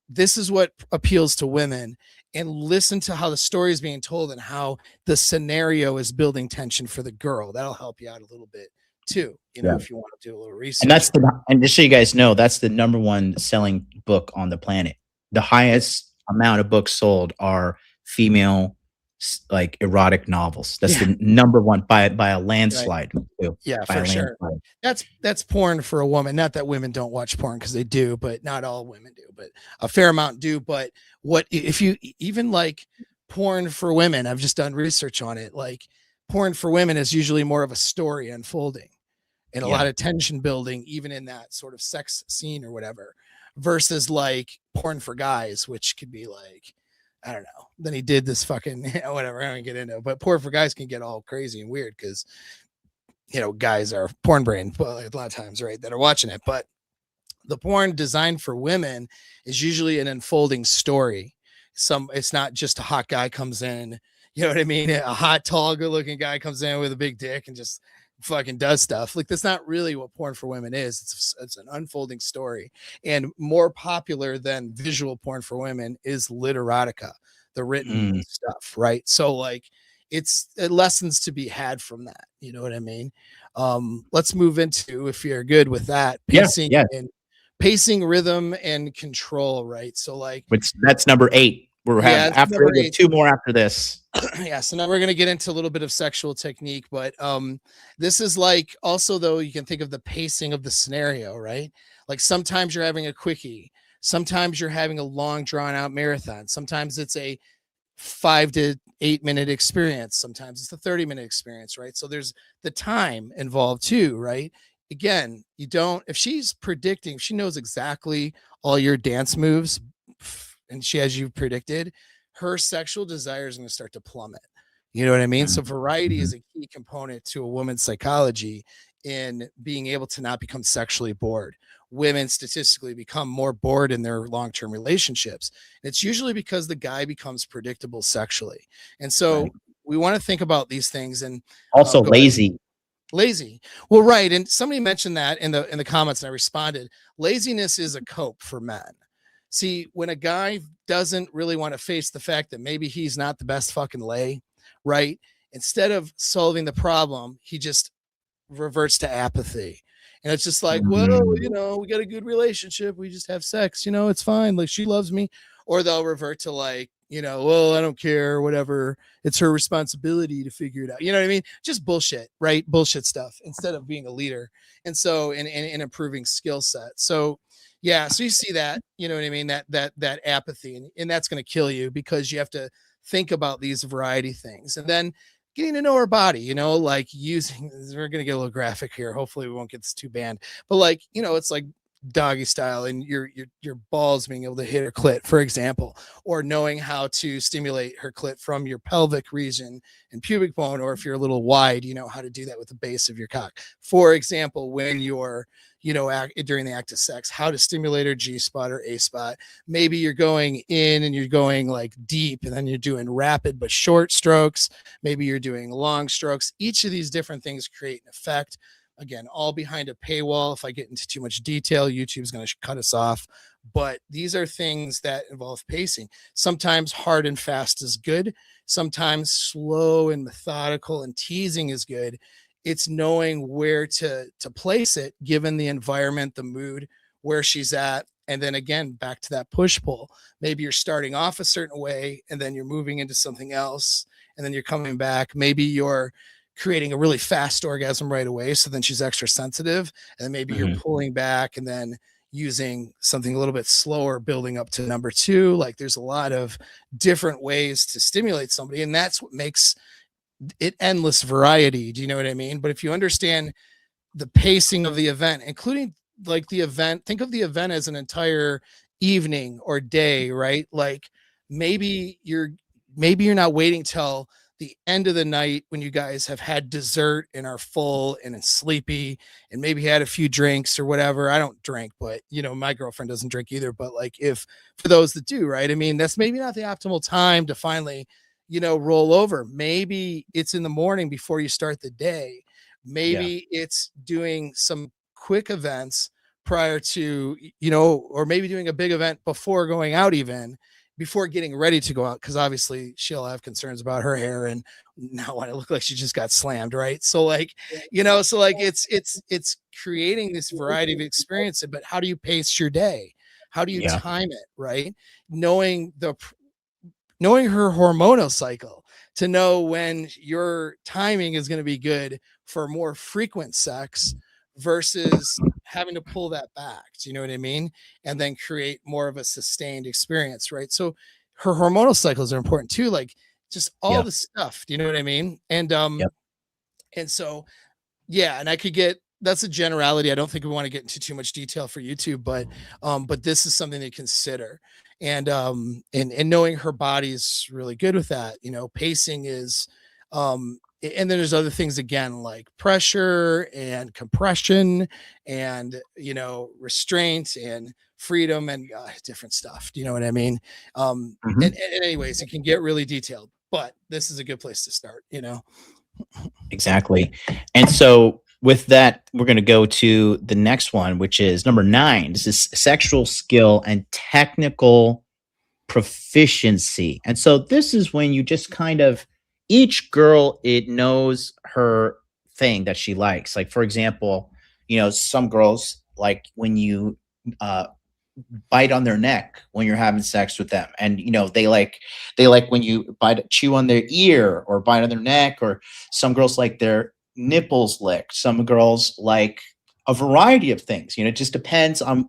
This is what appeals to women, and listen to how the story is being told and how the scenario is building tension for the girl. That'll help you out a little bit too, Yeah. if you want to do a little And research. and just so you guys know, that's the number one selling book on the planet. The highest amount of books sold are female like erotic novels. That's Yeah. the number one by a Right. landslide. Too. Yeah, By for a sure. landslide. That's porn for a woman. Not that women don't watch porn, because they do, but not all women do, but a fair amount do. But what if you even like porn for women? I've just done research on it. Like porn for women is usually more of a story unfolding and a Yeah. lot of tension building, even in that sort of sex scene or whatever, versus like porn for guys, which could be like, I don't know. Then he did this fucking whatever. I don't get into it, but porn for guys can get all crazy and weird because guys are porn brain a lot of times, right? That are watching it. But the porn designed for women is usually an unfolding story. It's not just a hot guy comes in, you know what I mean? A hot, tall, good looking guy comes in with a big dick and just fucking does stuff. Like that's not really what porn for women is. It's an unfolding story. And more popular than visual porn for women is literotica, the written Mm. stuff, right? So like it's lessons to be had from that. You know what I mean? Let's move into, if you're good with that, Yeah. pacing Yeah. and pacing, rhythm, and control, right? So like, That's number 8. We're yeah, having it's number we have 8. 2 more after this. Yeah, so now we're going to get into a little bit of sexual technique, but this is like also, though, you can think of the pacing of the scenario, right? Like sometimes you're having a quickie, sometimes you're having a long drawn out marathon, sometimes it's a 5 to 8 minute experience, sometimes it's a 30-minute experience, right? So there's the time involved too, right? Again, you don't, if she's predicting, if she knows exactly all your dance moves and she has you predicted, her sexual desires are going to start to plummet. You know what I mean? So variety Mhm. is a key component to a woman's psychology in being able to not become sexually bored. Women statistically become more bored in their long-term relationships. It's usually because the guy becomes predictable sexually. And so Right. we want to think about these things. And Also go ahead. lazy. Lazy. Well, right. And somebody mentioned that in the comments, and I responded, laziness is a cope for men. See, when a guy doesn't really want to face the fact that maybe he's not the best fucking lay, right? Instead of solving the problem, he just reverts to apathy. And it's just like, well, Mm. we got a good relationship. We just have sex, it's fine. Like she loves me. Or they'll revert to like, well, I don't care, whatever. It's her responsibility to figure it out. You know what I mean? Just bullshit, right? Bullshit stuff instead of being a leader. And so, in improving skill set. So, yeah. So you see that, you know what I mean? That apathy, and that's going to kill you because you have to think about these variety things. And then getting to know her body, like using, we're going to get a little graphic here. Hopefully we won't get this too banned, but like, it's like doggy style and your balls being able to hit her clit, for example, or knowing how to stimulate her clit from your pelvic region and pubic bone, or if you're a little wide, you know how to do that with the base of your cock. For example, when you're during the act of sex, how to stimulate her G spot or A spot. Maybe you're going in and you're going like deep, and then you're doing rapid but short strokes. Maybe you're doing long strokes. Each of these different things create an effect. Again, all behind a paywall. If I get into too much detail, YouTube's going to cut us off. But these are things that involve pacing. Sometimes hard and fast is good. Sometimes slow and methodical and teasing is good. It's knowing where to place it, given the environment, the mood, where she's at. And then again, back to that push pull. Maybe you're starting off a certain way and then you're moving into something else, and then you're coming back. Maybe you're creating a really fast orgasm right away, so then she's extra sensitive, and then maybe you're pulling back and then using something a little bit slower, building up to number two. Like there's a lot of different ways to stimulate somebody, and that's what makes it endless variety. Do you know what I mean? But if you understand the pacing of the event, including like the event, think of the event as an entire evening or day, right? Like maybe you're not waiting till the end of the night when you guys have had dessert and are full and sleepy and maybe had a few drinks or whatever. I don't drink, but my girlfriend doesn't drink either. But like, if for those that do, right? I mean, that's maybe not the optimal time to finally, roll over. Maybe it's in the morning before you start the day. Maybe it's doing some quick events prior to, or maybe doing a big event before going out, even before getting ready to go out, because obviously she'll have concerns about her hair and not want to look like she just got slammed, right? So like, it's creating this variety of experience. But how do you pace your day? How do you time it, right? Knowing her hormonal cycle, to know when your timing is going to be good for more frequent sex versus having to pull that back. Do you know what I mean? And then create more of a sustained experience, right? So her hormonal cycles are important too, like just all the stuff. Do you know what I mean? And so yeah, and that's a generality. I don't think we want to get into too much detail for YouTube, but this is something to consider. And knowing her body is really good with that. Pacing is and then there's other things again, like pressure and compression and restraint and freedom and different stuff. Do you know what I mean? And anyways, it can get really detailed, but this is a good place to start. Exactly. And so with that, we're going to go to the next one, which is number 9. This is sexual skill and technical proficiency. And so this is when you just kind of, each girl, it knows her thing that she likes. Like, for example, some girls like when you bite on their neck when you're having sex with them, and they like when you chew on their ear or bite on their neck. Or some girls like their nipples licked. Some girls like a variety of things. It just depends on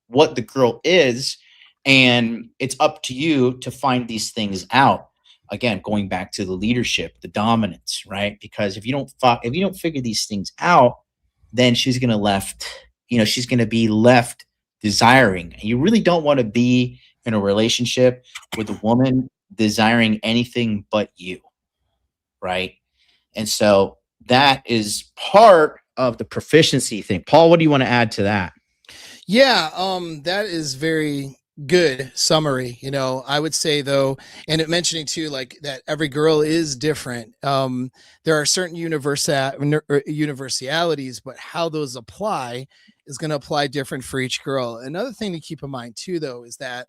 what the girl is, and it's up to you to find these things out. Again, going back to the leadership, the dominance, right? Because if you don't figure these things out, then she's going to be left desiring. And you really don't want to be in a relationship with a woman desiring anything but you, right? And so that is part of the proficiency thing. Paul, what do you want to add to that? Yeah, that is very good summary. I would say though, and it mentioning too, like that every girl is different. There are certain universalities, but how those apply is going to apply different for each girl. Another thing to keep in mind too, though, is that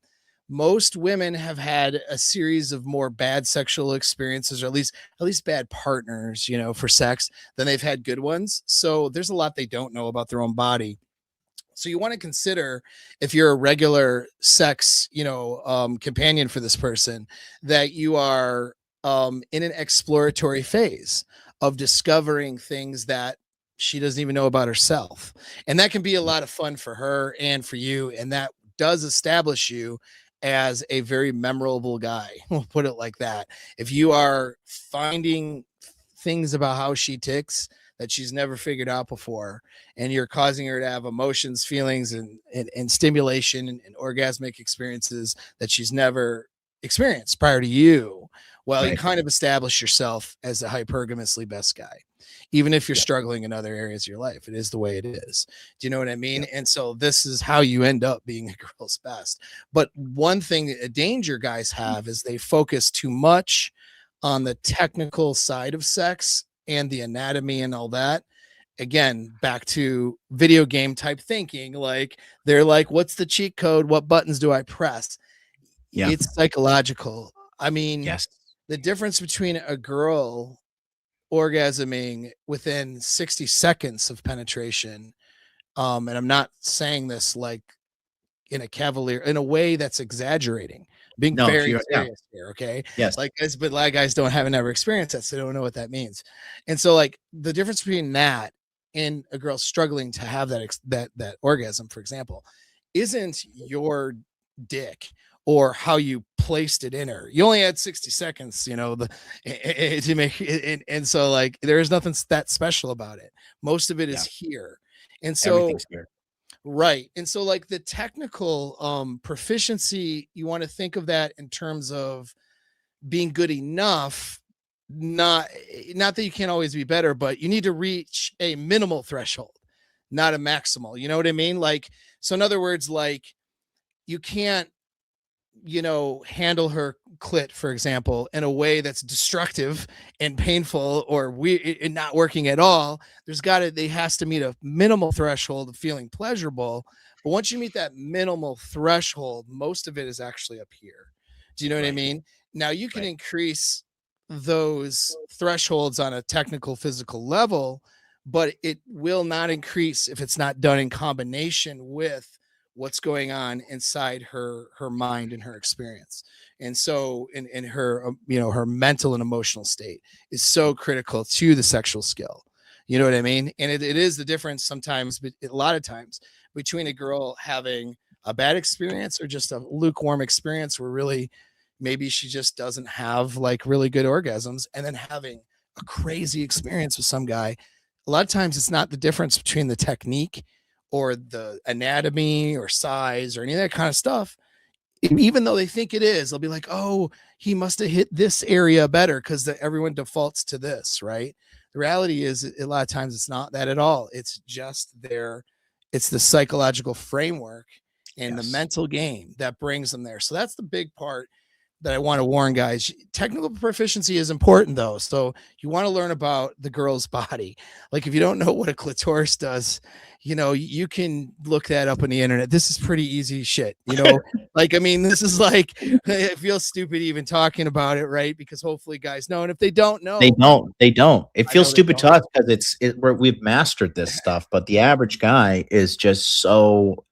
most women have had a series of more bad sexual experiences, or at least bad partners, for sex, than they've had good ones. So there's a lot they don't know about their own body. So you want to consider, if you're a regular sex, companion for this person, that you are in an exploratory phase of discovering things that she doesn't even know about herself. And that can be a lot of fun for her and for you. And that does establish you as a very memorable guy. We'll put it like that. If you are finding things about how she ticks that she's never figured out before, and you're causing her to have emotions, feelings, and stimulation and orgasmic experiences that she's never experienced prior to you. Well, you Right. kind of establish yourself as a hypergamously best guy, even if you're Yeah. struggling in other areas of your life. It is the way it is. Do you know what I mean? Yeah. And so this is how you end up being a girl's best. But one thing, a danger guys have, is they focus too much on the technical side of sex and the anatomy and all that. Again, back to video game type thinking. Like, they're like, what's the cheat code? What buttons do I press? Yeah. It's psychological. I mean, Yes. the difference between a girl orgasming within 60 seconds of penetration, and I'm not saying this like in a cavalier, in a way that's exaggerating, being No, very you're, yeah. serious here, okay? Yes. Like, guys, but a lot of guys haven't ever experienced that, so they don't know what that means. And so, like, the difference between that and a girl struggling to have that orgasm, for example, isn't your dick or how you placed it in her. You only had 60 seconds, to make it, and so, like, there's nothing that special about it. Most of it is Yeah. here. And so, Everything's here. right. And so, like, the technical proficiency, you want to think of that in terms of being good enough. Not that you can't always be better, but you need to reach a minimal threshold, not a maximal. You know what I mean? Like, so in other words, like, you can't, handle her clit, for example, in a way that's destructive and painful or weird and not working at all. They has to meet a minimal threshold of feeling pleasurable. But once you meet that minimal threshold, most of it is actually up here. Do you know what I Right. mean? Now you can Right. increase those thresholds on a technical physical level, but it will not increase if it's not done in combination with what's going on inside her mind and her experience. And so in her her mental and emotional state is so critical to the sexual skill. You know what I mean? And it is the difference sometimes, but a lot of times, between a girl having a bad experience or just a lukewarm experience where really maybe she just doesn't have like really good orgasms, and then having a crazy experience with some guy. A lot of times it's not the difference between the technique or the anatomy or size or any of that kind of stuff. Even though they think it is, they'll be like, oh, he must have hit this area better because everyone defaults to this, right? The reality is, a lot of times it's not that at all. It's just it's the psychological framework and the Yes. mental game that brings them there. So that's the big part that I want to warn guys. Technical proficiency is important though. So you want to learn about the girl's body. Like, if you don't know what a clitoris does, you can look that up on the internet. This is pretty easy shit, like, I mean, this is like, it feels stupid even talking about it, right? Because hopefully guys know. And if they don't know, They don't. They don't. It I feels know they stupid to don't. us because we've mastered this stuff, but the average guy is just so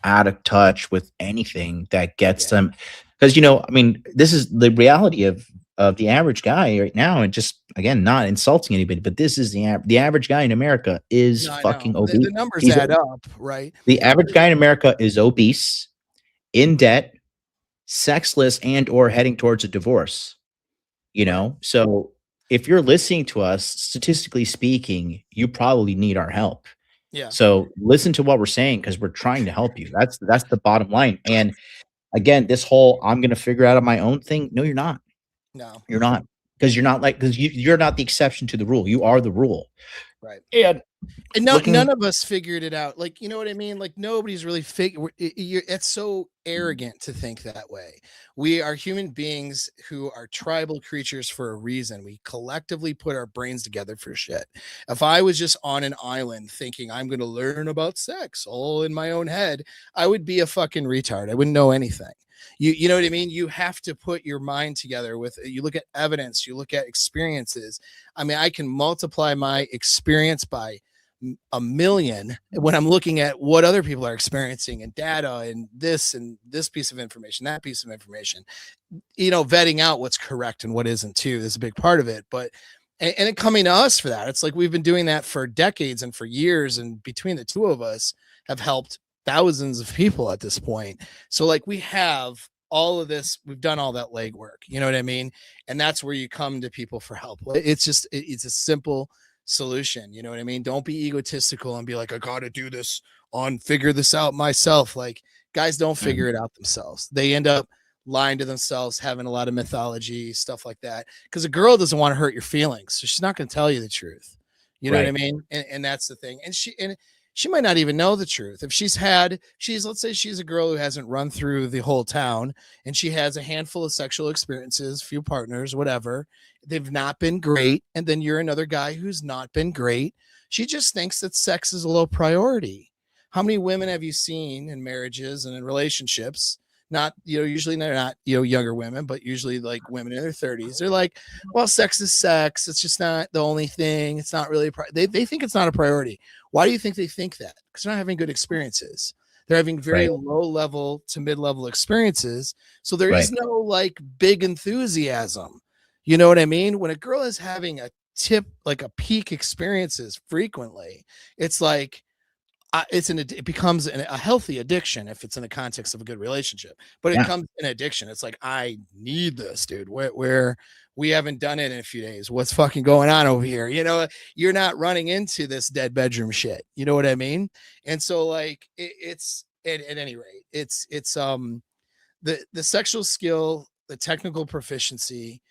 out of touch with anything that gets Yeah. them. Because I mean, this is the reality of the average guy right now, and just again, not insulting anybody, but this is the average guy in America is No, I fucking know. obese. The numbers He's add up, right? The average guy in America is obese, in debt, sexless, and or heading towards a divorce. Right. So if you're listening to us, statistically speaking, you probably need our help. Yeah. So listen to what we're saying because we're trying to help you. That's the bottom line. And again, this whole I'm going to figure out on my own thing. No, you're not. No. You're not, because you're not the exception to the rule. You are the rule. Right. And And looking, none of us figured it out. Like, you know what I mean? Like, nobody's really it's so arrogant to think that way. We are human beings who are tribal creatures for a reason. We collectively put our brains together for shit. If I was just on an island thinking I'm going to learn about sex all in my own head, I would be a fucking retard. I wouldn't know anything. You know what I mean? You have to put your mind together you look at evidence, you look at experiences. I mean, I can multiply my experience by a million when I'm looking at what other people are experiencing and data and this piece of information, that piece of information, vetting out what's correct and what isn't too is a big part of it. But, and it coming to us for that, it's like we've been doing that for decades and for years. And between the two of us have helped thousands of people at this point. So like we have all of this, we've done all that legwork, you know what I mean? And that's where you come to people for help. It's just it's a simple solution, you know what I mean? Don't be egotistical and be like, I gotta do this on figure this out myself. Like, guys don't figure it out themselves. They end up lying to themselves, having a lot of mythology, stuff like that. Because a girl doesn't want to hurt your feelings, so she's not going to tell you the truth. You know what I mean? And that's the thing. And she might not even know the truth. If let's say she's a girl who hasn't run through the whole town, and she has a handful of sexual experiences, few partners, whatever. They've not been great. And then you're another guy who's not been great. She just thinks that sex is a low priority. How many women have you seen in marriages and in relationships? Not, usually they're not, younger women, but usually like women in their 30s. They're like, well, sex is sex. It's just not the only thing. It's not really, they think it's not a priority. Why do you think they think that? Because they're not having good experiences. They're having very low level to mid level experiences. So there is no like big enthusiasm. You know what I mean? When a girl is having a peak experiences frequently, it's like, it becomes a healthy addiction if it's in the context of a good relationship, but it comes an addiction. It's like, I need this, dude. Where we haven't done it in a few days. What's fucking going on over here? You're not running into this dead bedroom shit. You know what I mean? And so like it's at any rate, it's the sexual skill, the technical proficiency.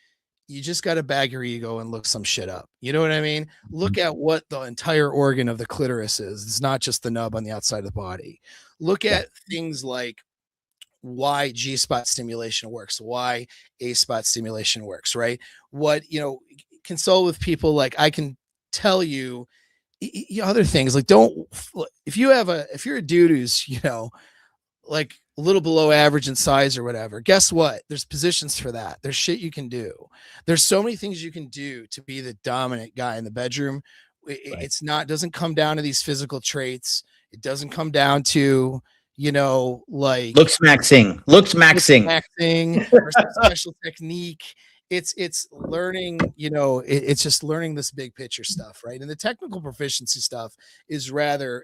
You just got to bag your ego and look some shit up. You know what I mean? Look at what the entire organ of the clitoris is. It's not just the nub on the outside of the body. Look at things like why G-spot stimulation works, why A-spot stimulation works, right? What, consult with people. Like, I can tell you other things. Like, if you're a dude who's, like a little below average in size or whatever, guess what? There's positions for that. There's shit you can do. There's so many things you can do to be the dominant guy in the bedroom. It's not, doesn't come down to these physical traits. It doesn't come down to, like looks maxing or some special technique. It's learning, it's just learning this big picture stuff. Right. And the technical proficiency stuff is rather,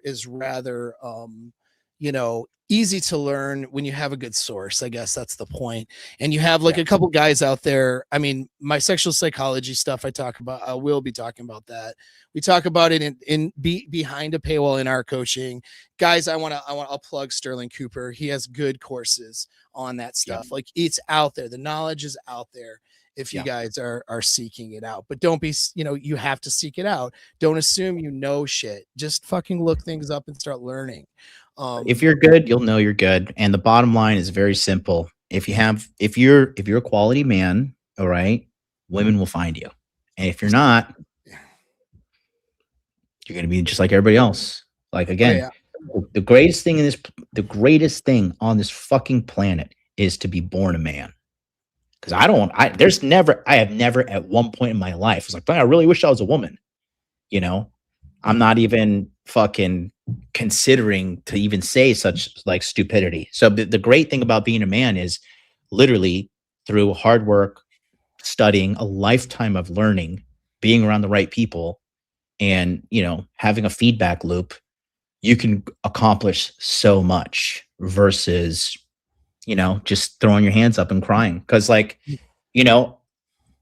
easy to learn when you have a good source. I guess that's the point. And you have like a couple guys out there. I mean, my sexual psychology stuff I talk about, I will be talking about that. We talk about it behind a paywall in our coaching. Guys, I'll plug Sterling Cooper. He has good courses on that stuff. Like, it's out there. The knowledge is out there if you guys are seeking it out. But don't be, you have to seek it out. Don't assume shit. Just fucking look things up and start learning. If you're good, you'll know you're good. And the bottom line is very simple. If you're a quality man, all right, women will find you. And if you're not, you're going to be just like everybody else. Like, again, the greatest thing on this fucking planet is to be born a man. Because I have never at one point in my life was like, I really wish I was a woman. I'm not even fucking considering to even say such like stupidity. So the great thing about being a man is literally through hard work, studying, a lifetime of learning, being around the right people, and, having a feedback loop, you can accomplish so much versus, just throwing your hands up and crying. Cause like,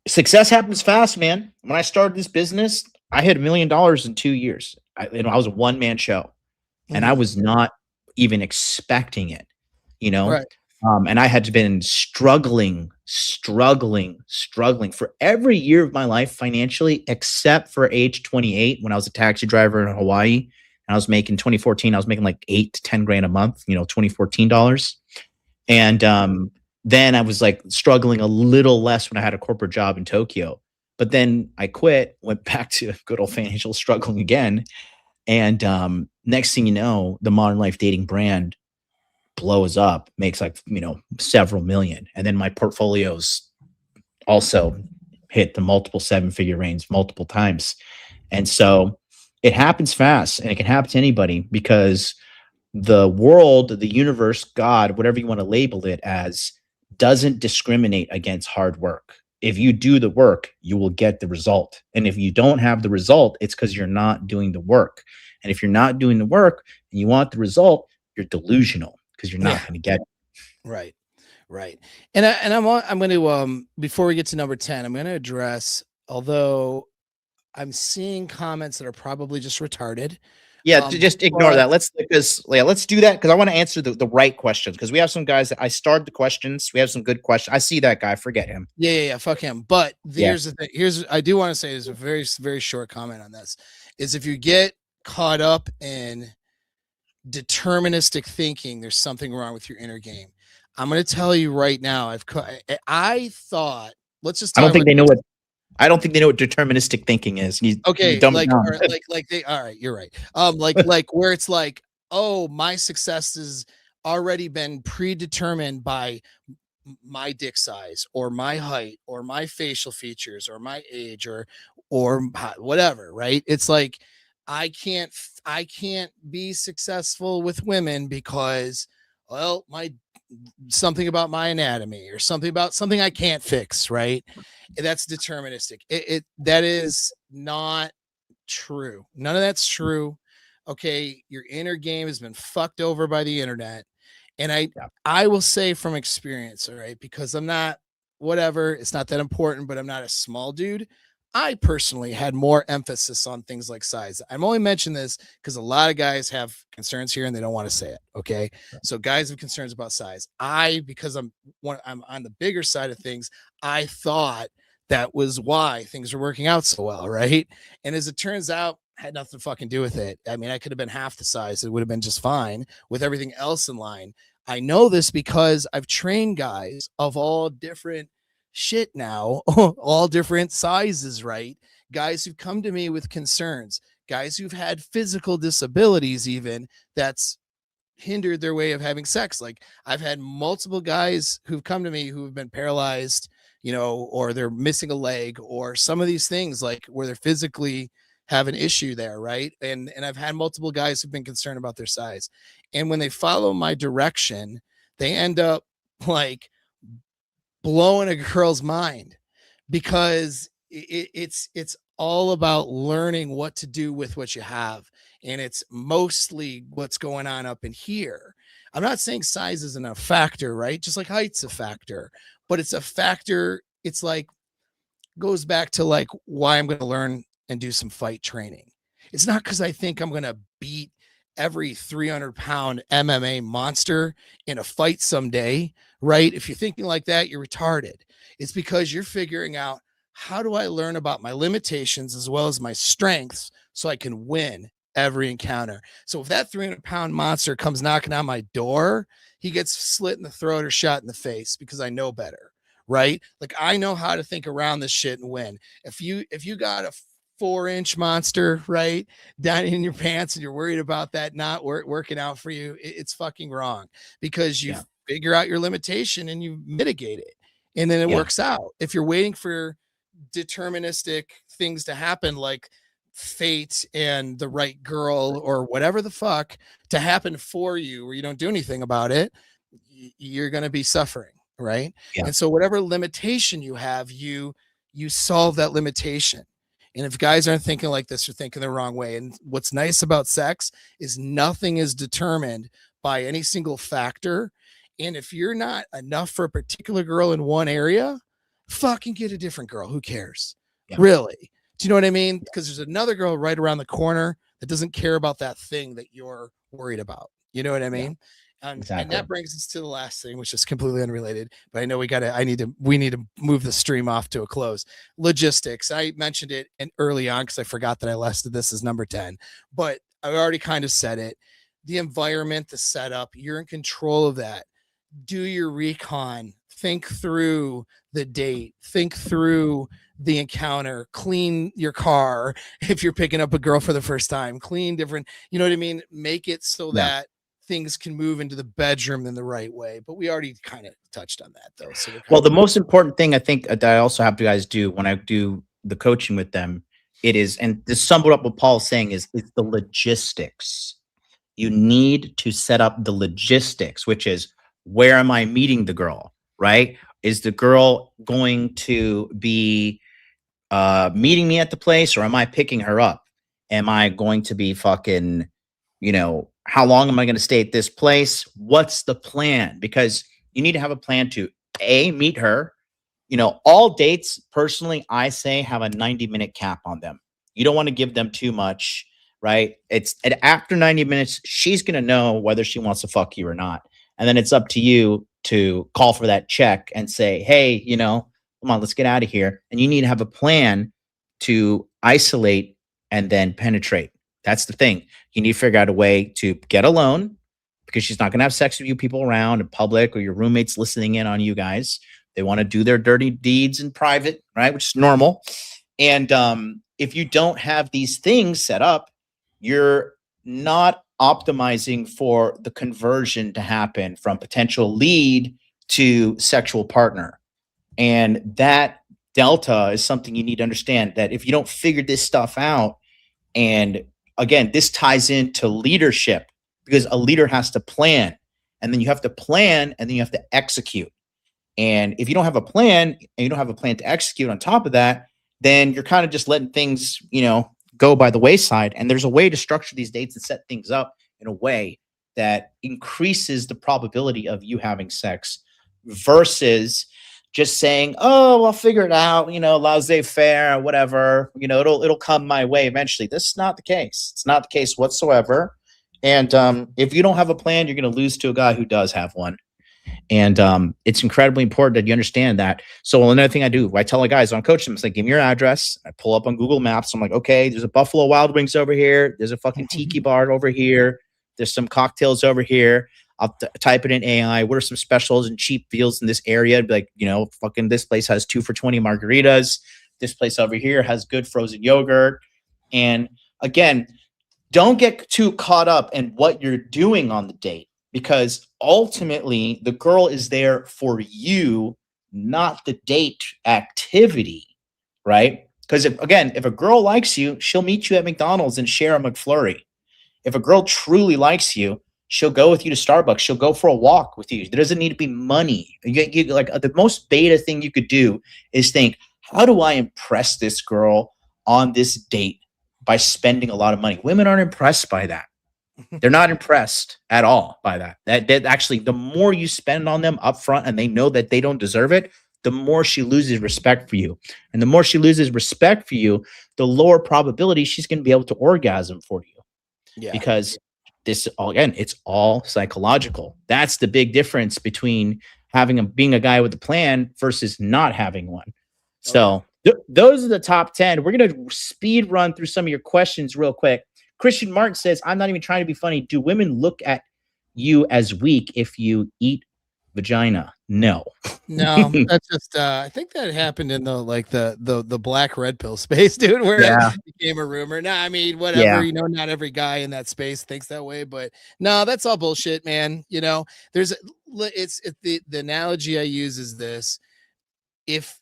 success happens fast, man. When I started this business, I hit $1 million in 2 years. I was a one-man show, and I was not even expecting it, Right. And I had been struggling for every year of my life financially, except for age 28, when I was a taxi driver in Hawaii, and I was making 2014. I was making like 8 to 10 grand a month, $2014. And then I was like struggling a little less when I had a corporate job in Tokyo. But then I quit, went back to good old financial struggling again. And next thing you know, the Modern Life Dating brand blows up, makes like, several million. And then my portfolios also hit the multiple 7-figure range multiple times. And so it happens fast, and it can happen to anybody, because the world, the universe, God, whatever you want to label it as, doesn't discriminate against hard work. If you do the work, you will get the result. And if you don't have the result, it's because you're not doing the work. And if you're not doing the work and you want the result, you're delusional, because you're not going to get it. Right. Right. And I'm going to before we get to number 10, I'm going to address, although I'm seeing comments that are probably just retarded. Yeah, just ignore But that. Let's do that because I want to answer the right questions because we have some guys that I started the questions. We have some good questions. I see that guy. Forget him. yeah, fuck him. But Yeah. here's the thing. I do want to say is a very short comment on this. Is if you get caught up in deterministic thinking, there's something wrong with your inner game. I'm going to tell you right now. I thought, let's just I talk don't think about they know what I don't think they know what deterministic thinking is. You okay, dumb it like, down. or like they, all right, you're right. Like where it's like, oh, my success has already been predetermined by my dick size or my height or my facial features or my age or whatever, right? It's like I can't be successful with women because, well, my something about my anatomy or something about something I can't fix, right? That's deterministic. That is not true. None of that's true. Okay, your inner game has been fucked over by the internet. And Yeah. I will say from experience, all right, because I'm not whatever, it's not that important, but I'm not a small dude. I personally had more emphasis on things like size. I'm only mentioning this because a lot of guys have concerns here and they don't want to say it. Okay. So guys have concerns about size. Because I'm on the bigger side of things, I thought that was why things were working out so well, right? And as it turns out, had nothing to fucking do with it. I mean, I could have been half the size. It would have been just fine with everything else in line. I know this because I've trained guys of all different shit now, all different sizes, right? Guys who've come to me with concerns, guys who've had physical disabilities, even that's hindered their way of having sex. Like I've had multiple guys who've come to me who've been paralyzed, or they're missing a leg or some of these things like where they're physically have an issue there, right? And I've had multiple guys who've been concerned about their size. And when they follow my direction, they end up like blowing a girl's mind because it's all about learning what to do with what you have, and it's mostly what's going on up in here. I'm not saying size isn't a factor, right? Just like height's a factor, but it's a factor. It's like goes back to like why I'm going to learn and do some fight training. It's not because I think I'm going to beat every 300-pound MMA monster in a fight someday, right? If you're thinking like that, you're retarded. It's because you're figuring out, how do I learn about my limitations as well as my strengths so I can win every encounter? So if that 300-pound monster comes knocking on my door, he gets slit in the throat or shot in the face because I know better, right? Like I know how to think around this shit and win. If you got a 4-inch monster, right, down in your pants and you're worried about that not working out for you, it's fucking wrong, because you Yeah. figure out your limitation and you mitigate it, and then it Yeah. works out. If you're waiting for deterministic things to happen, like fate and the right girl or whatever the fuck to happen for you, where you don't do anything about it, you're going to be suffering, right? Yeah. And so whatever limitation you have, you solve that limitation. And if guys aren't thinking like this, you're thinking the wrong way. And what's nice about sex is nothing is determined by any single factor. And if you're not enough for a particular girl in one area, fucking get a different girl. Who cares? Yeah. Really? Do you know what I mean? Because there's another girl right around the corner that doesn't care about that thing that you're worried about. You know what I Yeah. mean? And Exactly. that brings us to the last thing, which is completely unrelated, but I know we need to move the stream off to a close. Logistics. I mentioned it early on because I forgot that I listed this as number 10, but I already kind of said it. The environment, the setup, you're in control of that. Do your recon, think through the date, think through the encounter, clean your car. If you're picking up a girl for the first time, clean different, you know what I mean? Make it so Yeah. that things can move into the bedroom in the right way. But we already kind of touched on that though. So Well, the most important thing I think that I also have to guys do when I do the coaching with them, it is, and this summed up what Paul's saying is, it's the logistics. You need to set up the logistics, which is, where am I meeting the girl? Right? Is the girl going to be meeting me at the place, or am I picking her up? Am I going to be fucking, how long am I going to stay at this place? What's the plan? Because You need to have a plan to meet her. All dates, personally, I say have a 90-minute cap on them. You don't want to give them too much, right? And after 90 minutes, she's going to know whether she wants to fuck you or not. And then it's up to you to call for that check and say, hey, come on, let's get out of here. And you need to have a plan to isolate and then penetrate. That's the thing. You need to figure out a way to get alone, because she's not going to have sex with you people around in public or your roommates listening in on you guys. They want to do their dirty deeds in private, right? Which is normal. And if you don't have these things set up, you're not optimizing for the conversion to happen from potential lead to sexual partner. And that delta is something you need to understand, that if you don't figure this stuff out, and again, this ties into leadership, because a leader has to plan, and then you have to plan, and then you have to execute. And if you don't have a plan and you don't have a plan to execute on top of that, then you're kind of just letting things, go by the wayside. And there's a way to structure these dates and set things up in a way that increases the probability of you having sex versus just saying, oh, I'll figure it out, laissez-faire, whatever, it'll come my way eventually. This is not the case. It's not the case whatsoever. And if you don't have a plan, you're going to lose to a guy who does have one. And it's incredibly important that you understand that. So another thing I do, I tell the guys on coach them, it's like, give me your address. I pull up on Google Maps. I'm like, okay, there's a Buffalo Wild Wings over here. There's a fucking tiki bar over here. There's some cocktails over here. I'll type it in AI. What are some specials and cheap deals in this area? Be like, fucking this place has 2 for $20 margaritas. This place over here has good frozen yogurt. And again, don't get too caught up in what you're doing on the date, because ultimately the girl is there for you, not the date activity, right? Because if a girl likes you, she'll meet you at McDonald's and share a McFlurry. If a girl truly likes you, she'll go with you to Starbucks. She'll go for a walk with you. There doesn't need to be money. Like the most beta thing you could do is think, how do I impress this girl on this date by spending a lot of money? Women aren't impressed by that. They're not impressed at all by that. That actually, the more you spend on them up front and they know that they don't deserve it, the more she loses respect for you. And the more she loses respect for you, the lower probability she's going to be able to orgasm for you. Yeah. Because it's all psychological. That's the big difference between being a guy with a plan versus not having one. So those are the top 10. We're going to speed run through some of your questions real quick. Christian Martin says, I'm not even trying to be funny. Do women look at you as weak if you eat vagina? No. That's just I think that happened in the black red pill space, dude, where it became a rumor. No, I mean, whatever, not every guy in that space thinks that way, but no, that's all bullshit, man. The analogy I use is this: if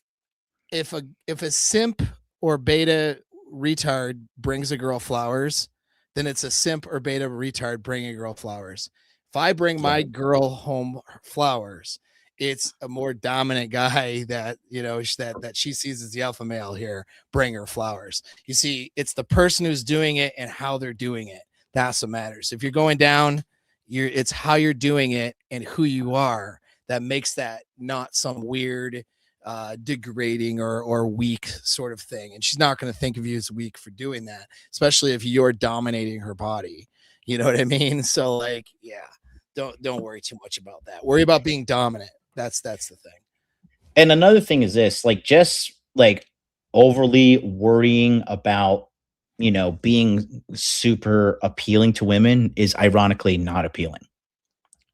a simp or beta retard brings a girl flowers, then it's a simp or beta retard bringing a girl flowers. If I bring my girl home flowers, it's a more dominant guy that that she sees as the alpha male here. Bring her flowers. You see, it's the person who's doing it and how they're doing it. That's what matters. If you're going down, it's how you're doing it and who you are that makes that not some weird degrading or weak sort of thing. And she's not going to think of you as weak for doing that, especially if you're dominating her body. You know what I mean? So don't worry too much about that. Worry about being dominant. That's the thing. And another thing is this, just overly worrying about, being super appealing to women is ironically not appealing.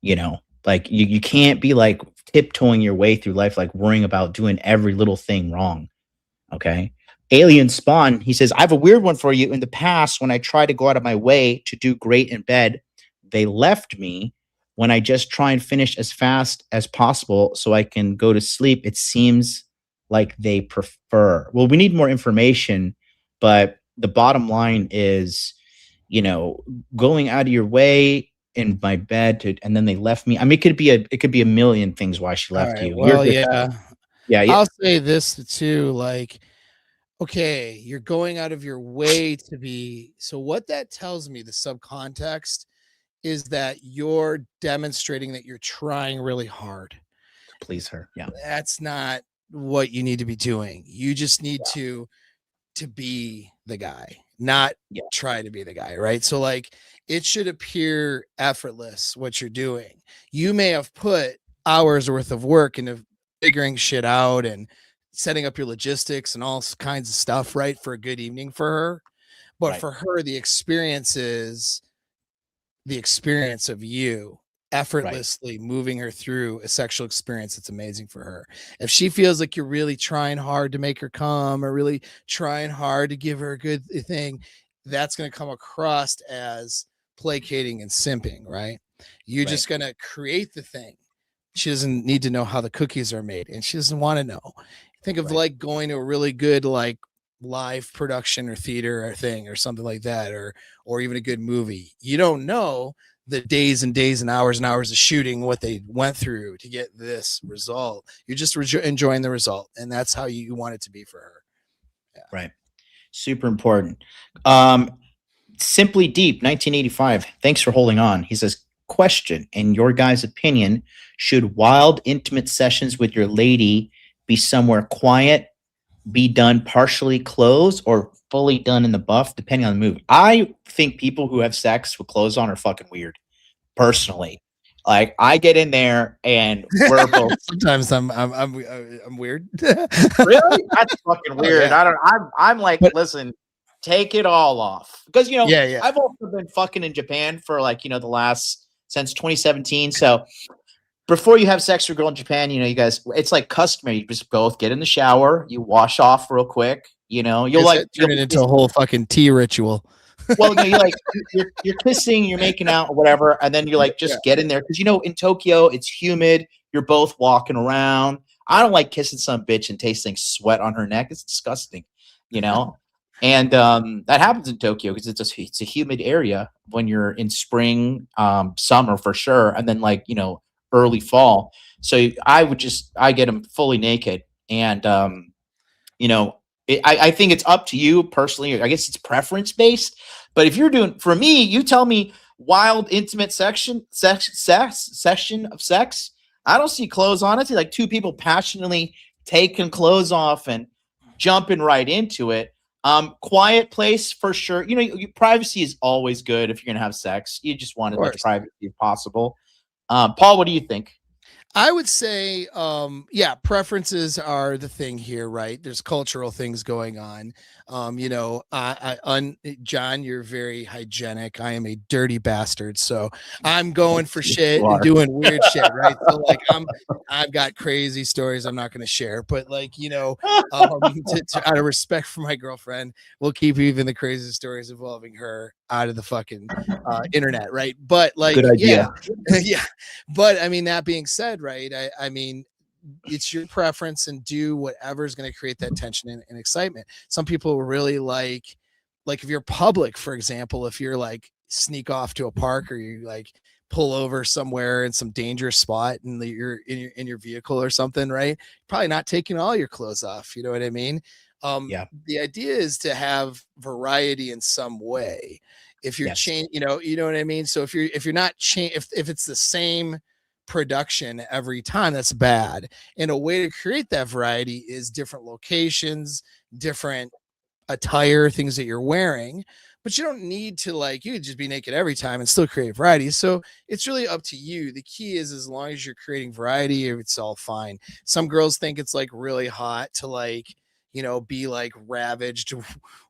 You can't be tiptoeing your way through life, worrying about doing every little thing wrong. Okay. Alien Spawn, he says, I have a weird one for you. In the past, when I try to go out of my way to do great in bed, they left me. When I just try and finish as fast as possible so I can go to sleep, it seems like they prefer. Well, we need more information, but the bottom line is, going out of your way in my bed and then they left me. I mean, it could be a million things why she left you. Well, yeah. I'll say this too, okay, you're going out of your way to be. So what that tells me, the subcontext, is that you're demonstrating that you're trying really hard. please her. Yeah. That's not what you need to be doing. You just need to be the guy, not Yeah. try to be the guy, right? So like it should appear effortless what you're doing. You may have put hours worth of work into figuring shit out and setting up your logistics and all kinds of stuff, right? For a good evening for her. But Right. for her, the experience is the experience of you effortlessly moving her through a sexual experience that's amazing for her. If she feels like you're really trying hard to make her come or really trying hard to give her a good thing, that's going to come across as placating and simping, right? You're Right. just going to create the thing. She doesn't need to know how the cookies are made and she doesn't want to know. Think of Right. like going to a really good like live production or theater or thing or something like that, or even a good movie. You don't know the days and days and hours of shooting what they went through to get this result. You're just enjoying the result, and that's how you want it to be for her. Yeah. Right. Super important. Simply Deep, 1985. Thanks for holding on. He says, question, in your guys' opinion, should wild, intimate sessions with your lady be somewhere quiet, be done partially closed, or fully done in the buff, depending on the move? I think people who have sex with clothes on are fucking weird, personally. Like, I get in there and we're both Sometimes I'm weird. really? That's fucking Oh, weird. yeah. I'm like, But listen, take it all off. Because yeah. I've also been fucking in Japan for like, the last since 2017. So before you have sex with a girl in Japan, you guys, it's like customary. You just both get in the shower, you wash off real quick, you'll Is like it you'll turning be into a whole fucking tea ritual? well, no, you're kissing, you're making out, or whatever, and then you're like Yeah. just get in there because in Tokyo it's humid. You're both walking around. I don't like kissing some bitch and tasting sweat on her neck. It's disgusting, And that happens in Tokyo because it's a humid area when you're in spring, summer for sure, and then like early fall. So I get them fully naked, and you know, I think it's up to you personally. I guess it's preference based. But if you're doing, for me, you tell me wild, intimate session of sex. I don't see clothes on. I see like two people passionately taking clothes off and jumping right into it. Quiet place for sure. Privacy is always good if you're gonna have sex. You just want Of as much course. privacy as possible. Paul, what do you think? I would say, yeah, preferences are the thing here, right? There's cultural things going on. John, you're very hygienic. I am a dirty bastard, so I'm going for shit You and are. doing weird shit, right? So like, I've got crazy stories I'm not going to share, but like, out of respect for my girlfriend, we'll keep even the crazy stories involving her out of the fucking internet, right? But like, Good idea. yeah, yeah. But I mean, that being said, right? I mean, it's your preference and do whatever is going to create that tension and excitement. Some people really like if you're public, for example, if you're like sneak off to a park or you like pull over somewhere in some dangerous spot and you're in your vehicle or something, right? Probably not taking all your clothes off. You know what I mean? Yeah. The idea is to have variety in some way. If you're Yes. you know what I mean? So if you're not if it's the same production every time, that's bad. And a way to create that variety is different locations, different attire, things that you're wearing, but you don't need to like, you could just be naked every time and still create variety. So it's really up to you. The key is as long as you're creating variety, it's all fine. Some girls think it's like really hot to like, be like ravaged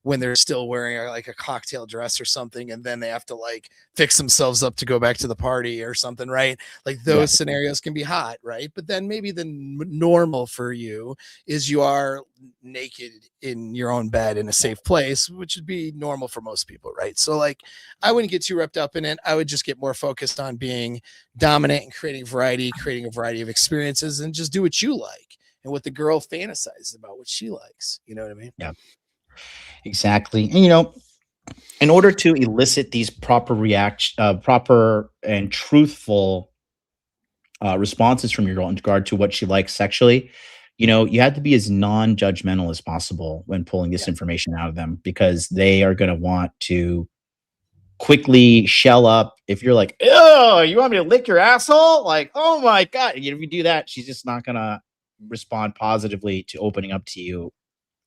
when they're still wearing like a cocktail dress or something. And then they have to like fix themselves up to go back to the party or something, right? Like those scenarios can be hot, right? But then maybe the normal for you is you are naked in your own bed in a safe place, which would be normal for most people, right? So like I wouldn't get too wrapped up in it. I would just get more focused on being dominant and creating a variety of experiences, and just do what you like and what the girl fantasizes about, what she likes. You know what I mean? Yeah. Exactly. And in order to elicit these proper and truthful responses from your girl in regard to what she likes sexually, you have to be as non-judgmental as possible when pulling this Yeah. information out of them, because they are going to want to quickly shell up. If you're like, oh, you want me to lick your asshole? Like, oh my God. If you do that, she's just not gonna respond positively to opening up to you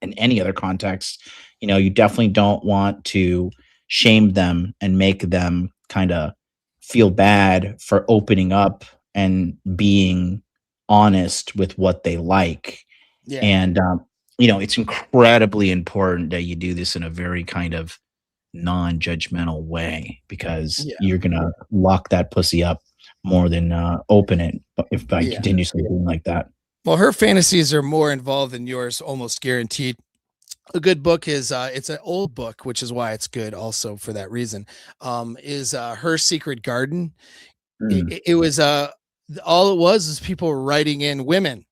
in any other context. You definitely don't want to shame them and make them kind of feel bad for opening up and being honest with what they like. Yeah. And it's incredibly important that you do this in a very kind of non-judgmental way, because Yeah. you're gonna lock that pussy up more than open it if by Yeah. continuously doing like that. Well, her fantasies are more involved than yours, almost guaranteed. A good book is it's an old book, which is why it's good also for that reason. Is Her Secret Garden. Mm. It was all it was is people were writing in, women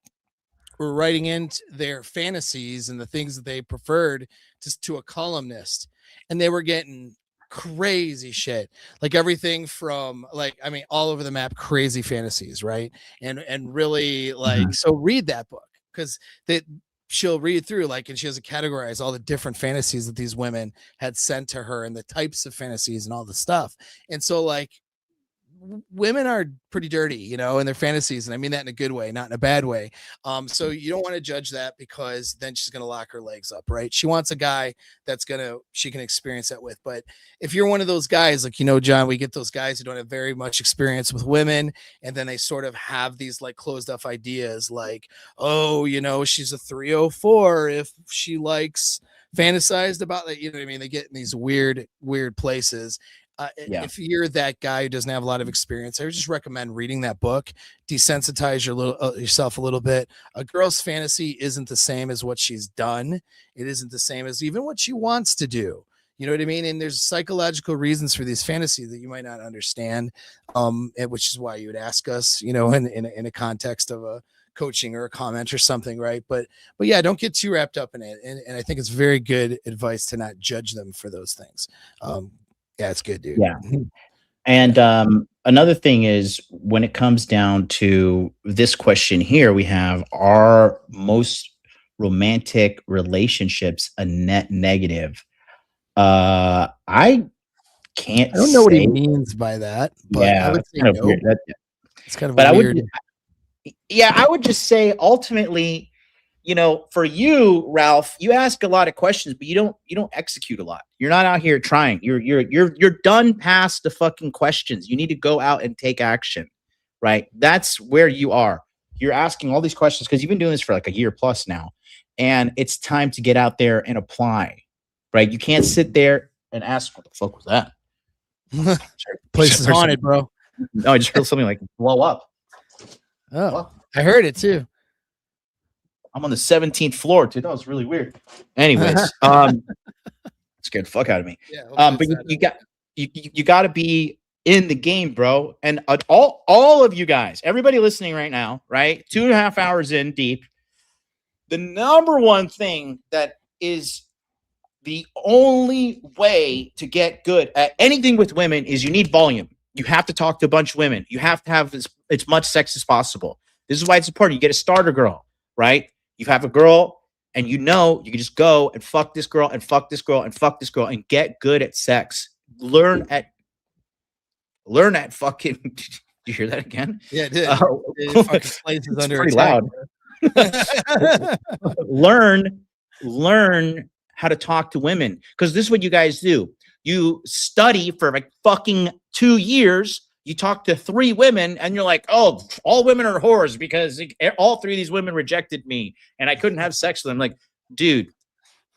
were writing in their fantasies and the things that they preferred just to a columnist, and they were getting crazy shit, like everything from, like, I mean, all over the map, crazy fantasies, right? And really, like, Mhm. so read that book, because that she'll read through, like, and she has to categorize all the different fantasies that these women had sent to her and the types of fantasies and all the stuff. And so, like, women are pretty dirty, in their fantasies, and I mean that in a good way, not in a bad way. So you don't want to judge that, because then she's going to lock her legs up, right? She wants a guy she can experience that with. But if you're one of those guys, like, John, we get those guys who don't have very much experience with women, and then they sort of have these, like, closed off ideas, like, oh, she's a 304 if she likes fantasized about that, what I mean? They get in these weird places. Yeah. If you're that guy who doesn't have a lot of experience, I would just recommend reading that book, desensitize yourself a little bit. A girl's fantasy isn't the same as what she's done. It isn't the same as even what she wants to do. You know what I mean? And there's psychological reasons for these fantasies that you might not understand, which is why you would ask us, in a context of a coaching or a comment or something, right? But yeah, don't get too wrapped up in it. And I think it's very good advice to not judge them for those things. Yeah, it's good, dude. Yeah. And another thing is, when it comes down to this question here, we have, are most romantic relationships a net negative? I can't I don't know what he say. means by that, but I Yeah, would it's say kind of no. weird. It's kind of a But I would, weird. yeah, I would just say ultimately, for you, Ralph, you ask a lot of questions, but you don't execute a lot. You're not out here trying. You're done past the fucking questions. You need to go out and take action, right? That's where you are. You're asking all these questions because you've been doing this for like a year plus now, and it's time to get out there and apply, right? You can't sit there and ask, what the fuck was that? Place is haunted, bro. No, I just heard something like blow up. Oh, Well, I heard it too. I'm on the 17th floor, dude. That was really weird. Anyways, scared the fuck out of me. Yeah, But you got to be in the game, bro. And all of you guys, everybody listening right now, right? 2.5 hours in deep. The number one thing that is the only way to get good at anything with women is you need volume. You have to talk to a bunch of women. You have to have as much sex as possible. This is why it's important. You get a starter girl, right? You have a girl, and you can just go and fuck this girl and fuck this girl and fuck this girl and get good at sex. Learn at fucking. Did you hear that again? Yeah, it did. It fucking place is under pretty attack. Loud. Learn how to talk to women, because this is what you guys do. You study for like fucking 2 years. You talk to 3 women and you're like, oh, all women are whores because all 3 of these women rejected me and I couldn't have sex with them. Like, dude,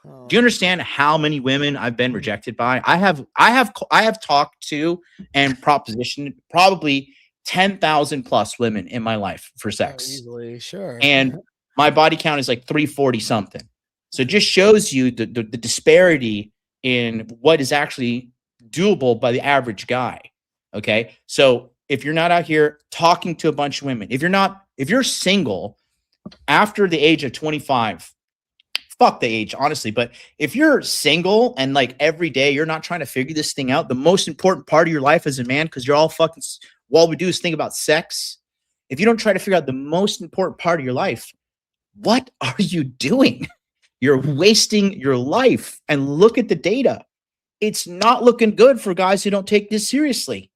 do you understand how many women I've been rejected by? I have talked to and propositioned probably 10,000 plus women in my life for sex. Easily, sure. And my body count is like 340 something. So it just shows you the disparity in what is actually doable by the average guy. Okay. So if you're not out here talking to a bunch of women, if you're single after the age of 25, fuck the age, honestly. But if you're single and like every day you're not trying to figure this thing out, the most important part of your life as a man, because you're all fucking, all we do is think about sex. If you don't try to figure out the most important part of your life, what are you doing? You're wasting your life. And look at the data. it's not looking good for guys who don't take this seriously.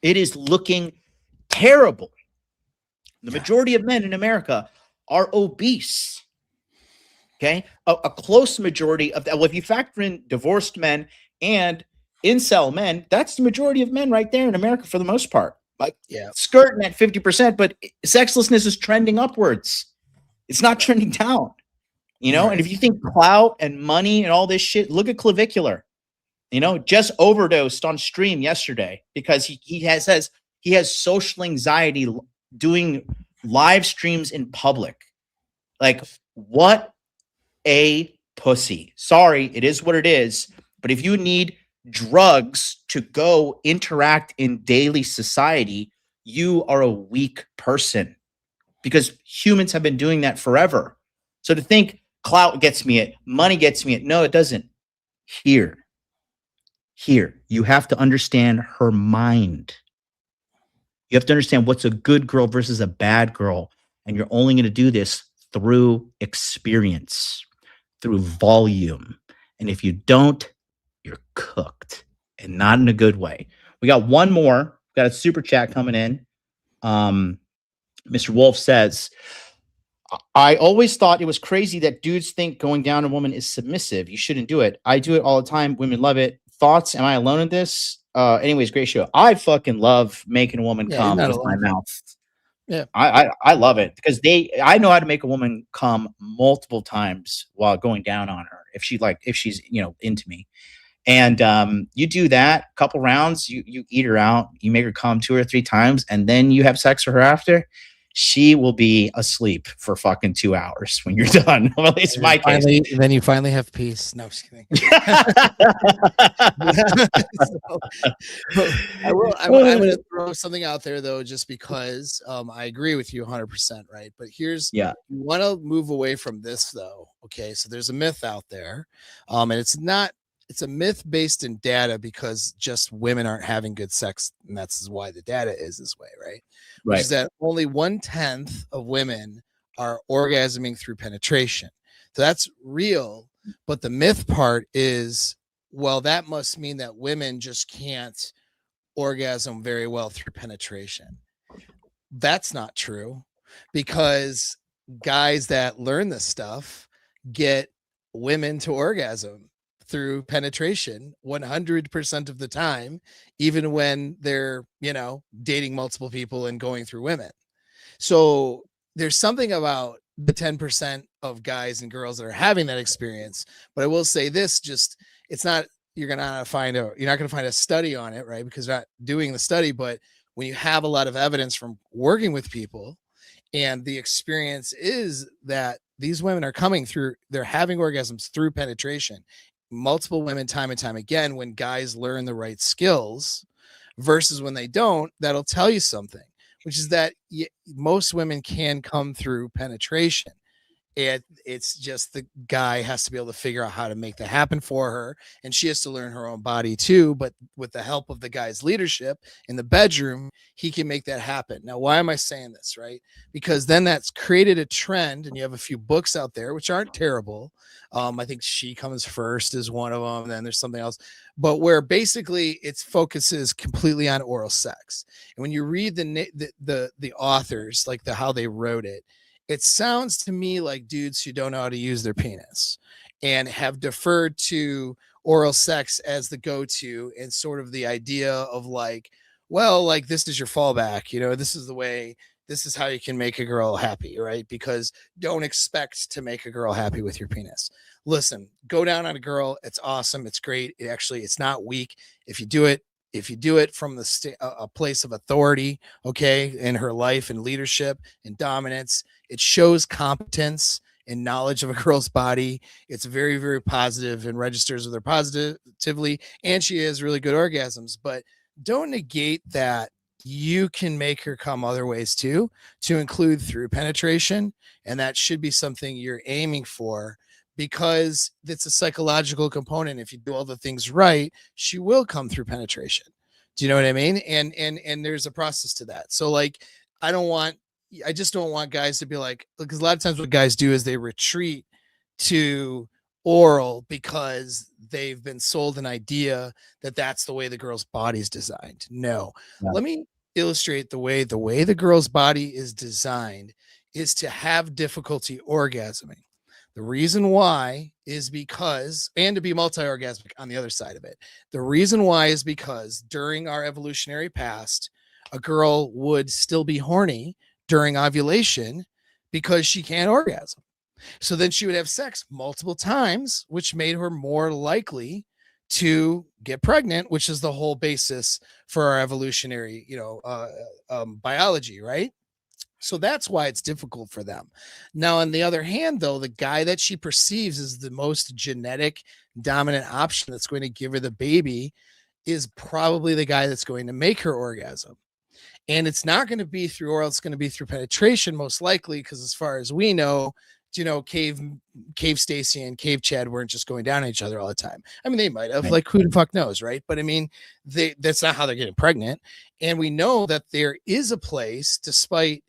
It is looking terrible. The majority of men in America are obese. Okay. A close majority of that. Well, if you factor in divorced men and incel men, that's the majority of men right there in America for the most part. Like, skirting at 50%, but sexlessness is trending upwards. It's not trending down, you know? And if you think clout and money and all this shit, look at Clavicular, you know, just overdosed on stream yesterday because he has social anxiety doing live streams in public. Like, what a pussy. Sorry, it is what it is. But if you need drugs to go interact in daily society, you are a weak person because humans have been doing that forever. So to think clout gets me it, money gets me it. No, it doesn't. Here, you have to understand her mind. You have to understand what's a good girl versus a bad girl. And you're only going to do this through experience, through volume. And if you don't, you're cooked, and not in a good way. We got one more. We got a super chat coming in. Mr. Wolf says, I always thought it was crazy that dudes think going down a woman is submissive. You shouldn't do it. I do it all the time. Women love it. Thoughts? Am I alone in this? Anyways, great show. I fucking love making a woman come with my mouth. Yeah, I love it because I know how to make a woman come multiple times while going down on her if she's into me. And you do that a couple rounds, you eat her out, you make her come 2 or 3 times, and then you have sex with her after. She will be asleep for fucking 2 hours when you're done. Well, at least in my case. Then you finally have peace. No, just kidding. I'm going to throw something out there though, just because I agree with you 100%. Right. But you want to move away from this though. Okay. So there's a myth out there. And it's a myth based in data because just women aren't having good sex. And that's why the data is this way. Right. Which is that only 1/10 of women are orgasming through penetration. So that's real. But the myth part is, well, that must mean that women just can't orgasm very well through penetration. That's not true, because guys that learn this stuff get women to orgasm through penetration 100% of the time, even when they're, dating multiple people and going through women. So there's something about the 10% of guys and girls that are having that experience. But I will say this, it's not, you're not going to find a study on it, right? Because you're not doing the study. But when you have a lot of evidence from working with people, and the experience is that these women are coming through, they're having orgasms through penetration. Multiple women, time and time again, when guys learn the right skills versus when they don't, that'll tell you something, which is that most women can come through penetration. It's just the guy has to be able to figure out how to make that happen for her, and she has to learn her own body too. But with the help of the guy's leadership in the bedroom, he can make that happen. Now, why am I saying this? Right? Because then that's created a trend, and you have a few books out there which aren't terrible. I think She Comes First is one of them. Then there's something else, but where basically its focuses completely on oral sex. And when you read the authors, like how they wrote it, it sounds to me like dudes who don't know how to use their penis and have deferred to oral sex as the go-to, and sort of the idea of this is your fallback, this is the way, this is how you can make a girl happy, right? Because don't expect to make a girl happy with your penis. Listen, go down on a girl. It's awesome. It's great. It's not weak. If you do it from a place of authority, okay, in her life and leadership and dominance, it shows competence and knowledge of a girl's body. It's very, very positive and registers with her positively, and she has really good orgasms. But don't negate that you can make her come other ways too, to include through penetration, and that should be something you're aiming for, because it's a psychological component. If you do all the things right, she will come through penetration. Do you know what I mean? And there's a process to that. So I just don't want guys to be like, because a lot of times what guys do is they retreat to oral because they've been sold an idea that that's the way the girl's body's designed. No. Yeah. Let me illustrate the way the girl's body is designed is to have difficulty orgasming. The reason why is because, and to be multi-orgasmic on the other side of it. The reason why is because during our evolutionary past, a girl would still be horny during ovulation because she can't orgasm. So then she would have sex multiple times, which made her more likely to get pregnant, which is the whole basis for our evolutionary, biology, right? So that's why it's difficult for them. Now, on the other hand, though, the guy that she perceives as the most genetic dominant option that's going to give her the baby is probably the guy that's going to make her orgasm. And it's not going to be through oral, it's going to be through penetration, most likely, because as far as we know, Cave Stacy and Cave Chad weren't just going down on each other all the time. I mean, they might have, like, who the fuck knows, right? But I mean, that's not how they're getting pregnant. And we know that there is a place, despite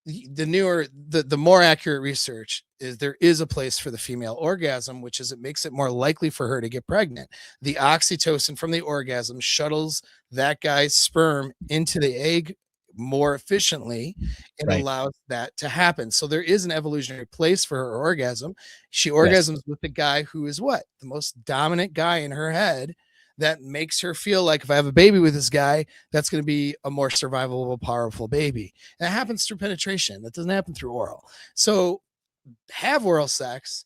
the more accurate research, is there is a place for the female orgasm, which is it makes it more likely for her to get pregnant. The oxytocin from the orgasm shuttles that guy's sperm into the egg more efficiently and allows that to happen. So there is an evolutionary place for her orgasm. She orgasms with the guy who is what? The most dominant guy in her head, that makes her feel like if I have a baby with this guy, that's going to be a more survivable, powerful baby. And that happens through penetration. That doesn't happen through oral. So have oral sex,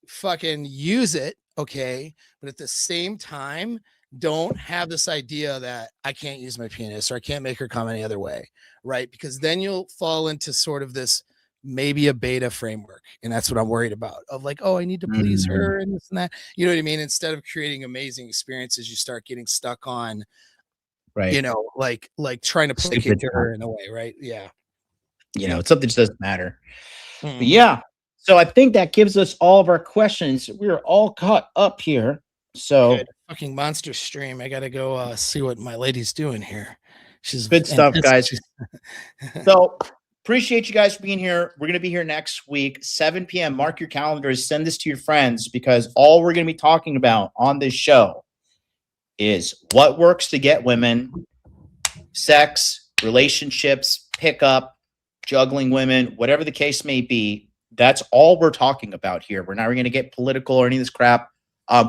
fucking use it, okay? But at the same time, don't have this idea that I can't use my penis or I can't make her come any other way, right? Because then you'll fall into sort of this maybe a beta framework. And that's what I'm worried about, of like, oh, I need to please her and this and that. You know what I mean? Instead of creating amazing experiences, you start getting stuck on, like trying to placate to her in a way, right? Yeah. Something just doesn't matter. But yeah. So I think that gives us all of our questions. We're all caught up here. So good. Fucking monster stream. I gotta go see what my lady's doing here. She's good stuff, guys. So appreciate you guys for being here. We're going to be here next week, 7 p.m. Mark your calendars. Send this to your friends, because all we're going to be talking about on this show is what works to get women, sex, relationships, pickup, juggling women, whatever the case may be. That's all we're talking about here. We're not going to get political or any of this crap.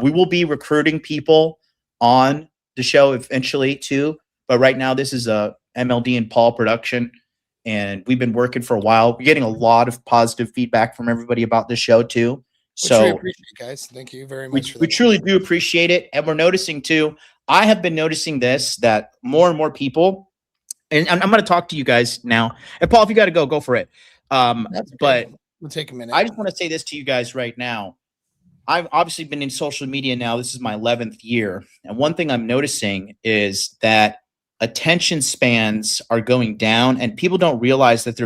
We will be recruiting people on the show eventually too. But right now, this is a MLD and Paul production, and we've been working for a while. We're getting a lot of positive feedback from everybody about this show too. So we appreciate it, guys. Thank you very much. We truly do appreciate it. And we're noticing too, I have been noticing this, that more and more people, and I'm going to talk to you guys now. And Paul, if you got to go for it. But we'll take a minute. I just want to say this to you guys right now. I've obviously been in social media now. This is my 11th year. And one thing I'm noticing is that attention spans are going down, and people don't realize that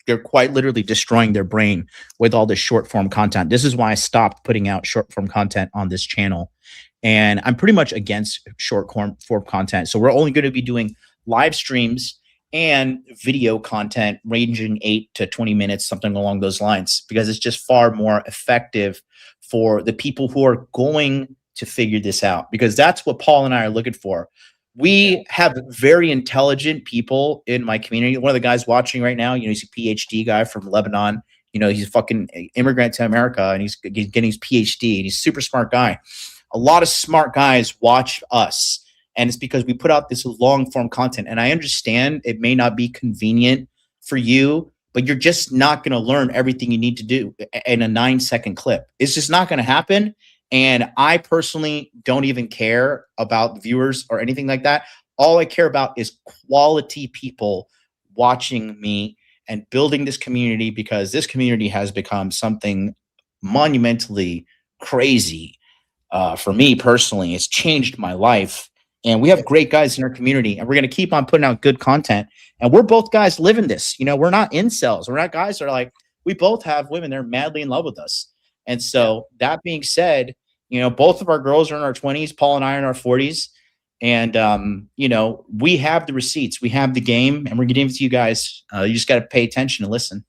they're quite literally destroying their brain with all this short form content. This is why I stopped putting out short form content on this channel. And I'm pretty much against short form content. So we're only going to be doing live streams and video content ranging 8 to 20 minutes, something along those lines, because it's just far more effective for the people who are going to figure this out, because that's what Paul and I are looking for. We have very intelligent people in my community. One of the guys watching right now, he's a PhD guy from Lebanon. He's a fucking immigrant to America, and he's getting his PhD, and he's a super smart guy. A lot of smart guys watch us, and it's because we put out this long form content. And I understand it may not be convenient for you, but you're just not going to learn everything you need to do in a 9-second clip. It's just not going to happen. And I personally don't even care about viewers or anything like that. All I care about is quality people watching me and building this community, because this community has become something monumentally crazy for me personally. It's changed my life. And we have great guys in our community, and we're going to keep on putting out good content. And we're both guys living this. We're not incels. We're not guys that are like, we both have women that are madly in love with us. And so that being said, both of our girls are in our 20s. Paul and I are in our 40s. And, we have the receipts. We have the game, and we're getting it to you guys. You just got to pay attention and listen.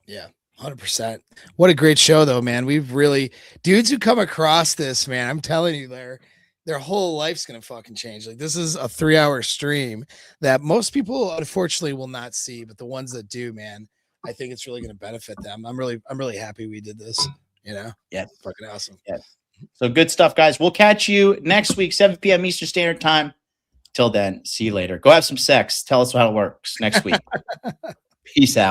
Yeah. 100%. What a great show though, man. We've really dudes who come across this, man. I'm telling you, their whole life's gonna fucking change. Like this is a 3-hour stream that most people unfortunately will not see, but the ones that do, man, I think it's really gonna benefit them. I'm really happy we did this. You know, Yeah. fucking awesome. Yeah. So good stuff, guys. We'll catch you next week, 7 p.m. Eastern Standard Time. Till then, see you later. Go have some sex. Tell us how it works next week. Peace out.